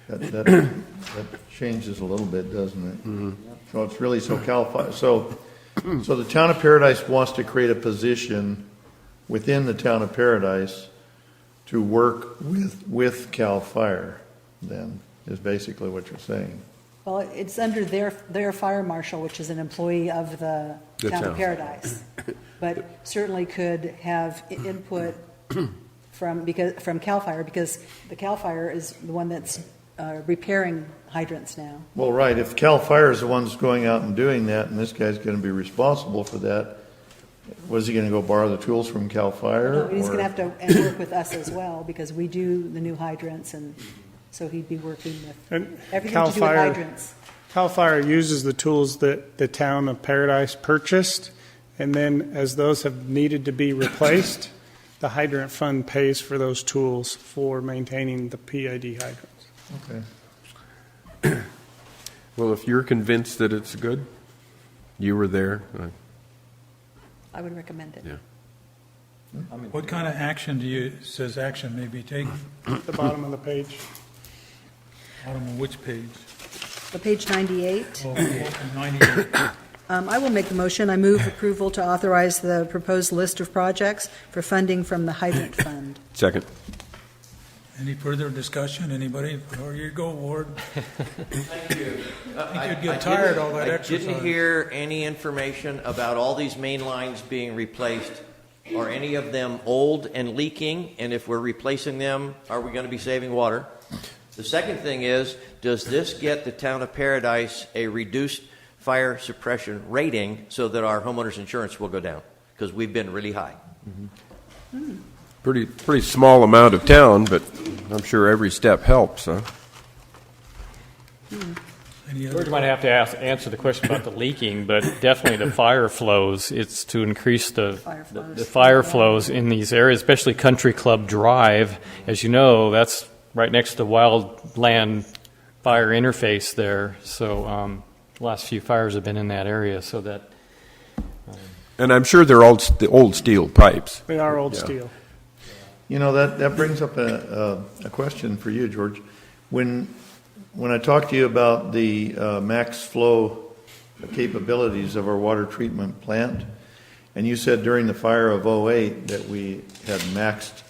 That changes a little bit, doesn't it? So it's really, so CAL FIRE, so the town of Paradise wants to create a position within the town of Paradise to work with CAL FIRE, then, is basically what you're saying. Well, it's under their fire marshal, which is an employee of the The town town. of Paradise. But certainly could have input from CAL FIRE, because the CAL FIRE is the one that's repairing hydrants now. Well, right, if CAL FIRE is the one that's going out and doing that, and this guy's gonna be responsible for that, was he gonna go borrow the tools from CAL FIRE? No, he's going to or- have to and work with us as well, because we do the new hydrants, and so he'd be working with And everything CAL to do with FIRE hydrants. CAL FIRE uses the tools that the town of Paradise purchased, and then as those have needed to be replaced, the hydrant fund pays for those tools for maintaining the PID hydrants. Okay. Well, if you're convinced that it's good, you were there. I would recommend it. Yeah. What kind of action says action may be taken? At the bottom of the page. I don't know which page. So page 98. Oh, 98. I will make the motion. I move approval to authorize the proposed list of projects for funding from the hydrant fund. Second. Any further discussion? Anybody? Or you go, Ward. Thank you. I think you'd get tired all that I exercise. didn't hear any information about all these main lines being replaced. Are any of them old and leaking? And if we're replacing them, are we going to be saving water? The second thing is, does this get the town of Paradise a reduced fire suppression rating so that our homeowners insurance will go down? Because we've been really high. Pretty small amount of town, but I'm sure every step helps, huh? Any George other? might have to answer the question about the leaking, but definitely the fire flows. It's to increase the fire flows in these areas, especially Country Club Drive. As you know, that's right next to wildland fire interface there. So the last few fires have been in that area, so that. And I'm sure they're old steel pipes. They are old Yeah. steel. You know, that brings up a question for you, George. When I talked to you about the max flow capabilities of our water treatment plant, and you said during the fire of 2008 that we had maxed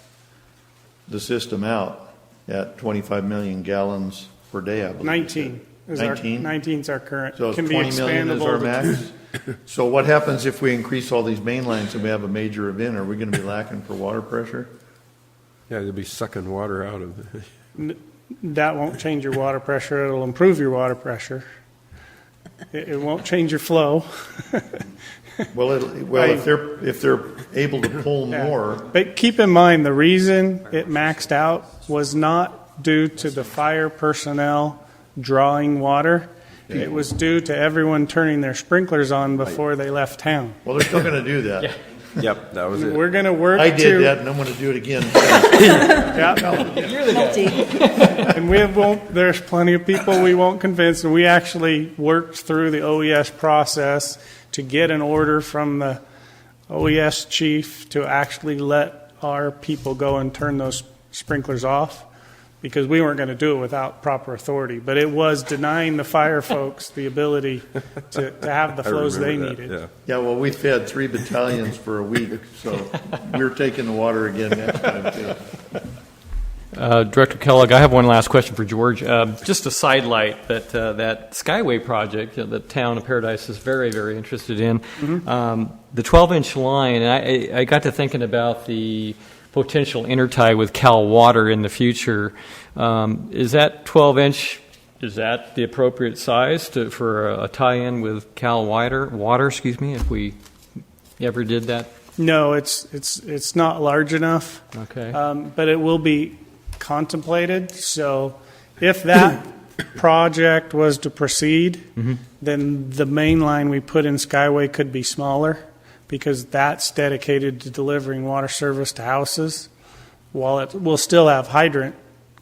the system out at 25 million gallons per day, I believe. 19 is 19? 19 is our current. So it's Can be 20 million is expandable our to- max? So what happens if we increase all these main lines and we have a major event? Are we going to be lacking for water pressure? Yeah, they'll be sucking water out of it. That won't change your water pressure. It'll improve your water pressure. It won't change your flow. Well, if they're able to pull Yeah. more, But keep in mind, the reason it maxed out was not due to the fire personnel drawing water. It was due to everyone turning their sprinklers on before they left town. well, they're still going to do that. Yep, that was it. We're going to work I to. did that, and I'm going to do it again. Yeah. Multi. And we won't, there's plenty of people we won't convince, and we actually worked through the OES process to get an order from the OES chief to actually let our people go and turn those sprinklers off, because we weren't going to do it without proper authority. But it was denying the fire folks the ability to have the I flows they remember that, needed. yeah. Yeah, well, we fed 3 battalions for a week, so we're taking the water again next time, too. Director Kellogg, I have one last question for George. Just a sidelight that that Skyway project that the town of Paradise is very, very interested in. The 12-inch line, and I got to thinking about the potential intertie with Cal Water in the future. Is that 12-inch, is that the appropriate size for a tie-in with Cal Water, if we ever did that? No, it's not large enough. Okay. But it will be contemplated. So if that project was to proceed, then the main line we put in Skyway could be smaller because that's dedicated to delivering water service to houses. While it will still have hydrant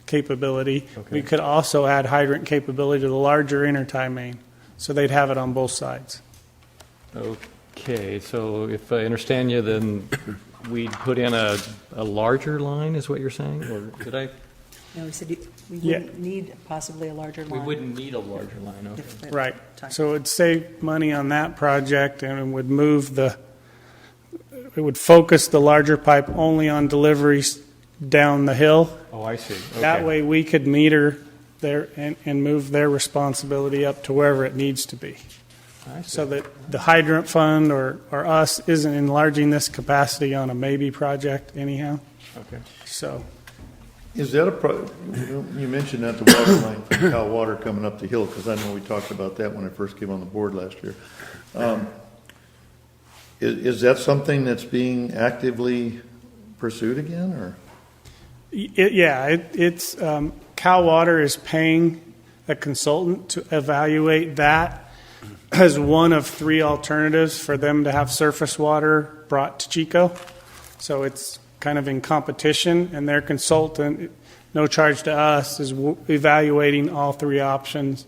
capability, we could also add hydrant capability to the larger intertie main. So they'd have it on both sides. Okay, so if I understand you, then we'd put in a larger line, is what you're saying? Or did I? No, we said we Yeah. wouldn't need possibly a larger line. We wouldn't need a larger line, okay. if it- Right. time. So it would save money on that project and it would move it would focus the larger pipe only on deliveries down the hill. Oh, I see. Okay. That way we could meter their and move their responsibility up to wherever it needs to be. I see. So that the hydrant fund or us isn't enlarging this capacity on a maybe project anyhow. Okay. So, Is that you mentioned that the water line from Cal Water coming up the hill, because I know we talked about that when I first came on the board last year. Is that something that's being actively pursued again, or? it's Cal Water is paying a consultant to evaluate that as one of 3 alternatives for them to have surface water brought to Chico. So it's kind of in competition, and their consultant, no charge to us, is evaluating all 3 options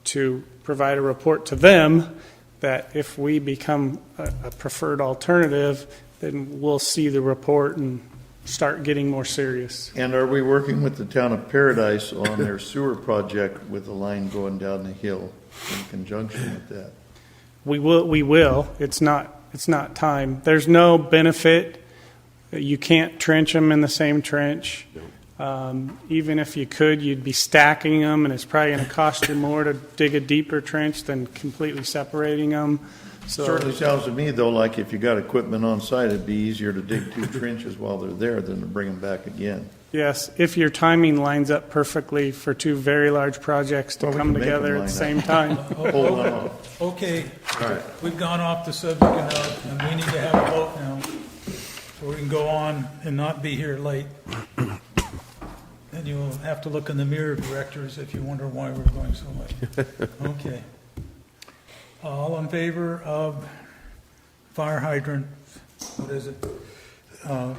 to provide a report to them that if we become a preferred alternative, then we'll see the report and start getting more serious. And are we working with the town of Paradise on their sewer project with the line going down the hill in conjunction with that? We will. It's not time. There's no benefit. You can't trench them in the same trench. Even if you could, you'd be stacking them, and it's probably going to cost you more to dig a deeper trench than completely separating them. So, Certainly sounds to me, though, like if you got equipment on site, it'd be easier to dig 2 trenches while they're there than to bring them back again. yes, if your timing lines up perfectly for 2 very large projects to Well, we come can make together them at the line same time. Hold on. Okay, we've gone off the subject enough, and we need to have a vote now, so we can go on and not be here late. And you'll have to look in the mirror, directors, if you wonder why we're going so late. Okay. All in favor of fire hydrant, what is it?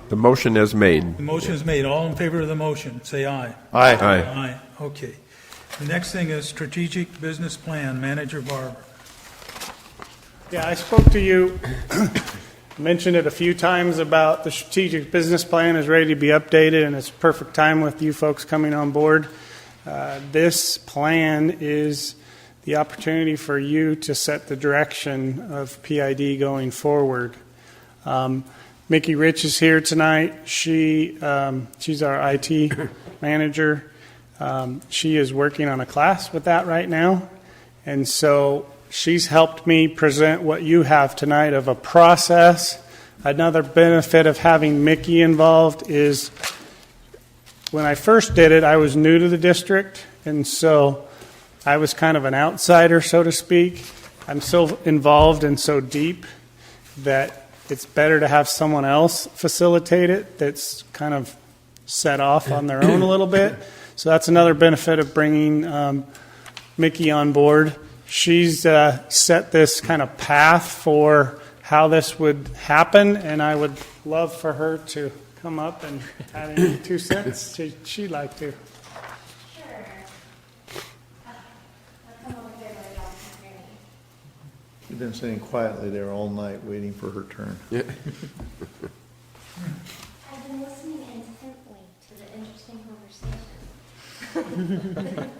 The motion is made. The motion is made. All in favor of the motion, say aye. Aye. Aye, okay. The next thing is strategic business plan, Manager Barber. Yeah, I spoke to you, mentioned it a few times about the strategic business plan is ready to be updated, and it's perfect time with you folks coming on board. This plan is the opportunity for you to set the direction of PID going forward. Mickey Rich is here tonight. She's our IT manager. She is working on a class with that right now, and so she's helped me present what you have tonight of a process. Another benefit of having Mickey involved is when I first did it, I was new to the district, and so I was kind of an outsider, so to speak. I'm so involved and so deep that it's better to have someone else facilitate it that's kind of set off on their own a little bit. So that's another benefit of bringing Mickey on board. She's set this kind of path for how this would happen, and I would love for her to come up and add any 2 cents she'd like to. She's been sitting quietly there all night waiting for her turn. I've been listening intently to the interesting conversation.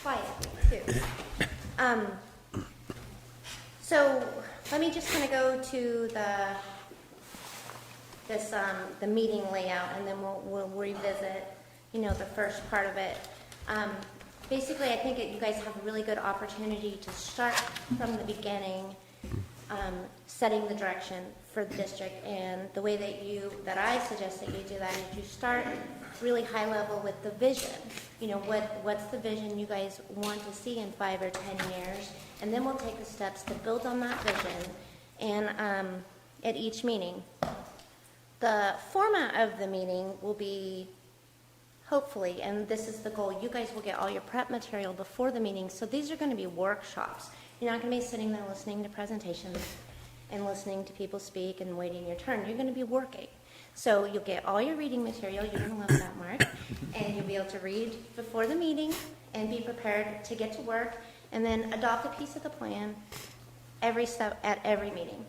Quietly, too. So let me just kind of go to the meeting layout, and then we'll revisit, the first part of it. Basically, I think you guys have a really good opportunity to start from the beginning, setting the direction for the district. And the way that I suggest that you do that is you start really high level with the vision. What's the vision you guys want to see in 5 or 10 years? And then we'll take the steps to build on that vision and at each meeting. The format of the meeting will be hopefully, and this is the goal, you guys will get all your prep material before the meeting. So these are going to be workshops. You're not going to be sitting there listening to presentations and listening to people speak and waiting your turn. You're going to be working. So you'll get all your reading material. You're going to love that, Mark. And you'll be able to read before the meeting and be prepared to get to work, and then adopt a piece of the plan every step at every meeting.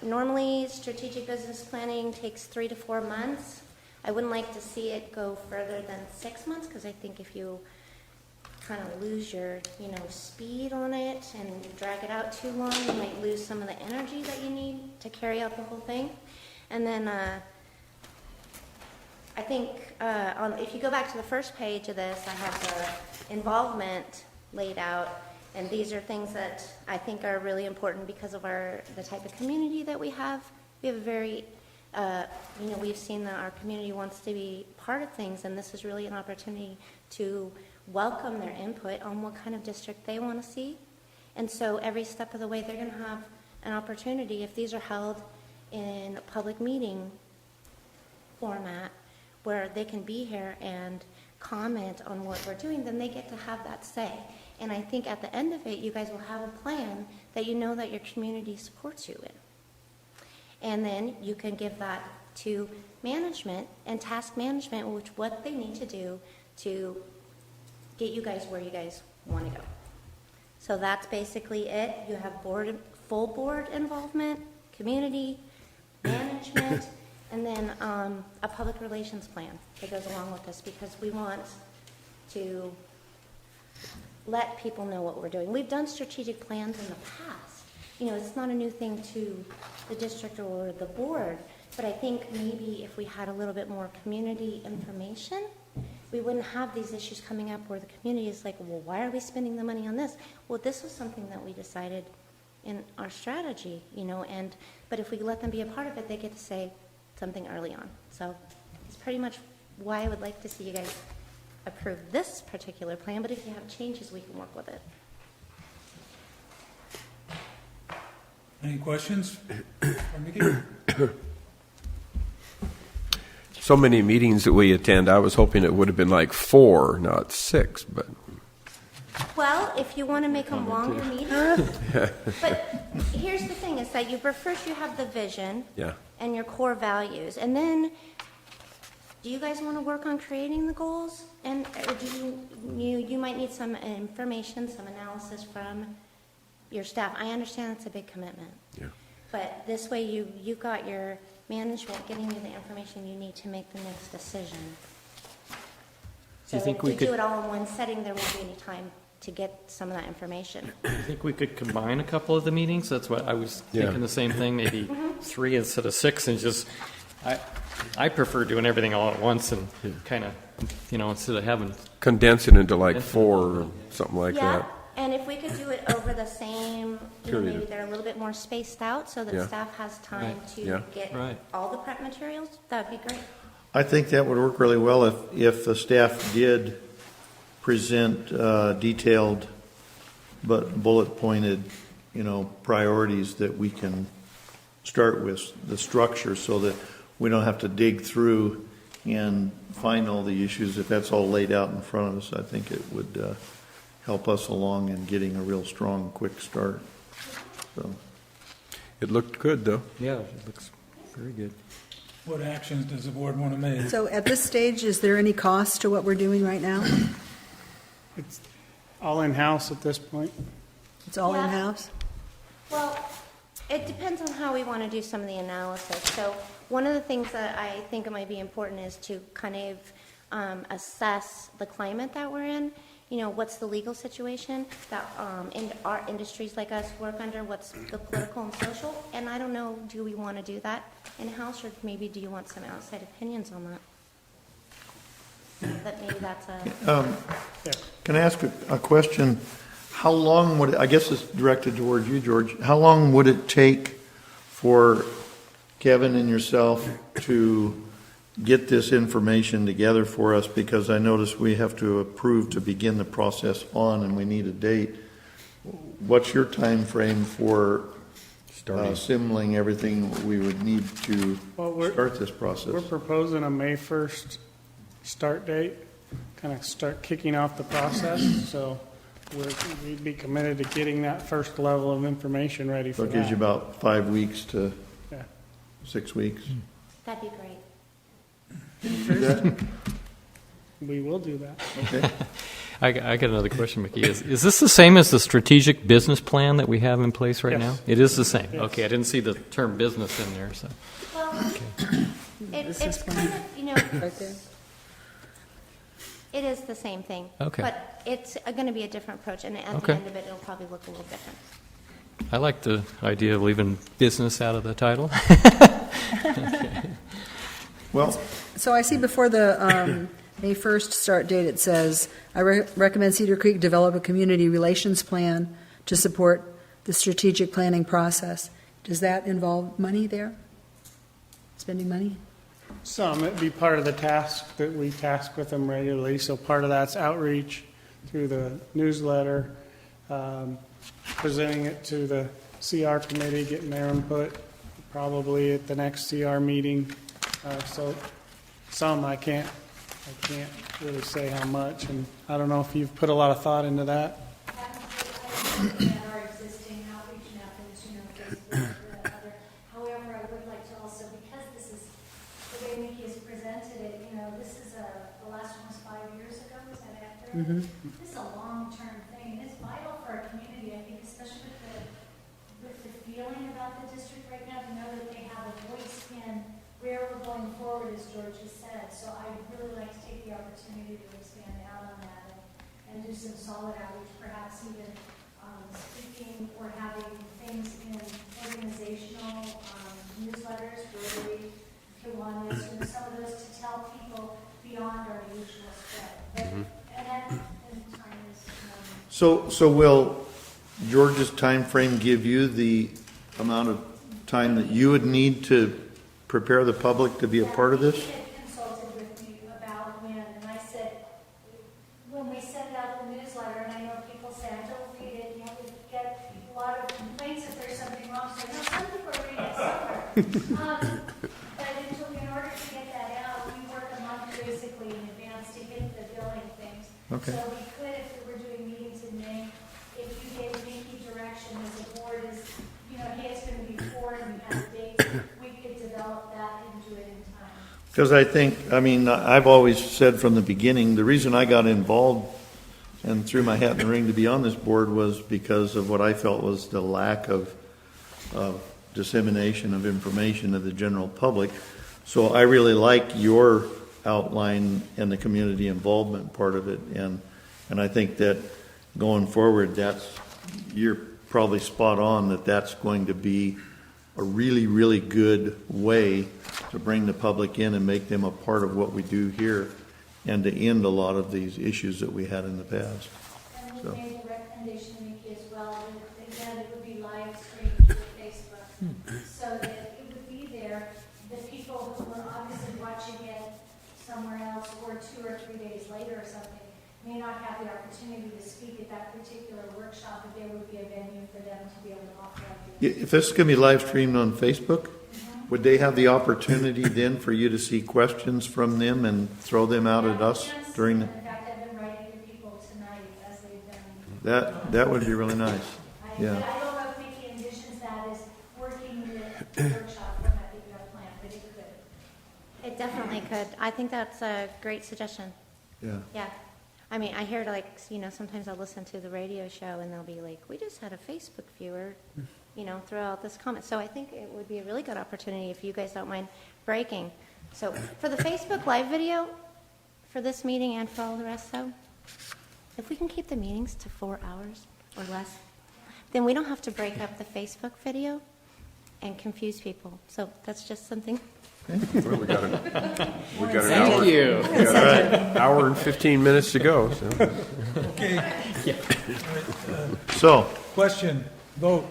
Normally, strategic business planning takes 3 to 4 months. I wouldn't like to see it go further than 6 months, because I think if you kind of lose your, speed on it and drag it out too long, you might lose some of the energy that you need to carry out the whole thing. And then I think if you go back to the first page of this, I have the involvement laid out, and these are things that I think are really important because of the type of community that we have. We have a very, we've seen that our community wants to be part of things, and this is really an opportunity to welcome their input on what kind of district they want to see. And so every step of the way, they're going to have an opportunity, if these are held in a public meeting format, where they can be here and comment on what we're doing, then they get to have that say. And I think at the end of it, you guys will have a plan that you know that your community supports you in. And then you can give that to management and task management, which what they need to do to get you guys where you guys want to go. So that's basically it. You have full board involvement, community, management, and then a public relations plan that goes along with this, because we want to let people know what we're doing. We've done strategic plans in the past. It's not a new thing to the district or the board, but I think maybe if we had a little bit more community information, we wouldn't have these issues coming up where the community is like, well, why are we spending the money on this? Well, this was something that we decided in our strategy, but if we let them be a part of it, they get to say something early on. So it's pretty much why I would like to see you guys approve this particular plan, but if you have changes, we can work with it. Any questions? Mickey? So many meetings that we attend, I was hoping it would have been like 4, not 6, but... Well, if you want to make them longer meetings, but here's the thing, is that first you have the vision and your core values, and then do you guys want to work on creating the goals? And or do you might need some information, some analysis from your staff. I understand it's a big commitment. Yeah. But this way you've got your management getting you the information you need to make the next decision. So you think if we we could do it all in one setting, there won't be any time to get some of that information. I think we could combine a couple of the meetings. That's what I was thinking, the same thing, maybe 3 instead of 6, and just, I prefer doing everything all at once and kind of, instead of having... Condensing into like 4 or something like that. And if we could do it over the same, maybe they're a little bit more spaced out so that staff has time to get all the prep materials, that would be great. I think that would work really well if the staff did present detailed but bullet pointed, priorities that we can start with, the structure, so that we don't have to dig through and find all the issues. If that's all laid out in front of us, I think it would help us along in getting a real strong, quick start. So, it looked good, though. Yeah, it looks very good. What actions does the board want to make? So at this stage, is there any cost to what we're doing right now? It's all in-house at this point. It's all Yeah. in-house? Well, it depends on how we want to do some of the analysis. So one of the things that I think it might be important is to kind of assess the climate that we're in. What's the legal situation that in our industries like us work under? What's the political and social? And I don't know, do we want to do that in-house, or maybe do you want some outside opinions on that? That maybe that's a... can I ask a question? How long would I guess it's directed towards you, George. How long would it take for Kevin and yourself to get this information together for us? Because I noticed we have to approve to begin the process and we need a date. What's your time frame for assembling everything we would need to start this process? We're proposing a May 1st start date, kind of start kicking off the process. So we'd be committed to getting that first level of information ready for So that. it gives you about 5 weeks to Yeah. 6 weeks. That'd be great. Do that? We will do that. Okay. I got another question, Mickey. Is this the same as the strategic business plan that we have in place right Yes. now? It is the same. Yes. Okay, I didn't see the term business in there, so. Well, it's kind of, you know, Right there. it is the same thing. Okay. But it's going to be a different approach, and at Okay. the end of it, it'll probably look a little different. I like the idea of leaving business out of the title. Well, So I see before the May 1st start date, it says, I recommend Cedar Creek develop a community relations plan to support the strategic planning process. Does that involve money there? Spending money? Some, it'd be part of the task that we task with them regularly. So part of that's outreach through the newsletter, presenting it to the CR committee, getting their input, probably at the next CR meeting. So some I can't really say how much, and I don't know if you've put a lot of thought into that. Our existing outreach methods, you know, Facebook, the other. However, I would like to also, because this is the way Mickey has presented it, you know, this is the last one was 5 years ago, is that accurate? This is a long-term thing, and it's vital for our community, I think, especially with the feeling about the district right now, to know that they have a voice in where we're going forward, as George has said. So I'd really like to take the opportunity to expand out on that and do some solid outreach, perhaps even speaking or having things in organizational newsletters, Rotary, Kiwanis, and some of those to tell people beyond our usual spread. But, and that in time is, so will George's time frame give you the amount of time that you would need to prepare the public to be a part of this? He had consulted with me about when, and I said, when we send out the newsletter, and I know people say, I don't read it, you know, we get a lot of complaints if there's something wrong, so no, some people are reading it somewhere. But in order to get that out, we work a month basically in advance to hit the billing things. Okay. So we could, if we were doing meetings in May, if you gave Mickey direction as a board is, you know, hey, it's going to be 4 and we have a date, we could develop that and do it in time. Because I've always said from the beginning, the reason I got involved and threw my hat in the ring to be on this board was because of what I felt was the lack of dissemination of information to the general public. So I really like your outline and the community involvement part of it. And I think that going forward, you're probably spot on that that's going to be a really, really good way to bring the public in and make them a part of what we do here and to end a lot of these issues that we had in the past. And So. we made a recommendation to Mickey as well, that again, it would be live streamed through Facebook, so that it would be there. The people who were obviously watching it somewhere else, or 2 or 3 days later or something, may not have the opportunity to speak at that particular workshop, but there would be a venue for them to be able to offer up the If this is going to be live streamed on Facebook, would they have the opportunity then for you to see questions from them and throw them out at us during the... In fact, I've been writing to people tonight as they've been. That would be really nice. But Yeah. I don't know if Mickey envisions that as working the workshop format that you have planned, but it could. It definitely could. I think that's a great suggestion. Yeah. Yeah. I mean, I hear, like, you know, sometimes I'll listen to the radio show and they'll be like, we just had a Facebook viewer, you know, throw out this comment. So I think it would be a really good opportunity if you guys don't mind breaking. So for the Facebook Live video, for this meeting and for all the rest, though, if we can keep the meetings to 4 hours or less, then we don't have to break up the Facebook video and confuse people. So that's just something. Well, we got an Thank hour. you. We got an hour and 15 minutes to go. So. Okay. So, Question, vote,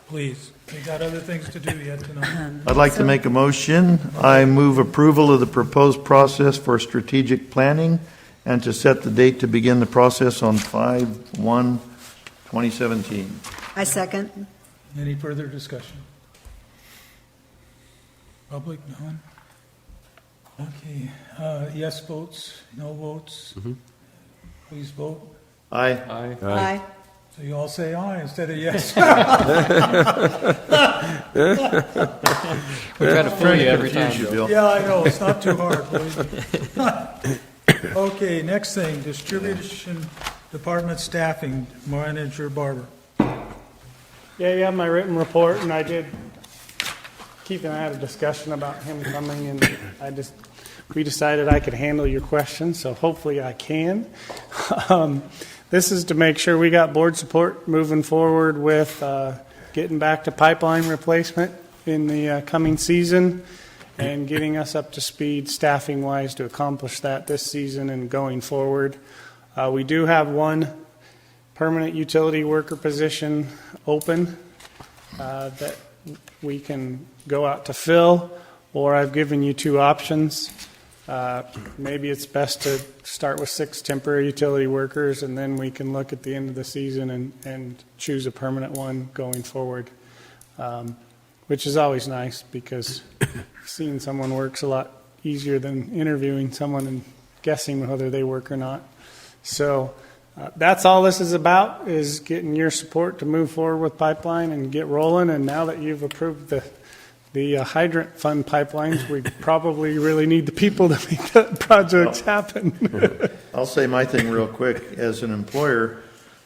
please. We got other things to do yet tonight. I'd like to make a motion. I move approval of the proposed process for strategic planning and to set the date to begin the process on 5/1/2017. I second. Any further discussion? Public, none? Okay, yes votes, no votes? Please vote. Aye. Aye. So you all say aye instead of yes. We try to fool you every time, Confuse you, Bill. Bill. Yeah, I know, it's not too hard, believe me. Okay, next thing, distribution department staffing, Manager Barber. Yeah, you have my written report, and I did, Keith and I had a discussion about him coming, and we decided I could handle your questions, so hopefully I can. This is to make sure we got board support moving forward with getting back to pipeline replacement in the coming season and getting us up to speed staffing-wise to accomplish that this season and going forward. We do have one permanent utility worker position open that we can go out to fill, or I've given you two options. Maybe it's best to start with 6 temporary utility workers, and then we can look at the end of the season and choose a permanent one going forward, which is always nice because seeing someone work's a lot easier than interviewing someone and guessing whether they work or not. So that's all this is about, is getting your support to move forward with pipeline and get rolling. And now that you've approved the hydrant fund pipelines, we probably really need the people to make that projects happen. I'll say my thing real quick. As an employer,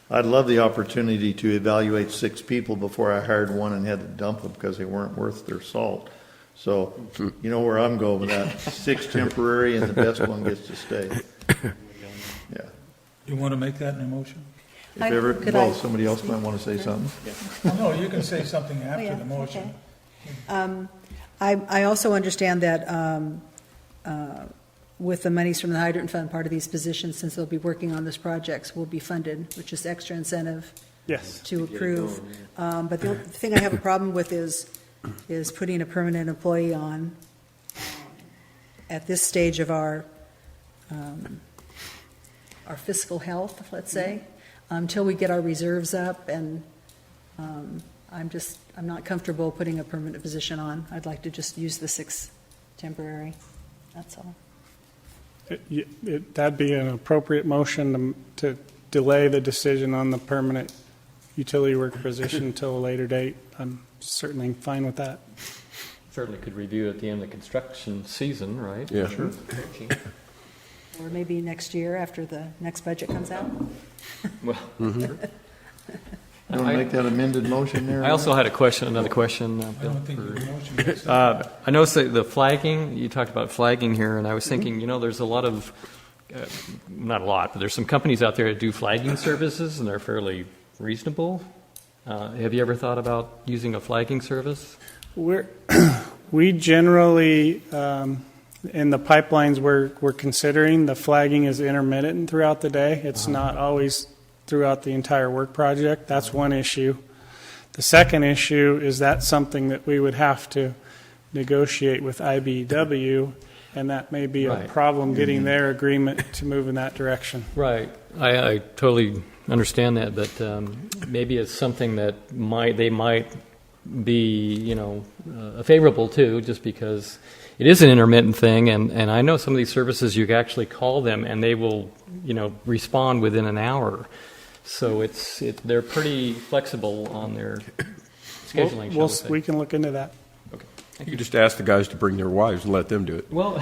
I'd love the opportunity to evaluate 6 people before I hired one and had to dump them because they weren't worth their salt. So you know where I'm going with that. 6 temporary and the best one gets to stay. Yeah. You want to make that an emotion? If ever, somebody else might want to say something. No, you can say something after the motion. Okay. I also understand that with the monies from the hydrant fund, part of these positions, since they'll be working on this projects, will be funded, which is extra incentive Yes. to approve. But the only thing I have a problem with is putting a permanent employee on at this stage of our fiscal health, let's say, until we get our reserves up, and I'm not comfortable putting a permanent position on. I'd like to just use the 6 temporary, that's all. That'd be an appropriate motion to delay the decision on the permanent utility worker position until a later date. I'm certainly fine with that. Certainly could review at the end of the construction season, right? Yeah. Sure. Or maybe next year after the next budget comes out. Well, You want to make that amended motion there? I also had another question, I Bill. don't think your motion makes sense. I noticed that the flagging, you talked about flagging here, and I was thinking, there's a lot of, not a lot, but there's some companies out there that do flagging services, and they're fairly reasonable. Have you ever thought about using a flagging service? We generally, in the pipelines we're considering, the flagging is intermittent throughout the day. It's not always throughout the entire work project. That's one issue. The second issue is that's something that we would have to negotiate with IBEW, and that may be a Right. problem getting their agreement to move in that direction. Right. I totally understand that, but maybe it's something that they might be, favorable to, just because it is an intermittent thing, and I know some of these services you can actually call them and they will, respond within an hour. So they're pretty flexible on their scheduling. shall we say. We can look into that. Okay. You just ask the guys to bring their wives and let them do it. Well,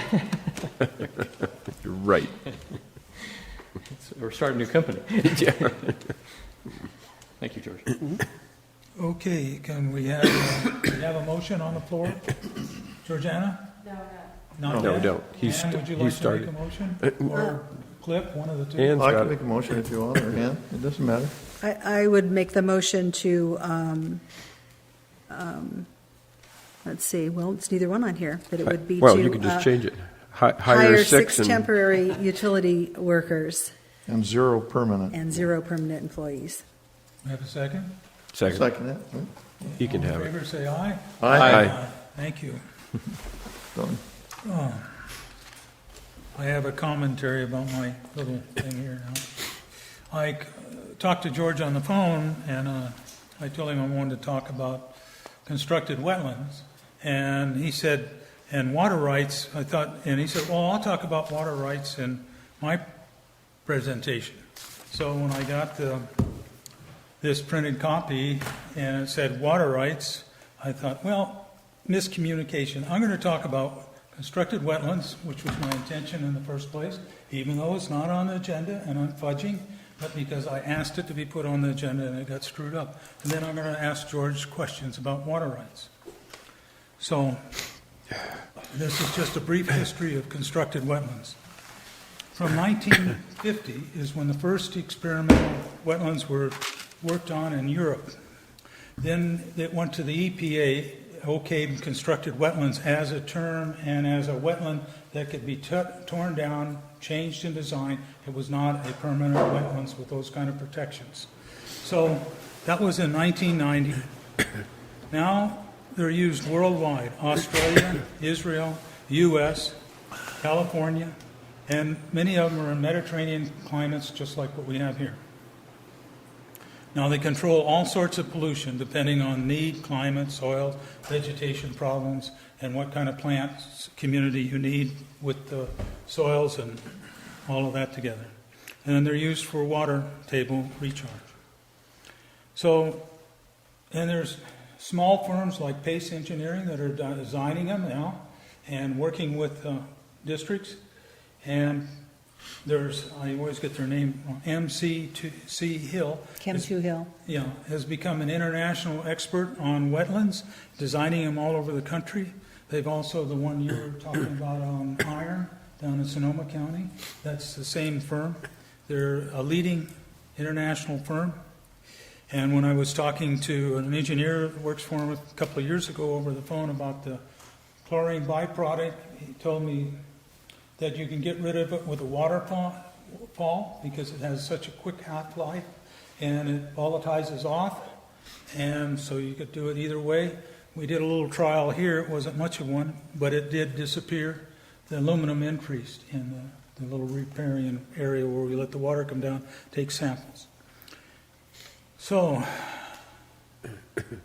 You're right. we're starting a new company. Yeah. Thank you, George. Okay, can we have a motion on the floor? Georgiana? No. No, we don't. Ann, would you like to make a motion? Or Cliff, one of the two? Ann's I got can it. make a motion if you want, or Ann. It doesn't matter. I would make the motion to, let's see, well, it's neither one on here, but it would be to. Well, you can just change it. Hire 6 and temporary utility workers And 0 permanent. and 0 permanent employees. We have a second? second. Second that. He can have All in it. favor, say aye. Aye. Thank you. Done. I have a commentary about my little thing here now. I talked to George on the phone, and I told him I wanted to talk about constructed wetlands. And he said, And water rights, I thought, and he said, well, I'll talk about water rights in my presentation. So when I got this printed copy and it said water rights, I thought, well, miscommunication. I'm going to talk about constructed wetlands, which was my intention in the first place, even though it's not on the agenda and I'm fudging, but because I asked it to be put on the agenda and it got screwed up. And then I'm going to ask George questions about water rights. So this is just a brief history of constructed wetlands. From 1950 is when the first experimental wetlands were worked on in Europe. Then it went to the EPA, okayed constructed wetlands as a term and as a wetland that could be torn down, changed in design. It was not a permanent wetlands with those kind of protections. So that was in 1990. Now they're used worldwide: Australia, Israel, U.S., California, and many of them are in Mediterranean climates just like what we have here. Now they control all sorts of pollution depending on need, climate, soil, vegetation problems, and what kind of plant community you need with the soils and all of that together. And then they're used for water table recharge. So, and there's small firms like Pace Engineering that are designing them now and working with districts. And there's, I always get their name wrong, MC2C Hill. Kim2 Hill. Yeah, has become an international expert on wetlands, designing them all over the country. They've also, the one you were talking about on iron down in Sonoma County, that's the same firm. They're a leading international firm. And when I was talking to an engineer that works for him a couple of years ago over the phone about the chlorine byproduct, he told me that you can get rid of it with a waterfall because it has such a quick half-life and it volatilizes off. And so you could do it either way. We did a little trial here. It wasn't much of one, but it did disappear. The aluminum increased in the little riparian area where we let the water come down, take samples. So,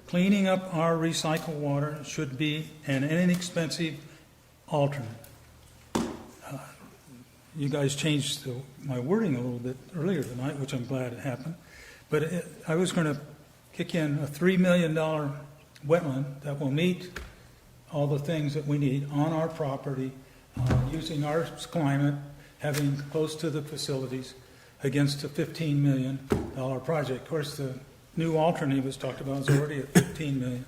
cleaning up our recycled water should be an inexpensive alternate. You guys changed my wording a little bit earlier tonight, which I'm glad it happened. But I was going to kick in a $3 million wetland that will meet all the things that we need on our property, using our climate, having close to the facilities, against a $15 million project. Of course, the new alternate was talked about is already at $15 million.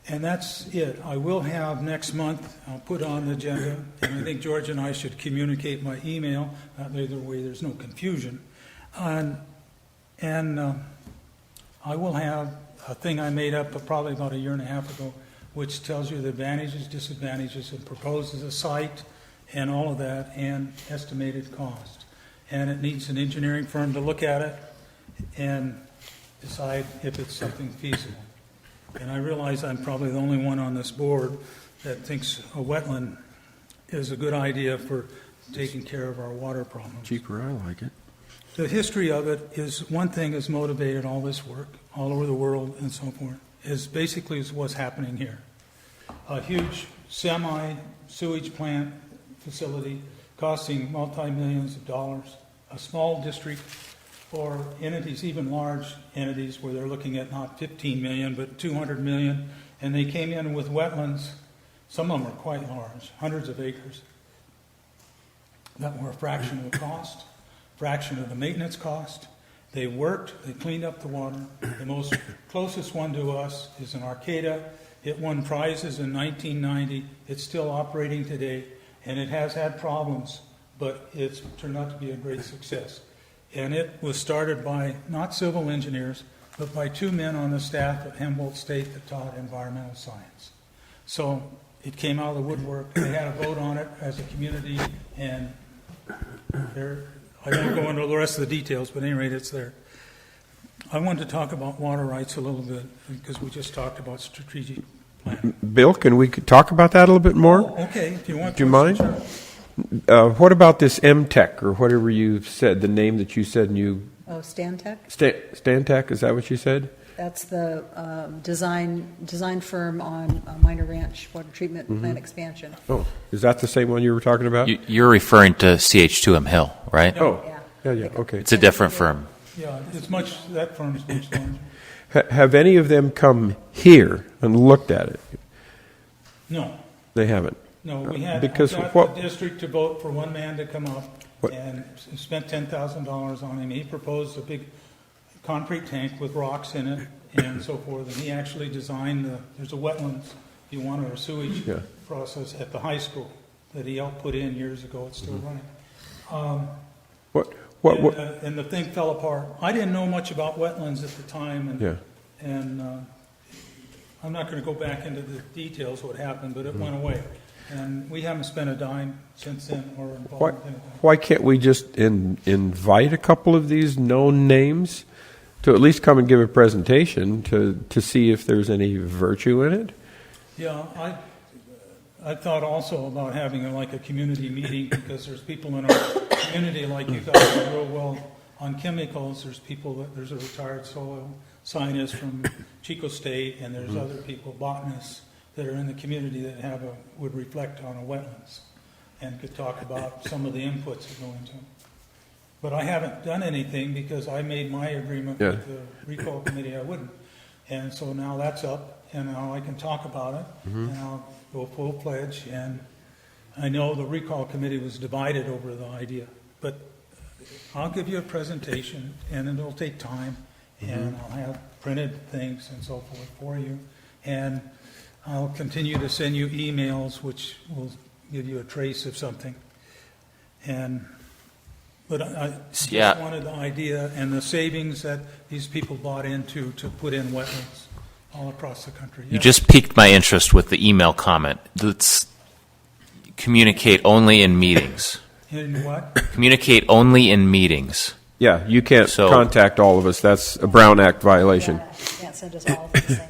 And that's it. I will have next month, I'll put on the agenda, and I think George and I should communicate by email. That way there's no confusion. And I will have a thing I made up probably about a year and a half ago, which tells you the advantages, disadvantages, and proposes a site and all of that, and estimated cost. And it needs an engineering firm to look at it and decide if it's something feasible. And I realize I'm probably the only one on this board that thinks a wetland is a good idea for taking care of our water problems. Cheaper, I like it. The history of it is one thing has motivated all this work all over the world and so forth, is basically what's happening here. A huge sewage plant facility costing multi-millions of dollars, a small district or entities, even large entities where they're looking at not 15 million but 200 million, and they came in with wetlands, some of them are quite large, hundreds of acres, that were a fraction of the cost, fraction of the maintenance cost. They worked, they cleaned up the water. The most closest one to us is in Arcata. It won prizes in 1990. It's still operating today, and it has had problems, but it's turned out to be a great success. And it was started by not civil engineers, but by two men on the staff at Humboldt State that taught environmental science. So it came out of the woodwork. They had a vote on it as a community, and I won't go into the rest of the details, but at any rate, it's there. I wanted to talk about water rights a little bit because we just talked about strategic planning. Bill, can we talk about that a little bit more? Oh, okay, if you want to. Do you mind? Sure. What about this MTech or whatever you said, the name that you said, and you... Oh, Stantec? Stantec, is that what you said? That's the design firm on Minor Ranch Water Treatment Plant expansion. Oh, is that the same one you were talking about? You're referring to CH2M Hill, right? Oh, Yeah. yeah, okay. It's a different firm. Yeah, that firm's much larger. Have any of them come here and looked at it? No, They haven't. no, we had, Because I got what- the district to vote for one man to come up What- and spent $10,000 on him. He proposed a big concrete tank with rocks in it and so forth, and he actually designed there's a wetlands, if you want, or a sewage Yeah. process at the high school that he helped put in years ago. It's still running. And the thing fell apart. I didn't know much about wetlands at the time, Yeah. and I'm not going to go back into the details what happened, but it went away. And we haven't spent a dime since then or involved in anything. Why can't we just invite a couple of these known names to at least come and give a presentation to see if there's any virtue in it? Yeah, I thought also about having like a community meeting, because there's people in our community like you guys who know well on chemicals. There's a retired soil scientist from Chico State, and there's other people, botanists, that are in the community that would reflect on a wetlands and could talk about some of the inputs that go into them. But I haven't done anything because I made my agreement with the recall committee I wouldn't. And so now that's up, and now I can talk about it, and I'll go full-fledged. And I know the recall committee was divided over the idea, but I'll give you a presentation, and it'll take time, and I'll have printed things and so forth for you. And I'll continue to send you emails, which will give you a trace of something. But I just wanted the idea and the savings that these people bought into to put in wetlands all across the country. You just piqued my interest with the email comment. Let's communicate only in meetings. In what? Communicate only in meetings. Yeah, you can't contact all of us. That's a Brown Act violation. Can't send us all the same.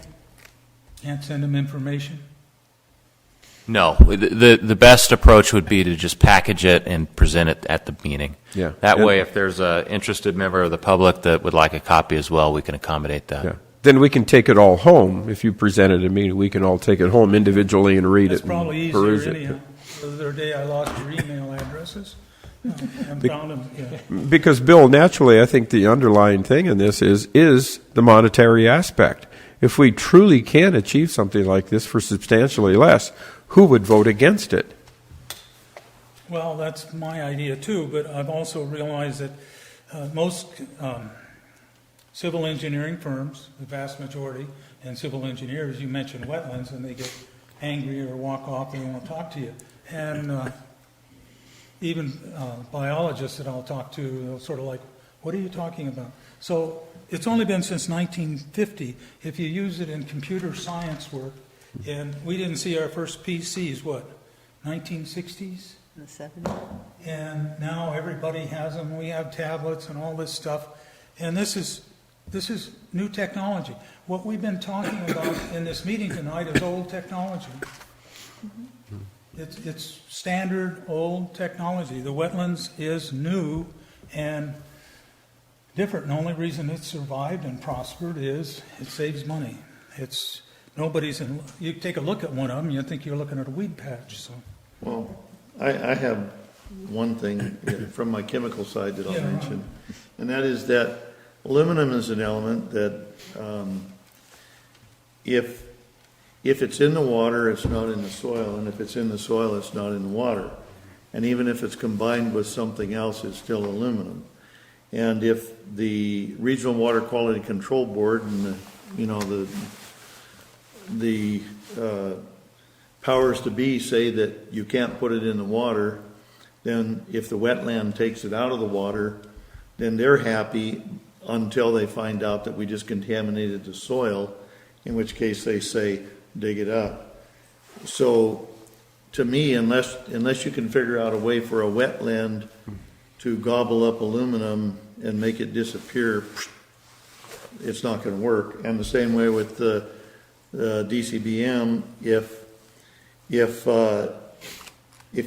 Can't send them information? No, the best approach would be to just package it and present it at the meeting. Yeah. That way, if there's an interested member of the public that would like a copy as well, we can accommodate that. Yeah. Then we can take it all home. If you present it to me, we can all take it home individually and read That's it probably and peruse easier it. anyhow. The other day I lost your email addresses and found them. Yeah. Because, Bill, naturally, I think the underlying thing in this is the monetary aspect. If we truly can achieve something like this for substantially less, who would vote against it? Well, that's my idea too, but I've also realized that most civil engineering firms, the vast majority, and civil engineers, you mention wetlands and they get angry or walk off, they won't talk to you. And even biologists that I'll talk to, they'll sort of like, what are you talking about? So it's only been since 1950. If you use it in computer science work, and we didn't see our first PCs, what, 1960s? In the 70s. And now everybody has them. We have tablets and all this stuff. And this is new technology. What we've been talking about in this meeting tonight is old technology. It's standard old technology. The wetlands is new and different. And the only reason it's survived and prospered is it saves money. You take a look at one of them, you think you're looking at a weed patch. So. Well, I have one thing from my chemical side that I'll mention, and that is that aluminum is an element that if it's in the water, it's not in the soil, and if it's in the soil, it's not in the water. And even if it's combined with something else, it's still aluminum. And if the Regional Water Quality Control Board and the powers to be say that you can't put it in the water, then if the wetland takes it out of the water, then they're happy until they find out that we just contaminated the soil, in which case they say dig it up. So to me, unless you can figure out a way for a wetland to gobble up aluminum and make it disappear, it's not going to work. And the same way with the DCBM, if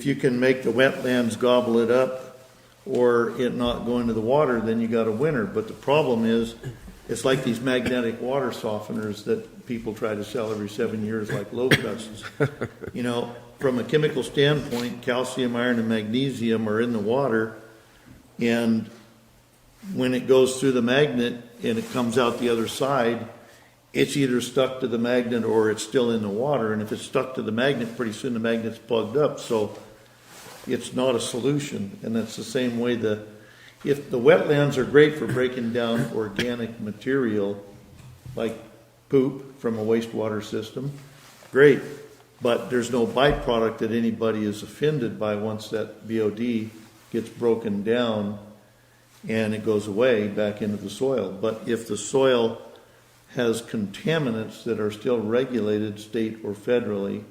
you can make the wetlands gobble it up or it not go into the water, then you got a winner. But the problem is It's like these magnetic water softeners that people try to sell every 7 years like locusts. You know, from a chemical standpoint, calcium, iron, and magnesium are in the water, and when it goes through the magnet and it comes out the other side, it's either stuck to the magnet or it's still in the water. And if it's stuck to the magnet, pretty soon the magnet's plugged up. So it's not a solution. And that's the same way if the wetlands are great for breaking down organic material, like poop from a wastewater system, great. But there's no byproduct that anybody is offended by once that BOD gets broken down and it goes away back into the soil. But if the soil has contaminants that are still regulated state or federally,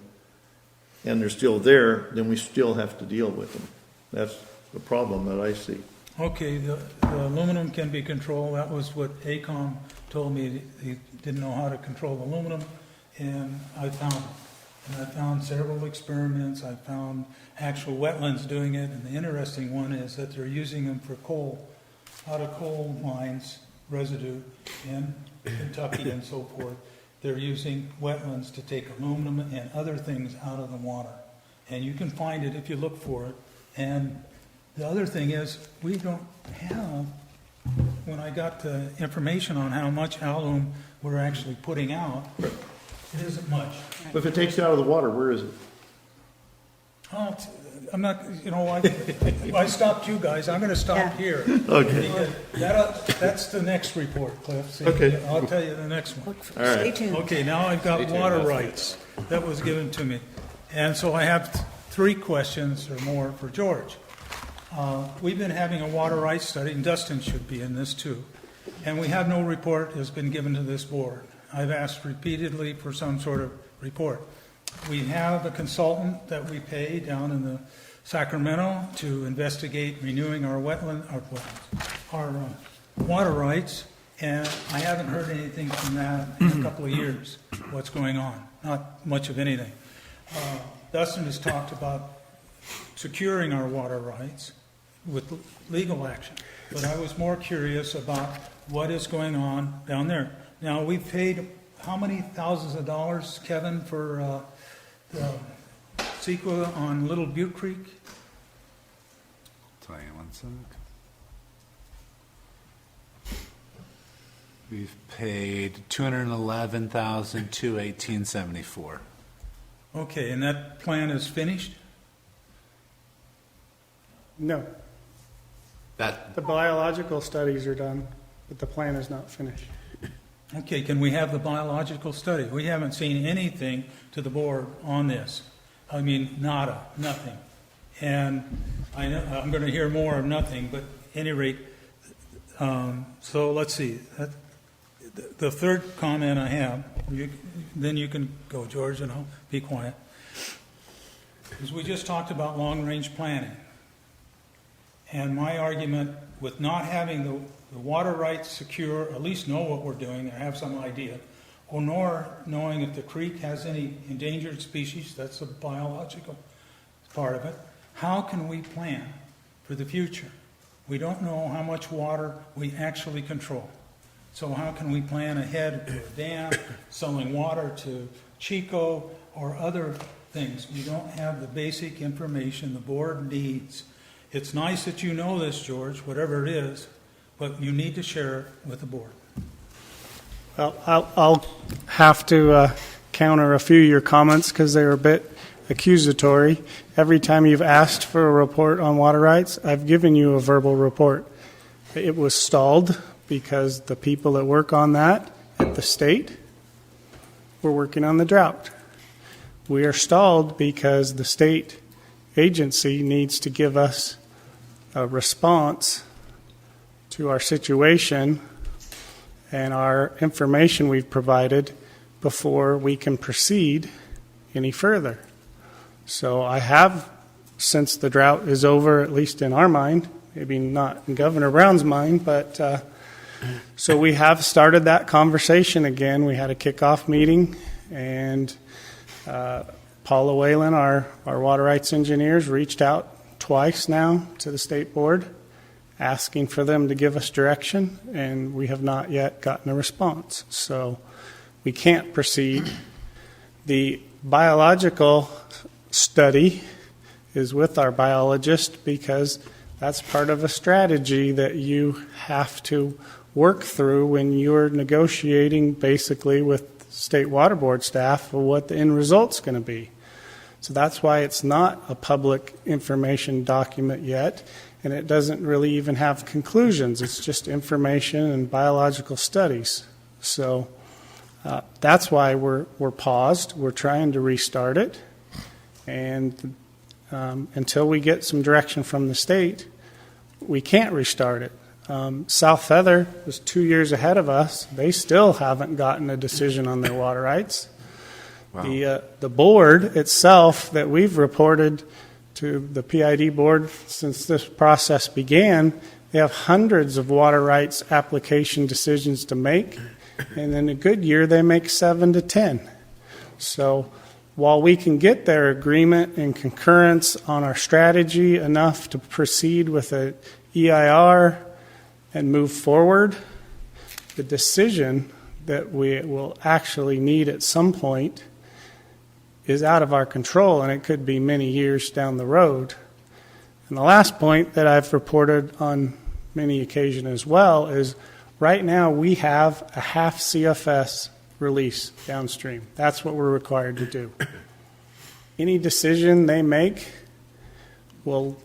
and they're still there, then we still have to deal with them. That's the problem that I see. Okay, the aluminum can be controlled. That was what ACOM told me. He didn't know how to control aluminum, and I found it. And I found several experiments. I found actual wetlands doing it. And the interesting one is that they're using them for coal, out of coal mines, residue in Kentucky and so forth. They're using wetlands to take aluminum and other things out of the water. And you can find it if you look for it. And the other thing is, we don't have, when I got the information on how much alum we're actually putting out, it isn't much. But if it takes it out of the water, where is it? Oh, I'm not, you know, I stopped you guys. I'm going to stop here. Okay. That's the next report, Cliff. See, Okay. I'll tell you the next one. All right. Stay tuned. Okay, now I've got water rights. That was given to me. And so I have 3 questions or more for George. We've been having a water rights study, and Dustin should be in this too. And we have no report has been given to this board. I've asked repeatedly for some sort of report. We have a consultant that we pay down in the Sacramento to investigate renewing our water rights, and I haven't heard anything from that in a couple of years. What's going on? Not much of anything. Dustin has talked about securing our water rights with legal action, but I was more curious about what is going on down there. Now, we've paid how many thousands of dollars, Kevin, for the ACWA on Little Butte Creek? Tell you one sec. We've paid $211,218.74. Okay, and that plan is finished? No, That the biological studies are done, but the plan is not finished. Okay, can we have the biological study? We haven't seen anything to the board on this. I mean, nada, nothing. And I know, I'm going to hear more of nothing, but at any rate, so let's see. The third comment I have, then you can go, George, and I'll be quiet, is we just talked about long-range planning. And my argument with not having the water rights secure, at least know what we're doing or have some idea, or nor knowing if the creek has any endangered species, that's a biological part of it. How can we plan for the future? We don't know how much water we actually control. So how can we plan ahead for a dam, selling water to Chico or other things? We don't have the basic information the board needs. It's nice that you know this, George, whatever it is, but you need to share it with the board. Well, I'll have to counter a few of your comments because they were a bit accusatory. Every time you've asked for a report on water rights, I've given you a verbal report. It was stalled because the people that work on that at the state were working on the drought. We are stalled because the state agency needs to give us a response to our situation and our information we've provided before we can proceed any further. So I have, since the drought is over, at least in our mind, maybe not in Governor Brown's mind, but so we have started that conversation again. We had a kickoff meeting, and Paula Whalen, our water rights engineers, reached out twice now to the state board, asking for them to give us direction, and we have not yet gotten a response. So we can't proceed. The biological study is with our biologist because that's part of a strategy that you have to work through when you're negotiating basically with State Water Board staff of what the end result's going to be. So that's why it's not a public information document yet, and it doesn't really even have conclusions. It's just information and biological studies. So that's why we're paused. We're trying to restart it, and until we get some direction from the state, we can't restart it. South Feather was 2 years ahead of us. They still haven't gotten a decision on their water rights. Wow. The board itself that we've reported to the PID board since this process began, they have hundreds of water rights application decisions to make, and in a good year they make 7 to 10. So while we can get their agreement and concurrence on our strategy enough to proceed with a EIR and move forward, the decision that we will actually need at some point is out of our control, and it could be many years down the road. And the last point that I've reported on many occasions as well is right now we have a half CFS release downstream. That's what we're required to do. Any decision they make will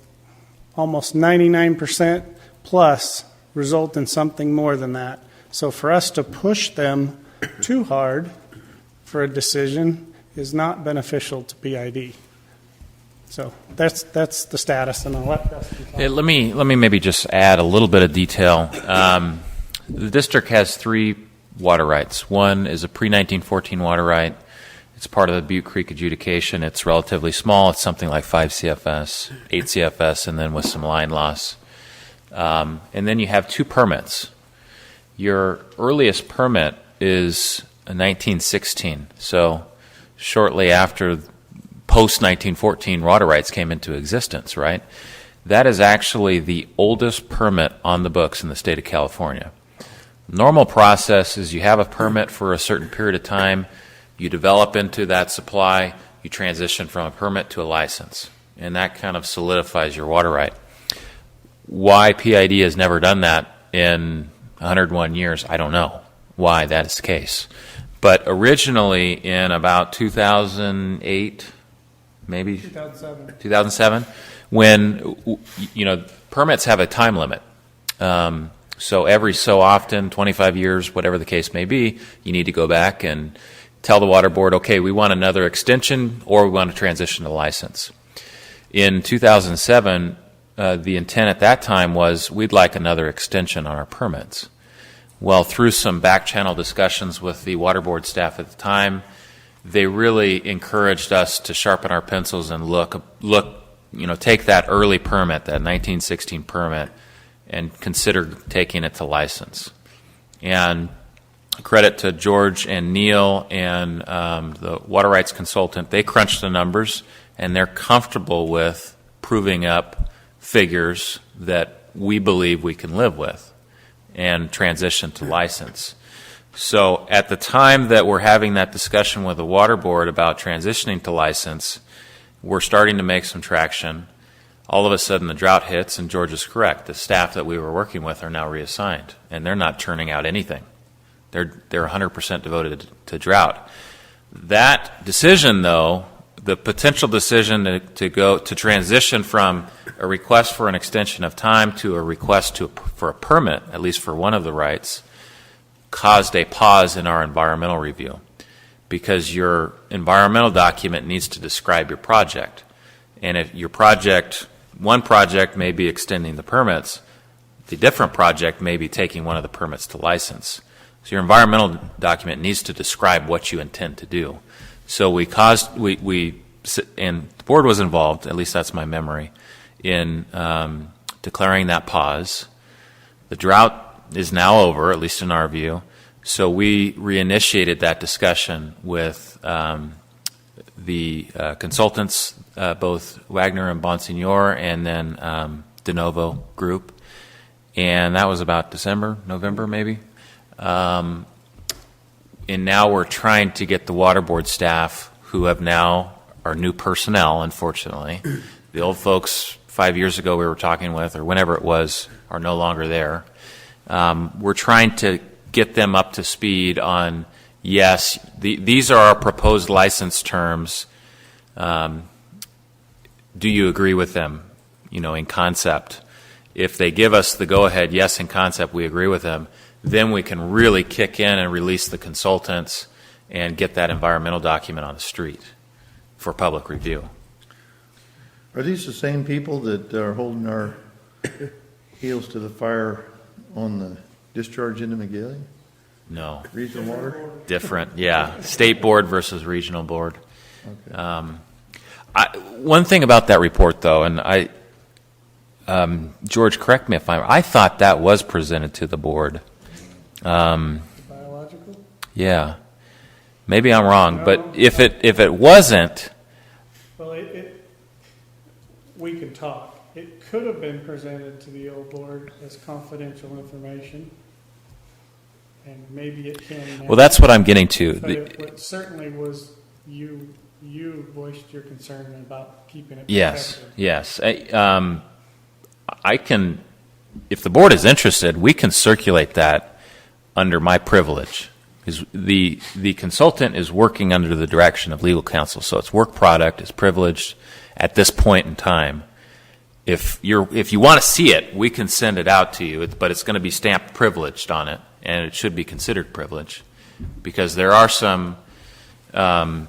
almost 99% plus result in something more than that. So for us to push them too hard for a decision is not beneficial to PID. So that's the status, and I'll let Dusty talk. Let me maybe just add a little bit of detail. The district has 3 water rights. One is a pre-1914 water right. It's part of the Butte Creek adjudication. It's relatively small. It's something like 5 CFS, 8 CFS, and then with some line loss. And then you have 2 permits. Your earliest permit is 1916. So shortly after post-1914 water rights came into existence, right? That is actually the oldest permit on the books in the state of California. Normal process is you have a permit for a certain period of time, you develop into that supply, you transition from a permit to a license, and that kind of solidifies your water right. Why PID has never done that in 101 years, I don't know why that is the case. But originally in about 2008, maybe 2007, when permits have a time limit. So every so often, 25 years, whatever the case may be, you need to go back and tell the water board, okay, we want another extension or we want to transition to license. In 2007, the intent at that time was we'd like another extension on our permits. Well, through some back-channel discussions with the water board staff at the time, they really encouraged us to sharpen our pencils and look, take that early permit, that 1916 permit, and consider taking it to license. And credit to George and Neil and the water rights consultant, they crunched the numbers, and they're comfortable with proving up figures that we believe we can live with and transition to license. So at the time that we're having that discussion with the water board about transitioning to license, we're starting to make some traction. All of a sudden the drought hits, and George is correct. The staff that we were working with are now reassigned, and they're not churning out anything. They're 100% devoted to drought. That decision, though, the potential decision to transition from a request for an extension of time to a request for a permit, at least for one of the rights, caused a pause in our environmental review, because your environmental document needs to describe your project. And if your project, one project may be extending the permits, the different project may be taking one of the permits to license. So your environmental document needs to describe what you intend to do. So and the board was involved, at least that's my memory, in declaring that pause. The drought is now over, at least in our view. So we reinitiated that discussion with the consultants, both Wagner and Bonsignor, and then De Novo Group. and that was about December, November, maybe. And now we're trying to get the water board staff, who have now are new personnel, unfortunately. The old folks 5 years ago we were talking with, or whenever it was, are no longer there. We're trying to get them up to speed on, yes, these are our proposed license terms. Do you agree with them, in concept? If they give us the go-ahead, yes, in concept, we agree with them, then we can really kick in and release the consultants and get that environmental document on the street for public review. Are these the same people that are holding our heels to the fire on the discharge into McGill? No. Regional water? Different, yeah. State board versus regional board. Okay. One thing about that report, though, and George, correct me if I thought that was presented to the board. Biological? Yeah. Maybe I'm wrong, but if it wasn't, Well, we could talk. It could have been presented to the old board as confidential information, and maybe it can now. well, that's what I'm getting to. But it certainly was, you voiced your concern about keeping it Yes, protected. yes. I can, if the board is interested, we can circulate that under my privilege. Because the consultant is working under the direction of legal counsel, so it's work product, it's privileged at this point in time. If you want to see it, we can send it out to you, but it's going to be stamped privileged on it, and it should be considered privileged, because there are some, I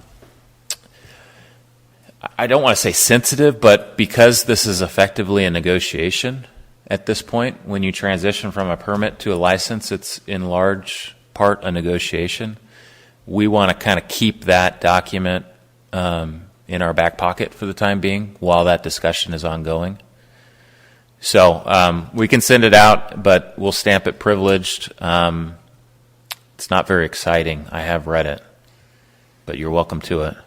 don't want to say sensitive, but because this is effectively a negotiation at this point, when you transition from a permit to a license, it's in large part a negotiation. We want to kind of keep that document in our back pocket for the time being while that discussion is ongoing. So we can send it out, but we'll stamp it privileged. It's not very exciting. I have read it, but you're welcome to it.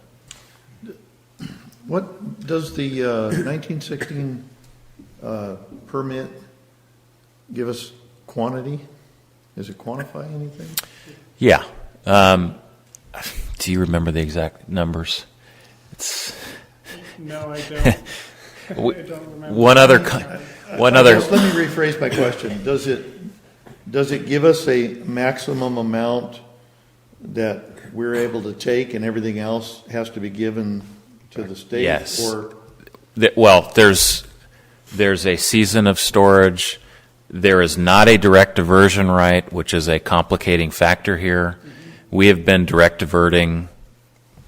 What does the 1916 permit give us quantity? Does it quantify anything? Yeah. Do you remember the exact numbers? No, I don't. I don't remember. One other. Let me rephrase my question. Does it give us a maximum amount that we're able to take, and everything else has to be given to the state? Yes. Or Well, there's a season of storage. There is not a direct diversion right, which is a complicating factor here. We have been direct diverting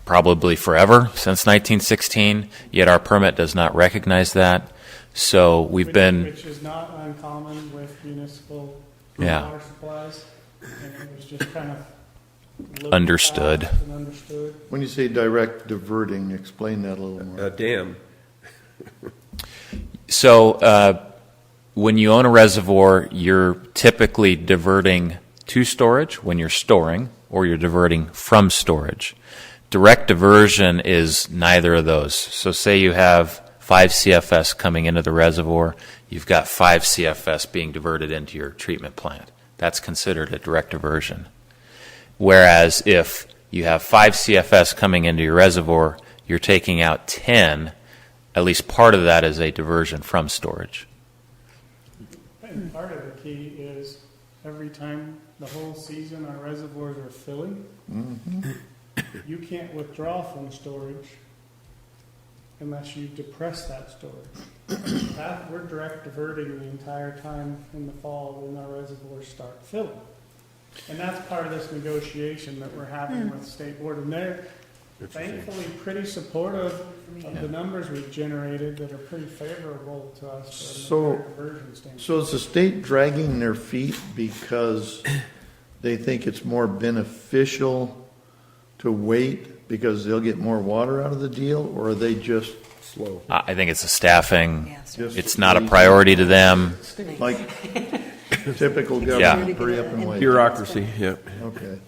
probably forever, since 1916, yet our permit does not recognize that. So which is not uncommon with municipal Yeah. water supplies, and it was just kind of looked Understood. at and understood. when you say direct diverting, explain that a little more. A dam. So when you own a reservoir, you're typically diverting to storage when you're storing, or you're diverting from storage. Direct diversion is neither of those. So say you have 5 CFS coming into the reservoir, you've got 5 CFS being diverted into your treatment plant. That's considered a direct diversion. Whereas if you have 5 CFS coming into your reservoir, you're taking out 10, at least part of that is a diversion from storage. And part of the key is every time the whole season our reservoirs are filling, you can't withdraw from storage unless you depress that storage. We're direct diverting the entire time in the fall when our reservoirs start filling. And that's part of this negotiation that we're having with the state board. And they're thankfully pretty supportive of the numbers we've generated that are pretty favorable to us from a diversion standpoint. So is the state dragging their feet because they think it's more beneficial to wait because they'll get more water out of the deal, or are they just slow? I think it's a staffing. Yeah, It's not a priority to them. Like typical government, hurry up and wait. Bureaucracy, yeah. Okay.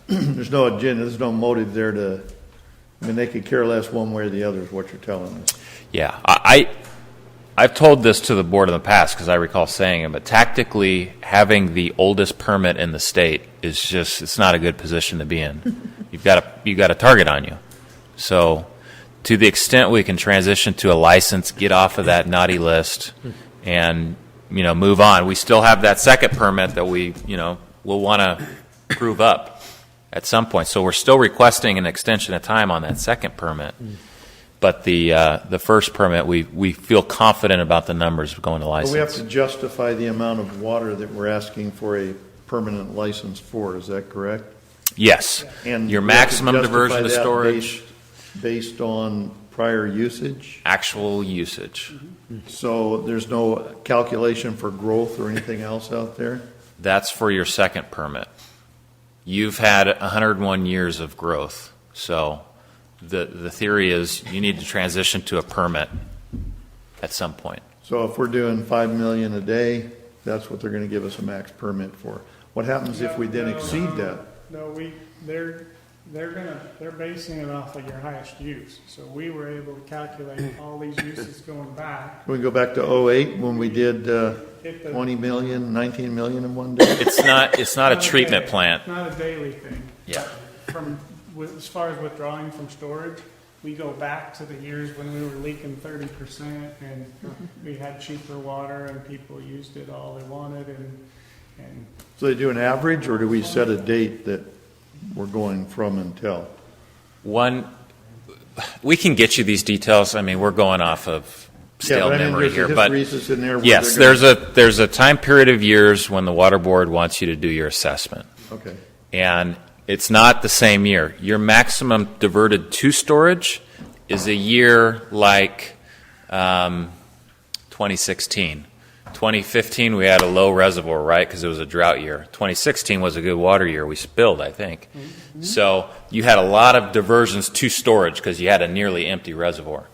There's no agenda, there's no motive there they could care less one way or the other is what you're telling us. Yeah, I've told this to the board in the past because I recall saying it, but tactically having the oldest permit in the state is just, it's not a good position to be in. You've got a target on you. So to the extent we can transition to a license, get off of that naughty list and, move on. We still have that second permit that we'll want to prove up at some point. So we're still requesting an extension of time on that second permit. But the first permit, we feel confident about the numbers going to license. But we have to justify the amount of water that we're asking for a permanent license for, is that correct? Yes. And your we have to maximum diversion to justify that storage. Based on prior usage? Actual usage. So there's no calculation for growth or anything else out there? That's for your second permit. You've had 101 years of growth. So the theory is you need to transition to a permit at some point. So if we're doing 5 million a day, that's what they're going to give us a max permit for. What happens if we then exceed that? No, they're basing it off of your highest use. So we were able to calculate all these uses going back. Can we go back to 08 when we did 20 million, 19 million in one day? It's not a treatment plant. It's not a daily thing. Yeah. As far as withdrawing from storage, we go back to the years when we were leaking 30% and we had cheaper water and people used it all they wanted. And So they do an average, or do we set a date that we're going from until? We can get you these details. I mean, we're going off of stale memory here, but yes, there's a time period of years when the water board wants you to do your assessment. Okay. And it's not the same year. Your maximum diverted to storage is a year like 2016. 2015, we had a low reservoir, right, because it was a drought year. 2016 was a good water year. We spilled, I think. Mm-hmm. So you had a lot of diversions to storage because you had a nearly empty reservoir.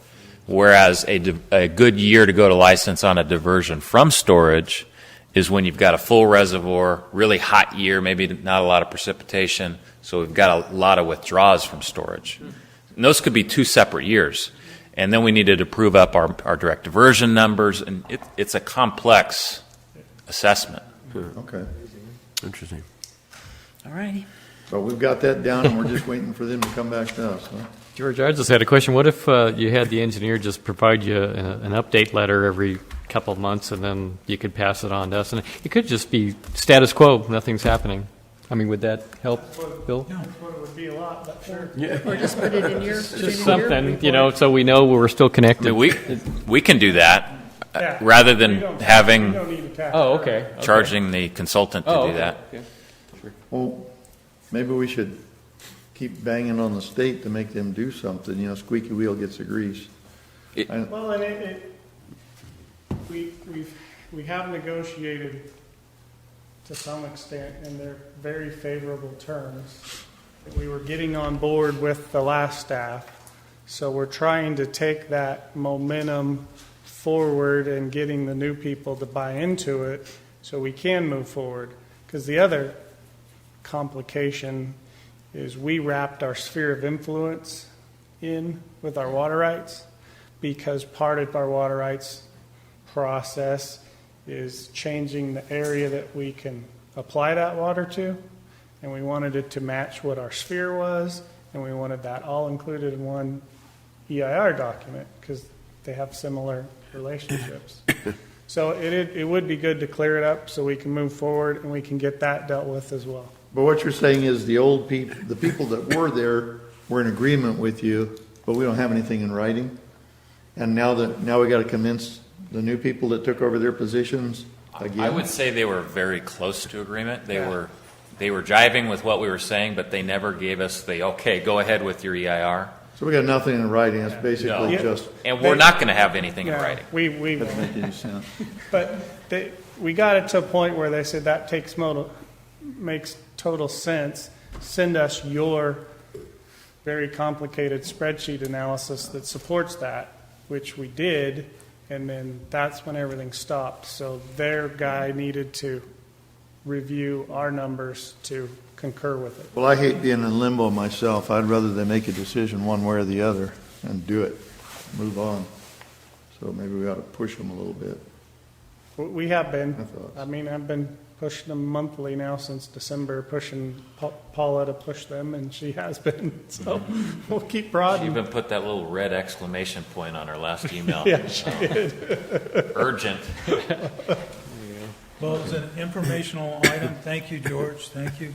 Whereas a good year to go to license on a diversion from storage is when you've got a full reservoir, really hot year, maybe not a lot of precipitation, so we've got a lot of withdrawals from storage. And those could be 2 separate years. And then we needed to prove up our direct diversion numbers, and it's a complex assessment. Okay. Interesting. All righty. So we've got that down, and we're just waiting for them to come back to us, huh? George, I just had a question. What if you had the engineer just provide you an update letter every couple of months, and then you could pass it on to us? And it could just be status quo, nothing's happening. I mean, would that help, Bill? that's what it would be a lot, but sure. Or just put it in your. Just something, so we know we're still connected. I mean, we can do that Yeah. rather than We don't having need a tax. Oh, okay. charging the consultant to do okay. that. Okay. Well, maybe we should keep banging on the state to make them do something. Squeaky wheel gets the grease. Well, and we have negotiated to some extent, and they're very favorable terms. We were getting on board with the last staff, so we're trying to take that momentum forward and getting the new people to buy into it so we can move forward. Because the other complication is we wrapped our sphere of influence in with our water rights, because part of our water rights process is changing the area that we can apply that water to, and we wanted it to match what our sphere was, and we wanted that all included in one EIR document because they have similar relationships. So it would be good to clear it up so we can move forward and we can get that dealt with as well. But what you're saying is the people that were there were in agreement with you, but we don't have anything in writing? And now we got to convince the new people that took over their positions again? I would say they were very close to agreement. They were jiving with what we were saying, but they never gave us okay, go ahead with your EIR. So we got nothing in writing. It's basically just. And we're not going to have anything in writing. We Doesn't make any sense. But we got it to a point where they said that makes total sense. Send us your very complicated spreadsheet analysis that supports that, which we did, and then that's when everything stopped. So their guy needed to review our numbers to concur with it. Well, I hate being in limbo myself. I'd rather they make a decision one way or the other and do it, move on. So maybe we ought to push them a little bit. We have been. I thought so. I mean, I've been pushing them monthly now since December, pushing Paula to push them, and she has been. So we'll keep She broadening. even put that little red exclamation point on her last email. Yeah, she did. Urgent. Well, it was an informational item. Thank you, George. Thank you.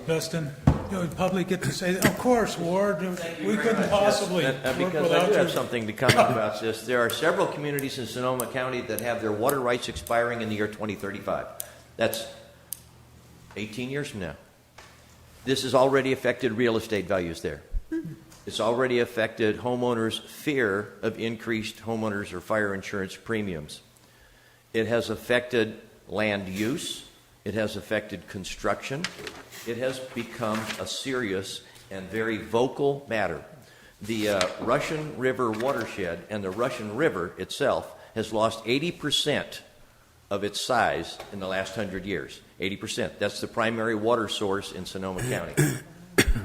Dustin, the public get to say, of course, Ward, we couldn't possibly work Because I without do have you. something to comment about this. There are several communities in Sonoma County that have their water rights expiring in the year 2035. That's 18 years from now. This has already affected real estate values there. It's already affected homeowners' fear of increased homeowners or fire insurance premiums. It has affected land use. It has affected construction. It has become a serious and very vocal matter. The Russian River watershed and the Russian River itself has lost 80% of its size in the last 100 years. 80%. That's the primary water source in Sonoma County.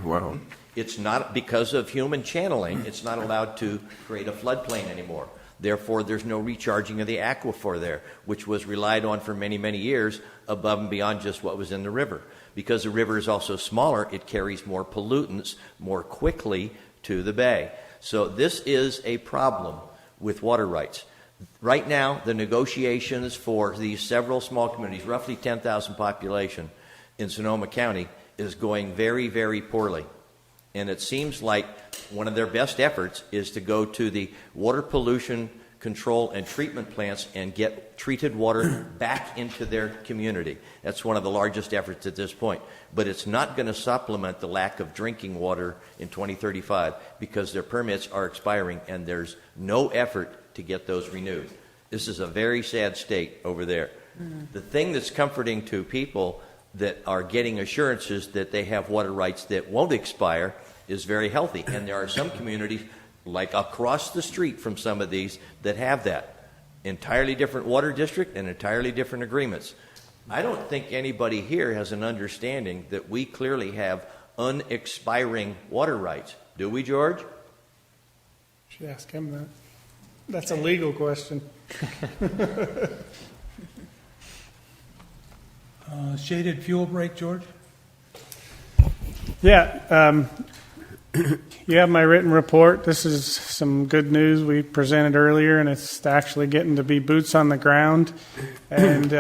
Wow. It's not, because of human channeling, it's not allowed to create a floodplain anymore. Therefore, there's no recharging of the aquifer there, which was relied on for many, many years above and beyond just what was in the river. Because the river is also smaller, it carries more pollutants more quickly to the bay. So this is a problem with water rights. Right now, the negotiations for these several small communities, roughly 10,000 population in Sonoma County, is going very, very poorly. And it seems like one of their best efforts is to go to the water pollution control and treatment plants and get treated water back into their community. That's one of the largest efforts at this point. But it's not going to supplement the lack of drinking water in 2035 because their permits are expiring and there's no effort to get those renewed. This is a very sad state over there. The thing that's comforting to people that are getting assurances that they have water rights that won't expire is very healthy. And there are some communities, like across the street from some of these, that have that. Entirely different water district and entirely different agreements. I don't think anybody here has an understanding that we clearly have unexpiring water rights. Do we, George? Should ask him that. That's a legal question. Shaded fuel break, George? Yeah, you have my written report. This is some good news we presented earlier, and it's actually getting to be boots on the ground. And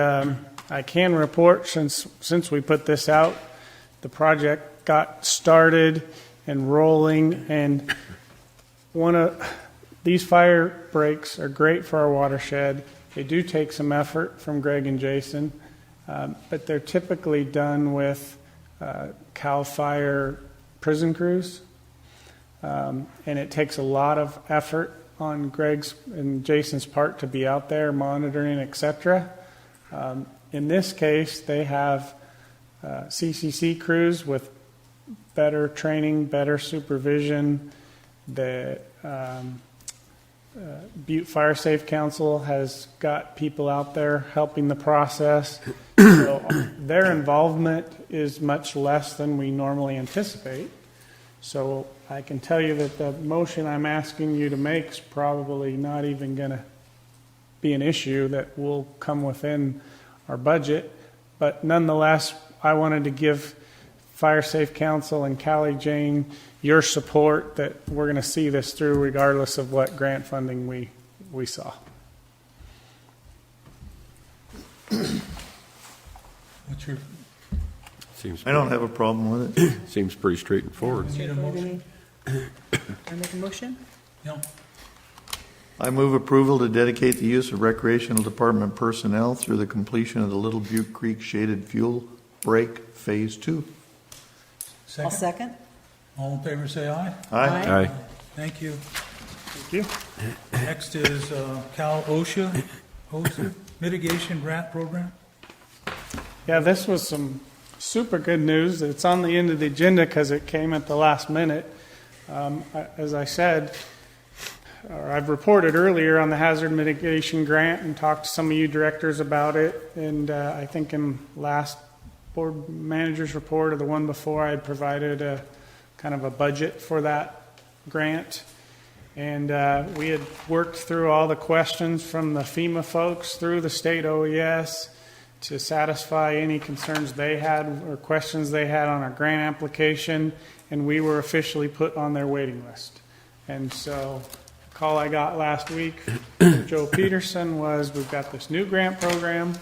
I can report, since we put this out, the project got started and rolling. And these fire breaks are great for our watershed. They do take some effort from Greg and Jason, but they're typically done with CAL FIRE prison crews. And it takes a lot of effort on Greg's and Jason's part to be out there monitoring, etc. In this case, they have CCC crews with better training, better supervision. The Butte Fire Safe Council has got people out there helping the process. So their involvement is much less than we normally anticipate. So I can tell you that the motion I'm asking you to make is probably not even going to be an issue that will come within our budget. But nonetheless, I wanted to give Fire Safe Council and Callie Jane your support that we're going to see this through regardless of what grant funding we saw. What's your, I don't have a problem with it. Seems pretty straightforward. need a motion? I make a motion? No. I move approval to dedicate the use of recreational department personnel through the completion of the Little Butte Creek Shaded Fuel Break Phase 2. I'll second. All in favor, say aye. Aye. Aye. Thank you. Thank you. Next is Cal OSHA Mitigation Grant Program. Yeah, this was some super good news. It's on the end of the agenda because it came at the last minute. As I said, or I've reported earlier on the hazard mitigation grant and talked to some of you directors about it. And I think in last board manager's report or the one before, I had provided a kind of a budget for that grant. And we had worked through all the questions from the FEMA folks through the state OES to satisfy any concerns they had or questions they had on our grant application, and we were officially put on their waiting list. And so the call I got last week from Joe Peterson was, we've got this new grant program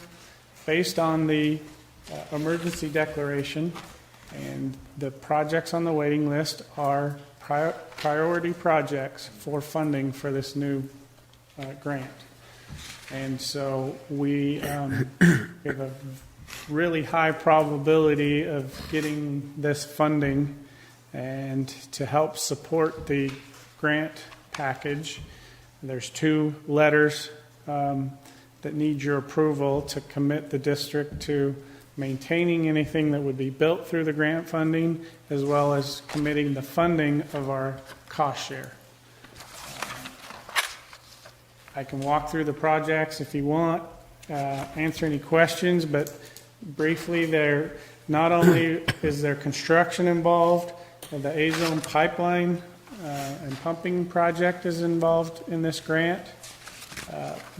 based on the emergency declaration, and the projects on the waiting list are priority projects for funding for this new grant. And so we have a really high probability of getting this funding, and to help support the grant package, there's 2 letters that need your approval to commit the district to maintaining anything that would be built through the grant funding, as well as committing the funding of our cost share. I can walk through the projects if you want, answer any questions, but briefly, there not only is there construction involved, the A-zone pipeline and pumping project is involved in this grant.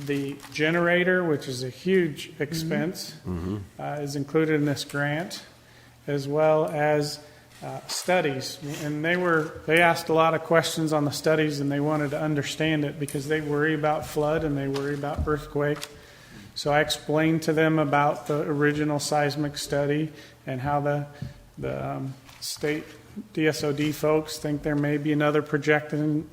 The generator, which is a huge expense, is included in this grant, as well as studies. And they asked a lot of questions on the studies, and they wanted to understand it because they worry about flood and they worry about earthquake. So I explained to them about the original seismic study and how the state DSOD folks think there may be another projection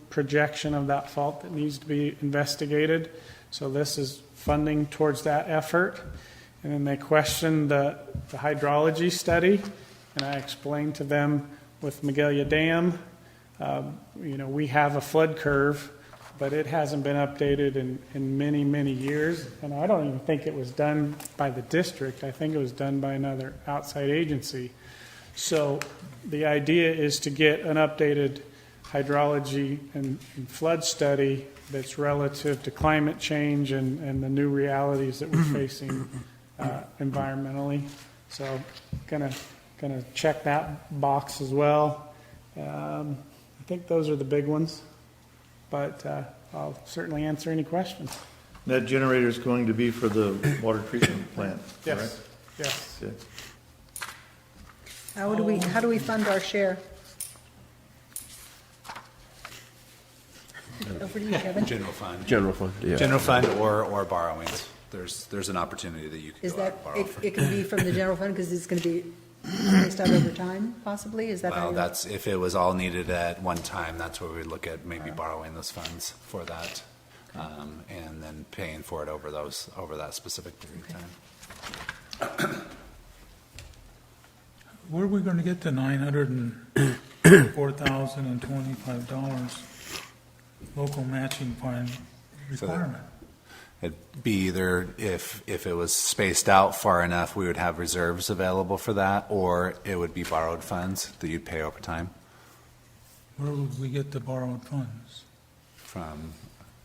of that fault that needs to be investigated. So this is funding towards that effort. And then they questioned the hydrology study, and I explained to them with Magalia Dam, we have a flood curve, but it hasn't been updated in many, many years. And I don't even think it was done by the district. I think it was done by another outside agency. So the idea is to get an updated hydrology and flood study that's relative to climate change and the new realities that we're facing environmentally. So gonna check that box as well. I think those are the big ones, but I'll certainly answer any questions. That generator is going to be for the water treatment plant, Yes. correct? Yes. Okay. How do we fund our share? Over to you, Kevin. General fund. General fund, yeah. General fund or borrowings. There's an opportunity that you Is can go out that, and borrow from. it can be from the general fund because it's going to be spaced out over time, possibly? Is that how Well, you? that's, if it was all needed at one time, that's where we'd look at maybe borrowing those funds for that, and then paying for it over that specific period of time. Where are we going to get the $904,025 local matching fund requirement? It'd be either if it was spaced out far enough, we would have reserves available for that, or it would be borrowed funds that you'd pay over time Where would we get the borrowed funds? from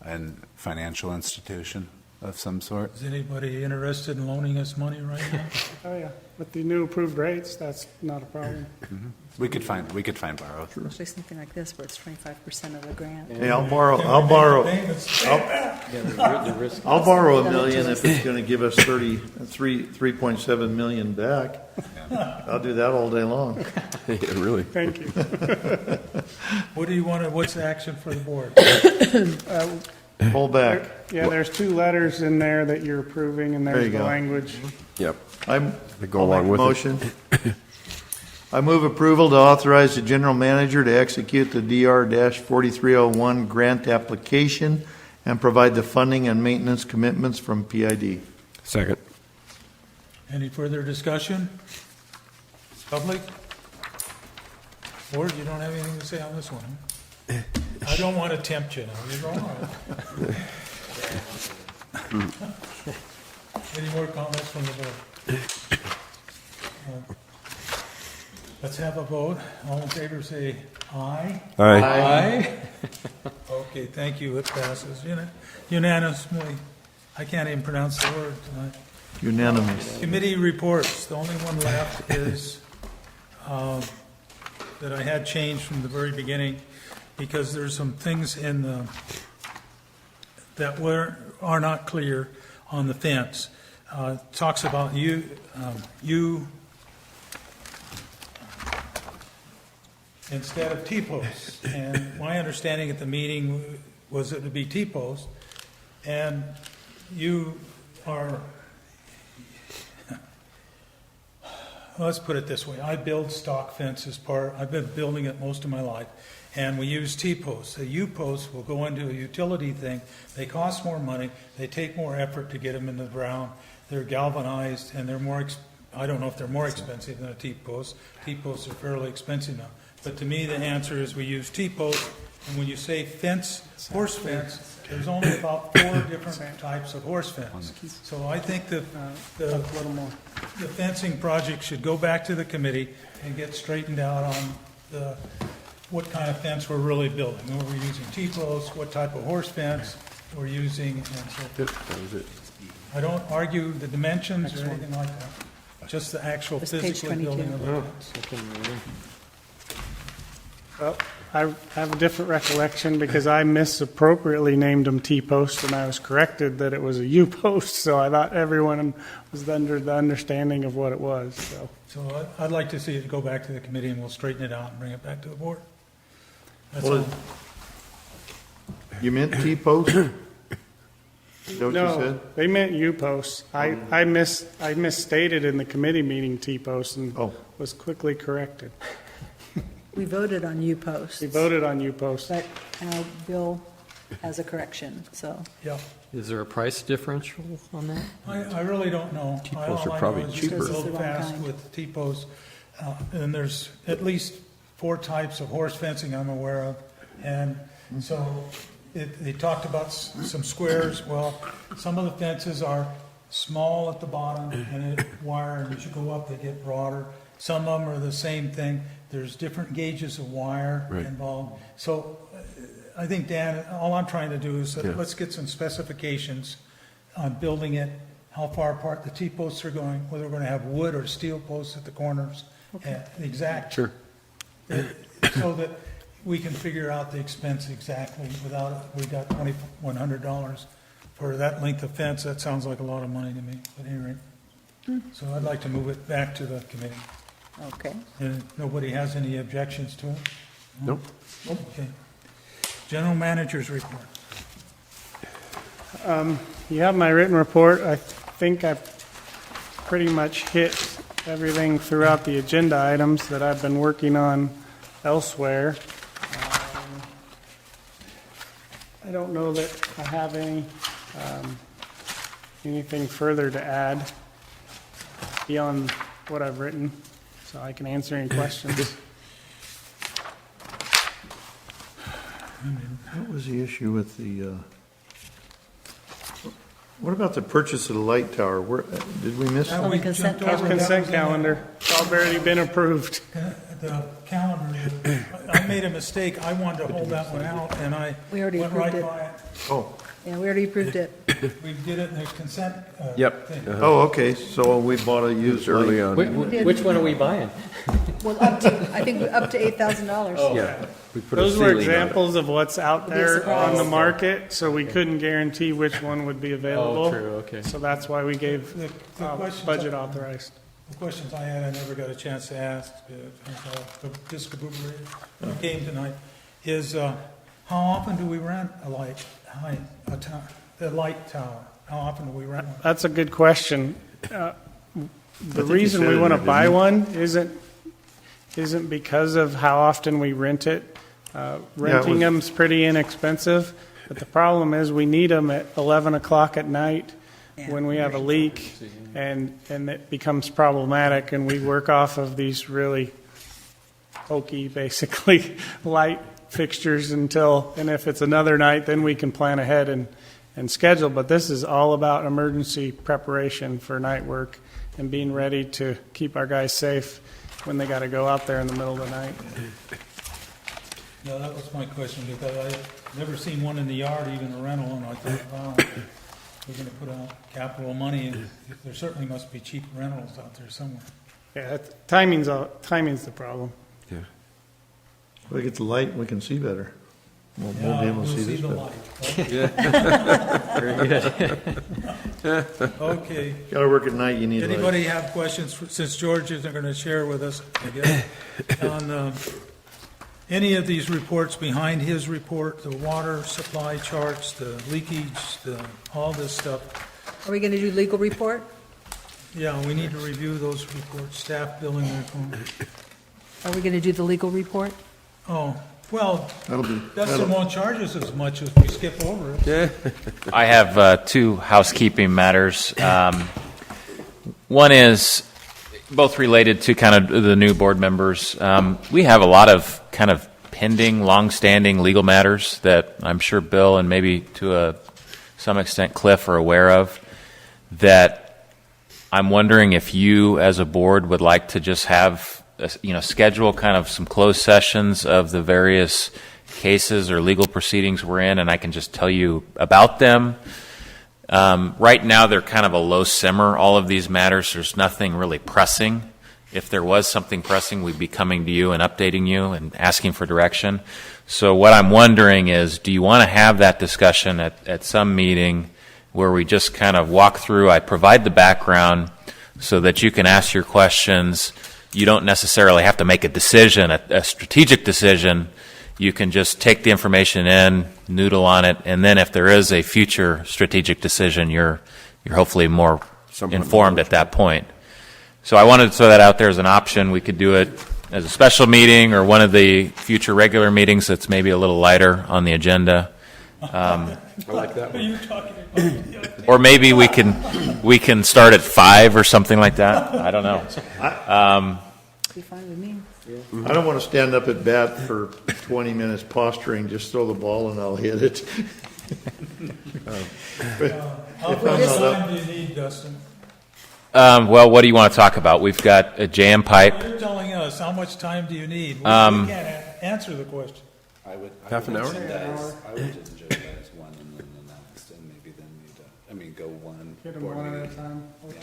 a financial institution of some sort. Is anybody interested in loaning us money right now? Oh, yeah. With the new approved rates, that's not a problem. We could find borrow. Especially something like this where it's 25% of the grant. Hey, I'll borrow $1 million if it's going to give us 3.7 million back. I'll do that all day long. Yeah, really. Thank you. What do you want, what's the action for the board? Pull back. Yeah, there's 2 letters in there that you're approving, and There there's you the go. language. Yep. I'll go along make a with it. motion. I move approval to authorize the general manager to execute the DR-4301 grant application and provide the funding and maintenance commitments from PID. Second. Any further discussion? Public? Board, you don't have anything to say on this one? Huh? I don't want to tempt you now. You're wrong. Any more comments from the board? Let's have a vote. All in favor say aye. Aye. Aye. Okay, thank you. It passes unanimously. I can't even pronounce the word tonight. Unanimous. Committee reports. The only one left is that I had changed from the very beginning. because there's some things in the, that are not clear on the fence. Talks about instead of T-posts. And my understanding at the meeting was it would be T-posts. And you are, let's put it this way. I build stock fences I've been building it most of my life. And we use T-posts. The U-posts will go into a utility thing. They cost more money. They take more effort to get them in the ground. They're galvanized and they're more, I don't know if they're more expensive than a T-post. T-posts are fairly expensive now. But to me, the answer is we use T-posts. And when you say fence, horse fence, there's only about 4 different types of horse fence. So I think that the fencing project should go back to the committee and get straightened out on what kind of fence we're really building. Are we using T-posts? What type of horse fence we're using? And so I don't argue the dimensions or anything like that. Just the actual This page physically 22. building of the fence. Well, I have a different recollection because I misappropriately named them T-posts and I was corrected that it was a U-post, so I thought everyone was under the understanding of what it was, so. So I'd like to see it go back to the committee and we'll straighten it out and bring it back to the board. That's Well, all. You meant T-post? Is that what you No, said? they meant U-posts. I misstated in the committee meeting T-posts and was quickly corrected. We voted on U-posts. We voted on U-posts. But Bill has a correction, so. Yeah. Is there a price differential on that? I really don't know. T-posts All are I probably know is cheaper. you This is build the wrong fast kind. with T-posts. And there's at least 4 types of horse fencing I'm aware of. And so they talked about some squares. Well, some of the fences are small at the bottom and wire, and as you go up, they get broader. Some of them are the same thing. There's different gauges of wire involved. So I think, Dan, all I'm trying to do is let's get some specifications on building it, how far apart the T-posts are going, whether we're going to have wood or steel posts at the corners, the exact. Sure. So that we can figure out the expense exactly without, we got $2,100 for that length of fence. That sounds like a lot of money to me, at any rate. So I'd like to move it back to the committee. Okay. And nobody has any objections to it? Nope. Okay. General Manager's report. You have my written report. I think I pretty much hit everything throughout the agenda items that I've been working on elsewhere. I don't know that I have anything further to add beyond what I've written, so I can answer any questions. What was the issue with the, what about the purchase of the light tower? Where, did we miss? On the consent jumped over. calendar. Consent calendar, it's already been approved. The calendar, I made a mistake. I wanted to hold that one out, and I We already went right approved it. by it. Oh, Yeah, we already approved it. We did it in the consent Yep. thing. oh, okay, so we bought a used Early light. on. Which one are we buying? Well, I think up to $8,000. Yeah. We put a Those were ceiling on it. examples of what's out It'll be a there surprise. on the market, so we couldn't guarantee which one would be available. Oh, true, okay. So that's why we gave The questions budget authorized. The questions I had, I never got a chance to ask, discombobulated when I came tonight, is how often do we rent a light tower? How often do we rent one? That's a good question. The think you reason said we it want to there, buy didn't one isn't because of how often we rent it. Renting was- them's pretty inexpensive, but the problem is we need them at 11 o'clock at night when we have a leak, and it becomes problematic, and we work off of these really hokey, basically, light fixtures and if it's another night, then we can plan ahead and schedule. But this is all about emergency preparation for night work and being ready to keep our guys safe when they got to go out there in the middle of the night. No, that was my question, because I've never seen one in the yard, even a rental, and I thought, wow, we're going to put out capital money, and there certainly must be cheap rentals out there somewhere. Yeah, timing's the problem. Yeah. We get the light, we can see better. We'll be Yeah, able to we'll see the this better. light. Okay. Gotta work at night, you need light. Anybody have questions, since George isn't going to share with us, I guess, on any of these reports behind his report, the water supply charts, the leakage, all this stuff? Are we going to do legal report? Yeah, we need to review those reports, staff billing report. Are we going to do the legal report? Oh, well, That'll Dustin won't charge us as much as we skip over it. I have two housekeeping matters. One is both related to kind of the new board members. We have a lot of kind of pending, long-standing legal matters that I'm sure Bill and maybe to some extent Cliff are aware of, that I'm wondering if you as a board would like to just have, schedule kind of some closed sessions of the various cases or legal proceedings we're in, and I can just tell you about them. Right now, they're kind of a low simmer, all of these matters. There's nothing really pressing. If there was something pressing, we'd be coming to you and updating you and asking for direction. So what I'm wondering is, do you want to have that discussion at some meeting where we just kind of walk through, I provide the background so that you can ask your questions. You don't necessarily have to make a decision, a strategic decision. You can just take the information in, noodle on it, and then if there is a future strategic decision, you're hopefully more informed at that point. So I wanted to throw that out there as an option. We could do it as a special meeting or one of the future regular meetings that's maybe a little lighter on the agenda. I like that What are one. you talking about? Or maybe we can start at 5 or something like that. I don't know. Be fine with me. I don't want to stand up at bat for 20 minutes posturing, just throw the ball and I'll hit it. How much time do you need, Dustin? Well, what do you want to talk about? We've got a jam pipe. You're telling us, how much time do you need? We can't answer the question. Half an hour? I would just jeopardize one and then the next, and maybe then go one. Get them one at a time. Or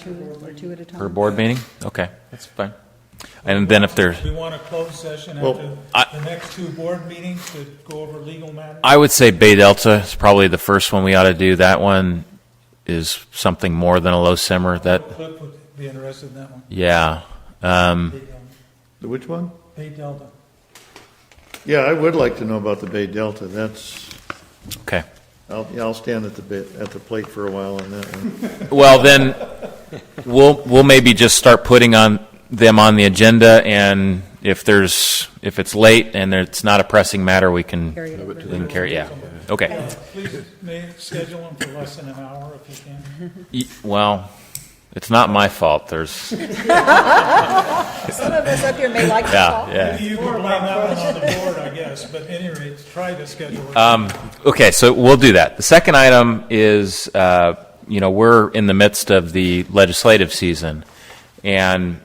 two at a time. Per board meeting? Okay, that's fine. And then if there's, We want a closed session Well, after the next two board meetings to go over legal matters? I would say Bay Delta is probably the first one we ought to do. That one is something more than a low simmer. That, Cliff would be interested in that one. yeah. Bay Delta. Which one? Bay Delta. Yeah, I would like to know about the Bay Delta. That's, Okay. I'll stand at the plate for a while on that one. Well, then we'll maybe just start putting them on the agenda, and if it's late and it's not a pressing matter, we can Carry it over. carry. Yeah. Okay. Please schedule them for less than an hour if you can. Well, it's not my fault. There's Some of us up here may like to talk. yeah. Maybe you can blame that one on the board, I guess, but at any rate, try to schedule it. Okay, so we'll do that. The second item is, we're in the midst of the legislative season, and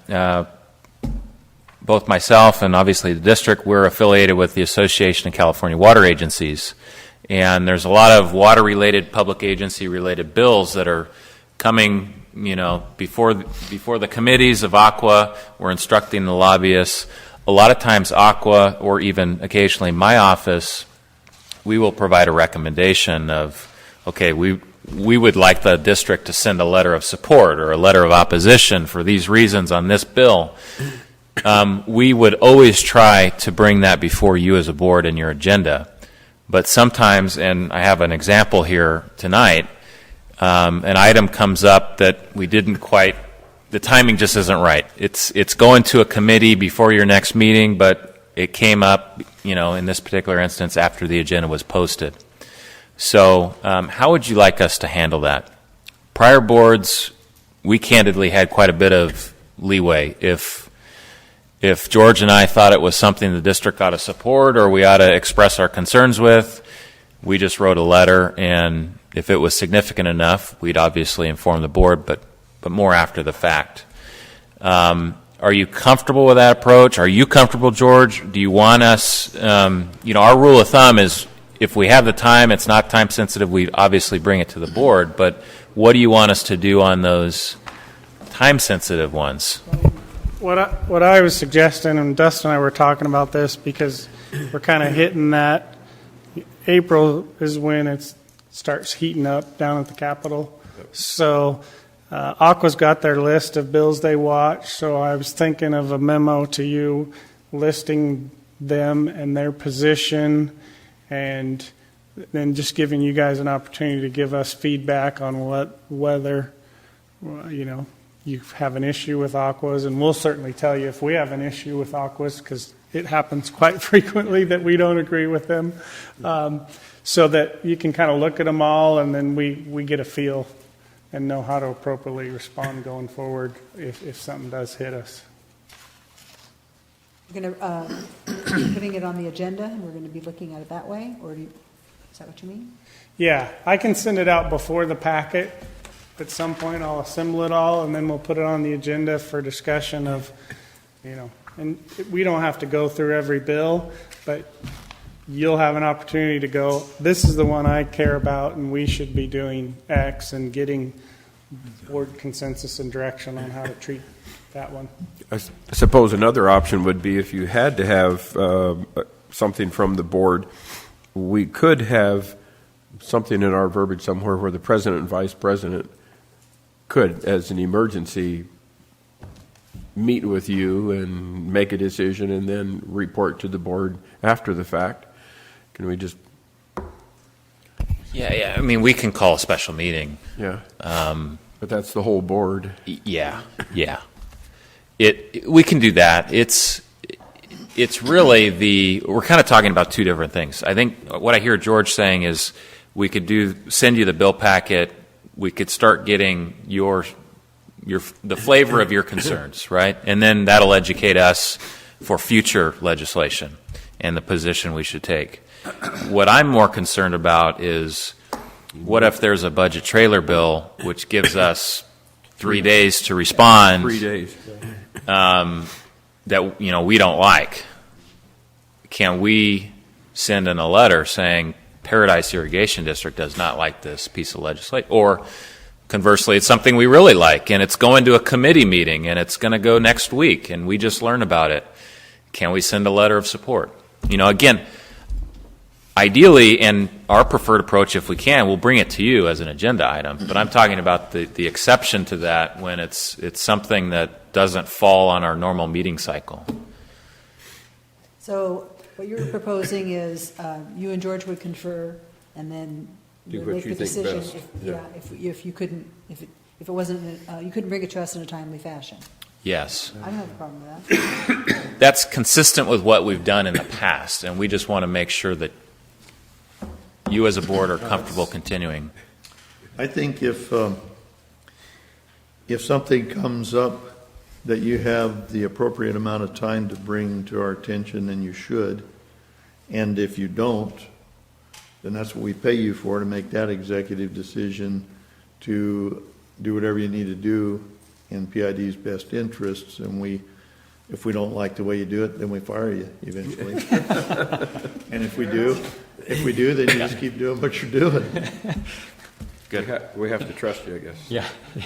both myself and obviously the district, we're affiliated with the Association of California Water Agencies, and there's a lot of water-related, public agency-related bills that are coming, before the committees of ACWA. We're instructing the lobbyists. A lot of times ACWA, or even occasionally my office, we will provide a recommendation of, okay, we would like the district to send a letter of support or a letter of opposition for these reasons on this bill. We would always try to bring that before you as a board in your agenda. But sometimes, and I have an example here tonight, an item comes up that we didn't quite, the timing just isn't right. It's going to a committee before your next meeting, but it came up, in this particular instance after the agenda was posted. So how would you like us to handle that? Prior boards, we candidly had quite a bit of leeway. If George and I thought it was something the district ought to support or we ought to express our concerns with, we just wrote a letter, and if it was significant enough, we'd obviously inform the board, but more after the fact. Are you comfortable with that approach? Are you comfortable, George? Do you want us, our rule of thumb is if we have the time, it's not time sensitive, we obviously bring it to the board, but what do you want us to do on those time sensitive ones? What I was suggesting, and Dustin and I were talking about this because we're kind of hitting that April is when it starts heating up down at the Capitol. So Aqua's got their list of bills they watch, so I was thinking of a memo to you listing them and their position, and then just giving you guys an opportunity to give us feedback on whether you have an issue with Aquas, and we'll certainly tell you if we have an issue with Aquas, because it happens quite frequently that we don't agree with them, so that you can kind of look at them all, and then we get a feel and know how to appropriately respond going forward if something does hit us. We're going to be putting it on the agenda, and we're going to be looking at it that way, or is that what you mean? Yeah, I can send it out before the packet. At some point, I'll assemble it all, and then we'll put it on the agenda for discussion of, and we don't have to go through every bill, but you'll have an opportunity to go, this is the one I care about, and we should be doing X, and getting board consensus and direction on how to treat that one. I suppose another option would be if you had to have something from the board, we could have something in our verbiage somewhere where the president and vice president could, as an emergency, meet with you and make a decision and then report to the board after the fact. Can we just... Yeah. I mean, we can call a special meeting. Yeah. But that's the whole board. Yeah. We can do that. It's really we're kind of talking about two different things. I think what I hear George saying is we could send you the bill packet. We could start getting the flavor of your concerns, right? And then that'll educate us for future legislation and the position we should take. What I'm more concerned about is what if there's a budget trailer bill which gives us 3 days to respond 3 days. that we don't like? Can we send in a letter saying Paradise Irrigation District does not like this piece of legislation? Or conversely, it's something we really like and it's going to a committee meeting and it's going to go next week and we just learned about it. Can we send a letter of support? Again, ideally, and our preferred approach, if we can, we'll bring it to you as an agenda item. But I'm talking about the exception to that when it's something that doesn't fall on our normal meeting cycle. So what you're proposing is you and George would confer, and then Do we'll what make you the think decision. best. If you couldn't, if it wasn't, you couldn't bring it to us in a timely fashion. Yes. I don't have a problem with that. That's consistent with what we've done in the past, and we just want to make sure that you as a board are comfortable continuing. I think if something comes up that you have the appropriate amount of time to bring to our attention, then you should. And if you don't, then that's what we pay you for, to make that executive decision to do whatever you need to do in PID's best interests. And if we don't like the way you do it, then we fire you eventually. And if we do, then you just keep doing what you're doing. Good. We have to trust you, I guess. Yeah,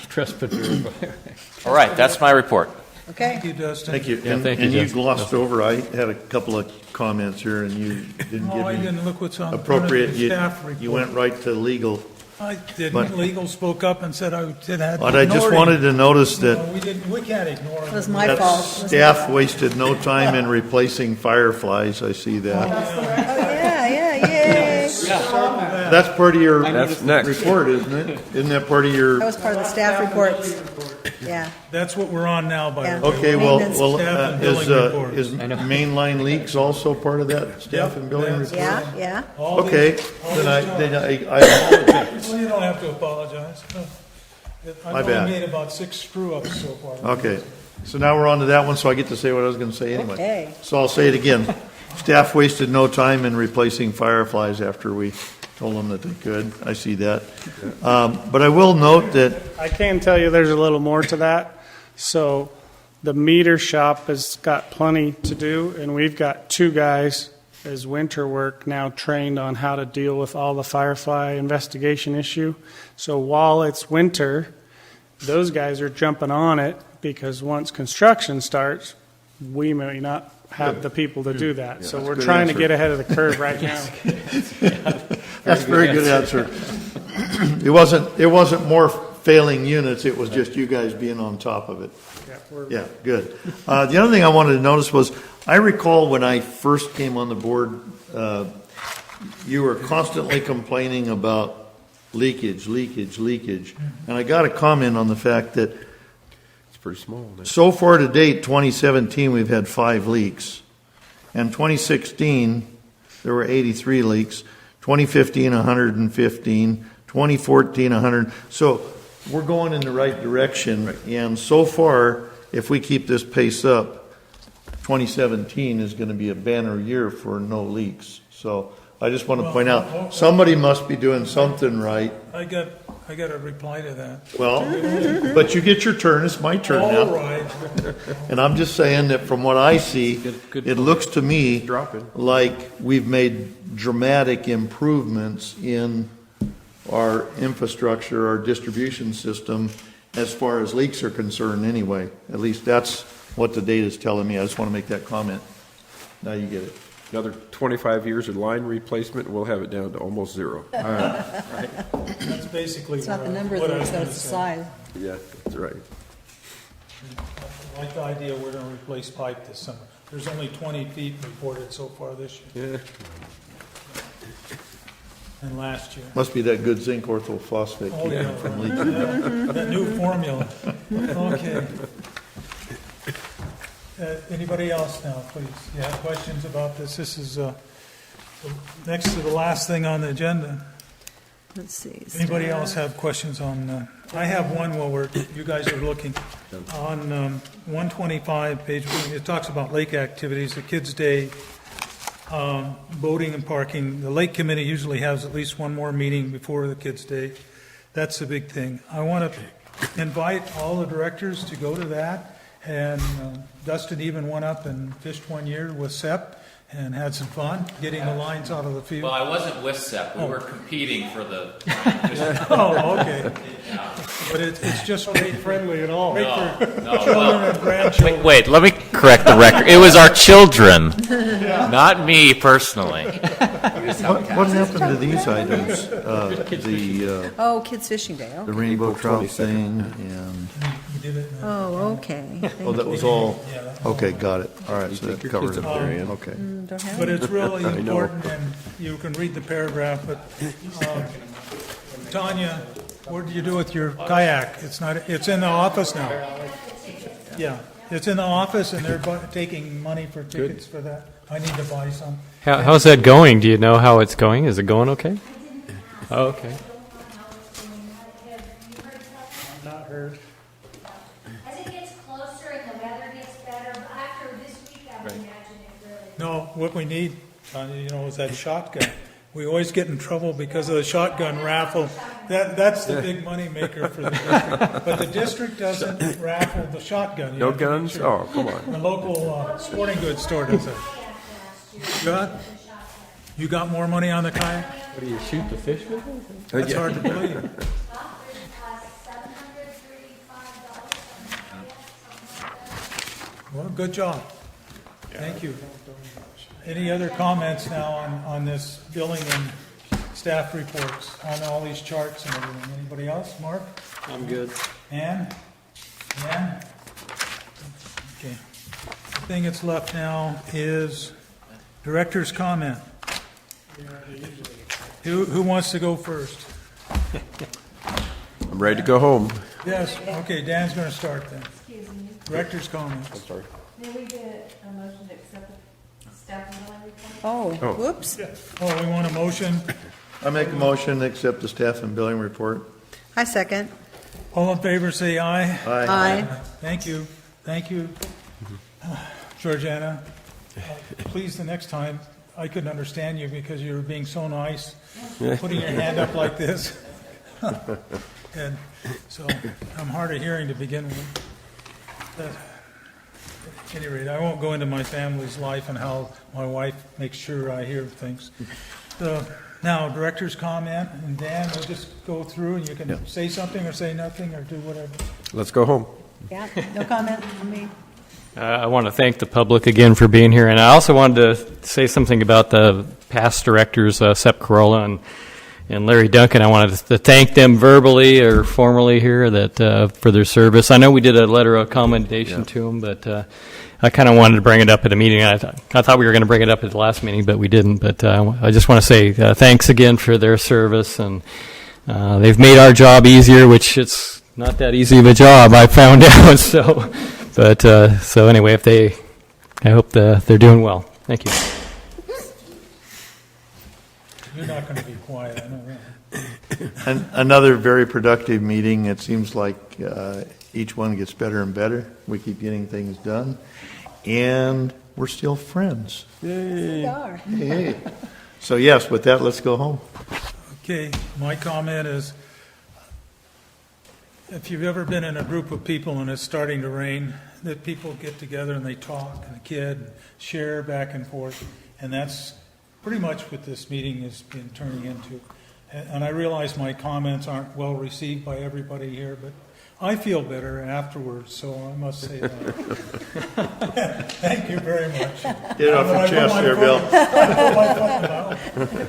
trust but verify. All right, that's my report. Okay. Thank you, Dustin. Thank you. Yeah, And thank you, and you Justin. glossed over, I had a couple of comments here, and you didn't Oh, I give me didn't look what's on appropriate. the staff report. You went right to legal. I didn't. but- Legal spoke up and said I had But I just ignored wanted him. to notice that We can't ignore It was it. my that fault. It was my staff fault. wasted no time in replacing fireflies. I see that. Oh, yeah, yay. That's part of your That's next. report, isn't it? Isn't that part of your? That was part of the staff reports. Yeah. That's what we're on now, by Yeah. the way. Okay, Maintenance. Staff and billing report. is mainline leaks also part of that staff and building Yep. report? Yeah. All Okay, these- all then these I apologize. Well, you don't have to apologize. My I've bad. only made about 6 screw-ups so far. Okay, so now we're on to that one, so I get to say what I was going to say anyway. Okay. So I'll say it again. Staff wasted no time in replacing fireflies after we told them that they could. I see that. But I will note that, I can tell you there's a little more to that. So the meter shop has got plenty to do, and we've got 2 guys as winter work now trained on how to deal with all the firefly investigation issue. So while it's winter, those guys are jumping on it, because once construction starts, we may not have the people to do that. So we're good trying to answer. get ahead of the curve right now. That's a very good answer. It wasn't more failing units, it was just you guys being on top of it. Yeah, good. The other thing I wanted to notice was, I recall when I first came on the board, you were constantly complaining about leakage. And I got a comment on the fact that It's pretty small. isn't it? so far to date, 2017, we've had 5 leaks. And 2016, there were 83 leaks. 2015, 115. 2014, 100. So we're going in the right direction. And so far, if we keep this pace up, 2017 is going to be a banner year for no leaks. So I just want to point out, somebody must be doing something right. I got a reply to that. Well, but you get your turn. It's my turn All now. right. And I'm just saying that from what I see, it looks to me Dropping. like we've made dramatic improvements in our infrastructure, our distribution system, as far as leaks are concerned anyway. At least that's what the data is telling me. I just want to make that comment. Now you get it. Another 25 years of line replacement, we'll have it down to almost zero. That's basically It's not the what number what of I was those, gonna that's the say. size. Yeah, that's right. I like the idea we're going to replace pipe this summer. There's only 20 feet reported so far this year Yeah. and last year. Must be that good zinc orthophosphate Oh, keeping yeah, it from right. leaking. Yeah, that new formula. Okay. Anybody else now, please? You have questions about this? This is next to the last thing on the agenda. Let's see. Anybody else have questions on, I have one while you guys are looking. On 125, page 1, it talks about lake activities, the Kids' Day, boating and parking. The Lake Committee usually has at least one more meeting before the Kids' Day. That's the big thing. I want to invite all the directors to go to that. And Dustin even went up and fished one year with Sepp and had some fun getting the lines out of the field. Well, I wasn't with Sepp. We were competing for the. Oh, okay. But it's just great friendly at all. Great for children and grandchildren. Wait, let me correct the record. It was our children, not me personally. What happened to these items? Oh, Kids Fishing Day, The okay. rainbow trout thing and, We did it. Oh, okay. oh, that was all, okay, got it. All right, so that covers it. Okay. Don't have But it. it's really important, and you can read the paragraph, but Tanya, what did you do with your kayak? It's in the office now. Yeah, it's in the office, and they're taking money for tickets for that. I need to buy some. How's that going? Do you know how it's going? Is it going okay? Oh, okay. Not heard. As it gets closer and the weather gets better, but after this week, I would imagine it really. No, what we need, Tanya, is that shotgun. We always get in trouble because of the shotgun raffle. That's the big money maker for the district. But the district doesn't raffle the shotgun. You No have to make guns? sure. Oh, come on. The local sporting goods store does it. You got more money on the kayak? What do you shoot the fish with it? That's hard to believe. Well, good job. Thank you. Any other comments now on this billing and staff reports, on all these charts and everything? Anybody else? Mark? I'm good. Ann? Ann? Okay. The thing that's left now is director's comment. Who wants to go first? I'm ready to go home. Yes, okay, Dan's going to start then. Excuse me. Director's comments. I'm sorry. May we get a motion to accept the staff and billing report? Oh, whoops. Oh, we want a motion? I make a motion to accept the staff and billing report. I second. All in favor, say aye. Aye. Thank you. Thank you. Georgiana, please the next time, I couldn't understand you because you were being so nice, putting your hand up like this. And so I'm hard of hearing to begin with. At any rate, I won't go into my family's life and how my wife makes sure I hear things. Now, director's comment, and Dan, we'll just go through and you can say something or say nothing or do whatever. Let's go home. Yeah, no comment on me. I want to thank the public again for being here, and I also wanted to say something about the past directors, Sepp Carolla and Larry Duncan. I wanted to thank them verbally or formally here that for their service. I know we did a letter of commendation to them, but I kind of wanted to bring it up at a meeting. I thought we were going to bring it up at the last meeting, but we didn't. But I just want to say thanks again for their service, and they've made our job easier, which it's not that easy of a job, I found out. So anyway, I hope they're doing well. Thank you. You're not going to be quiet, I know that. Another very productive meeting. It seems like each one gets better and better. We keep getting things done. And we're still friends. Yay. We are. Hey. So yes, with that, let's go home. Okay, my comment is, if you've ever been in a group of people and it's starting to rain, that people get together and they talk and kid, and share back and forth, and that's pretty much what this meeting has been turning into. And I realize my comments aren't well received by everybody here, but I feel better afterwards, so I must say that. Thank you very much. Get it off your chest there, Bill.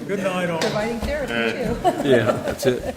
Good night, all. Providing therapy, too. Yeah, that's it.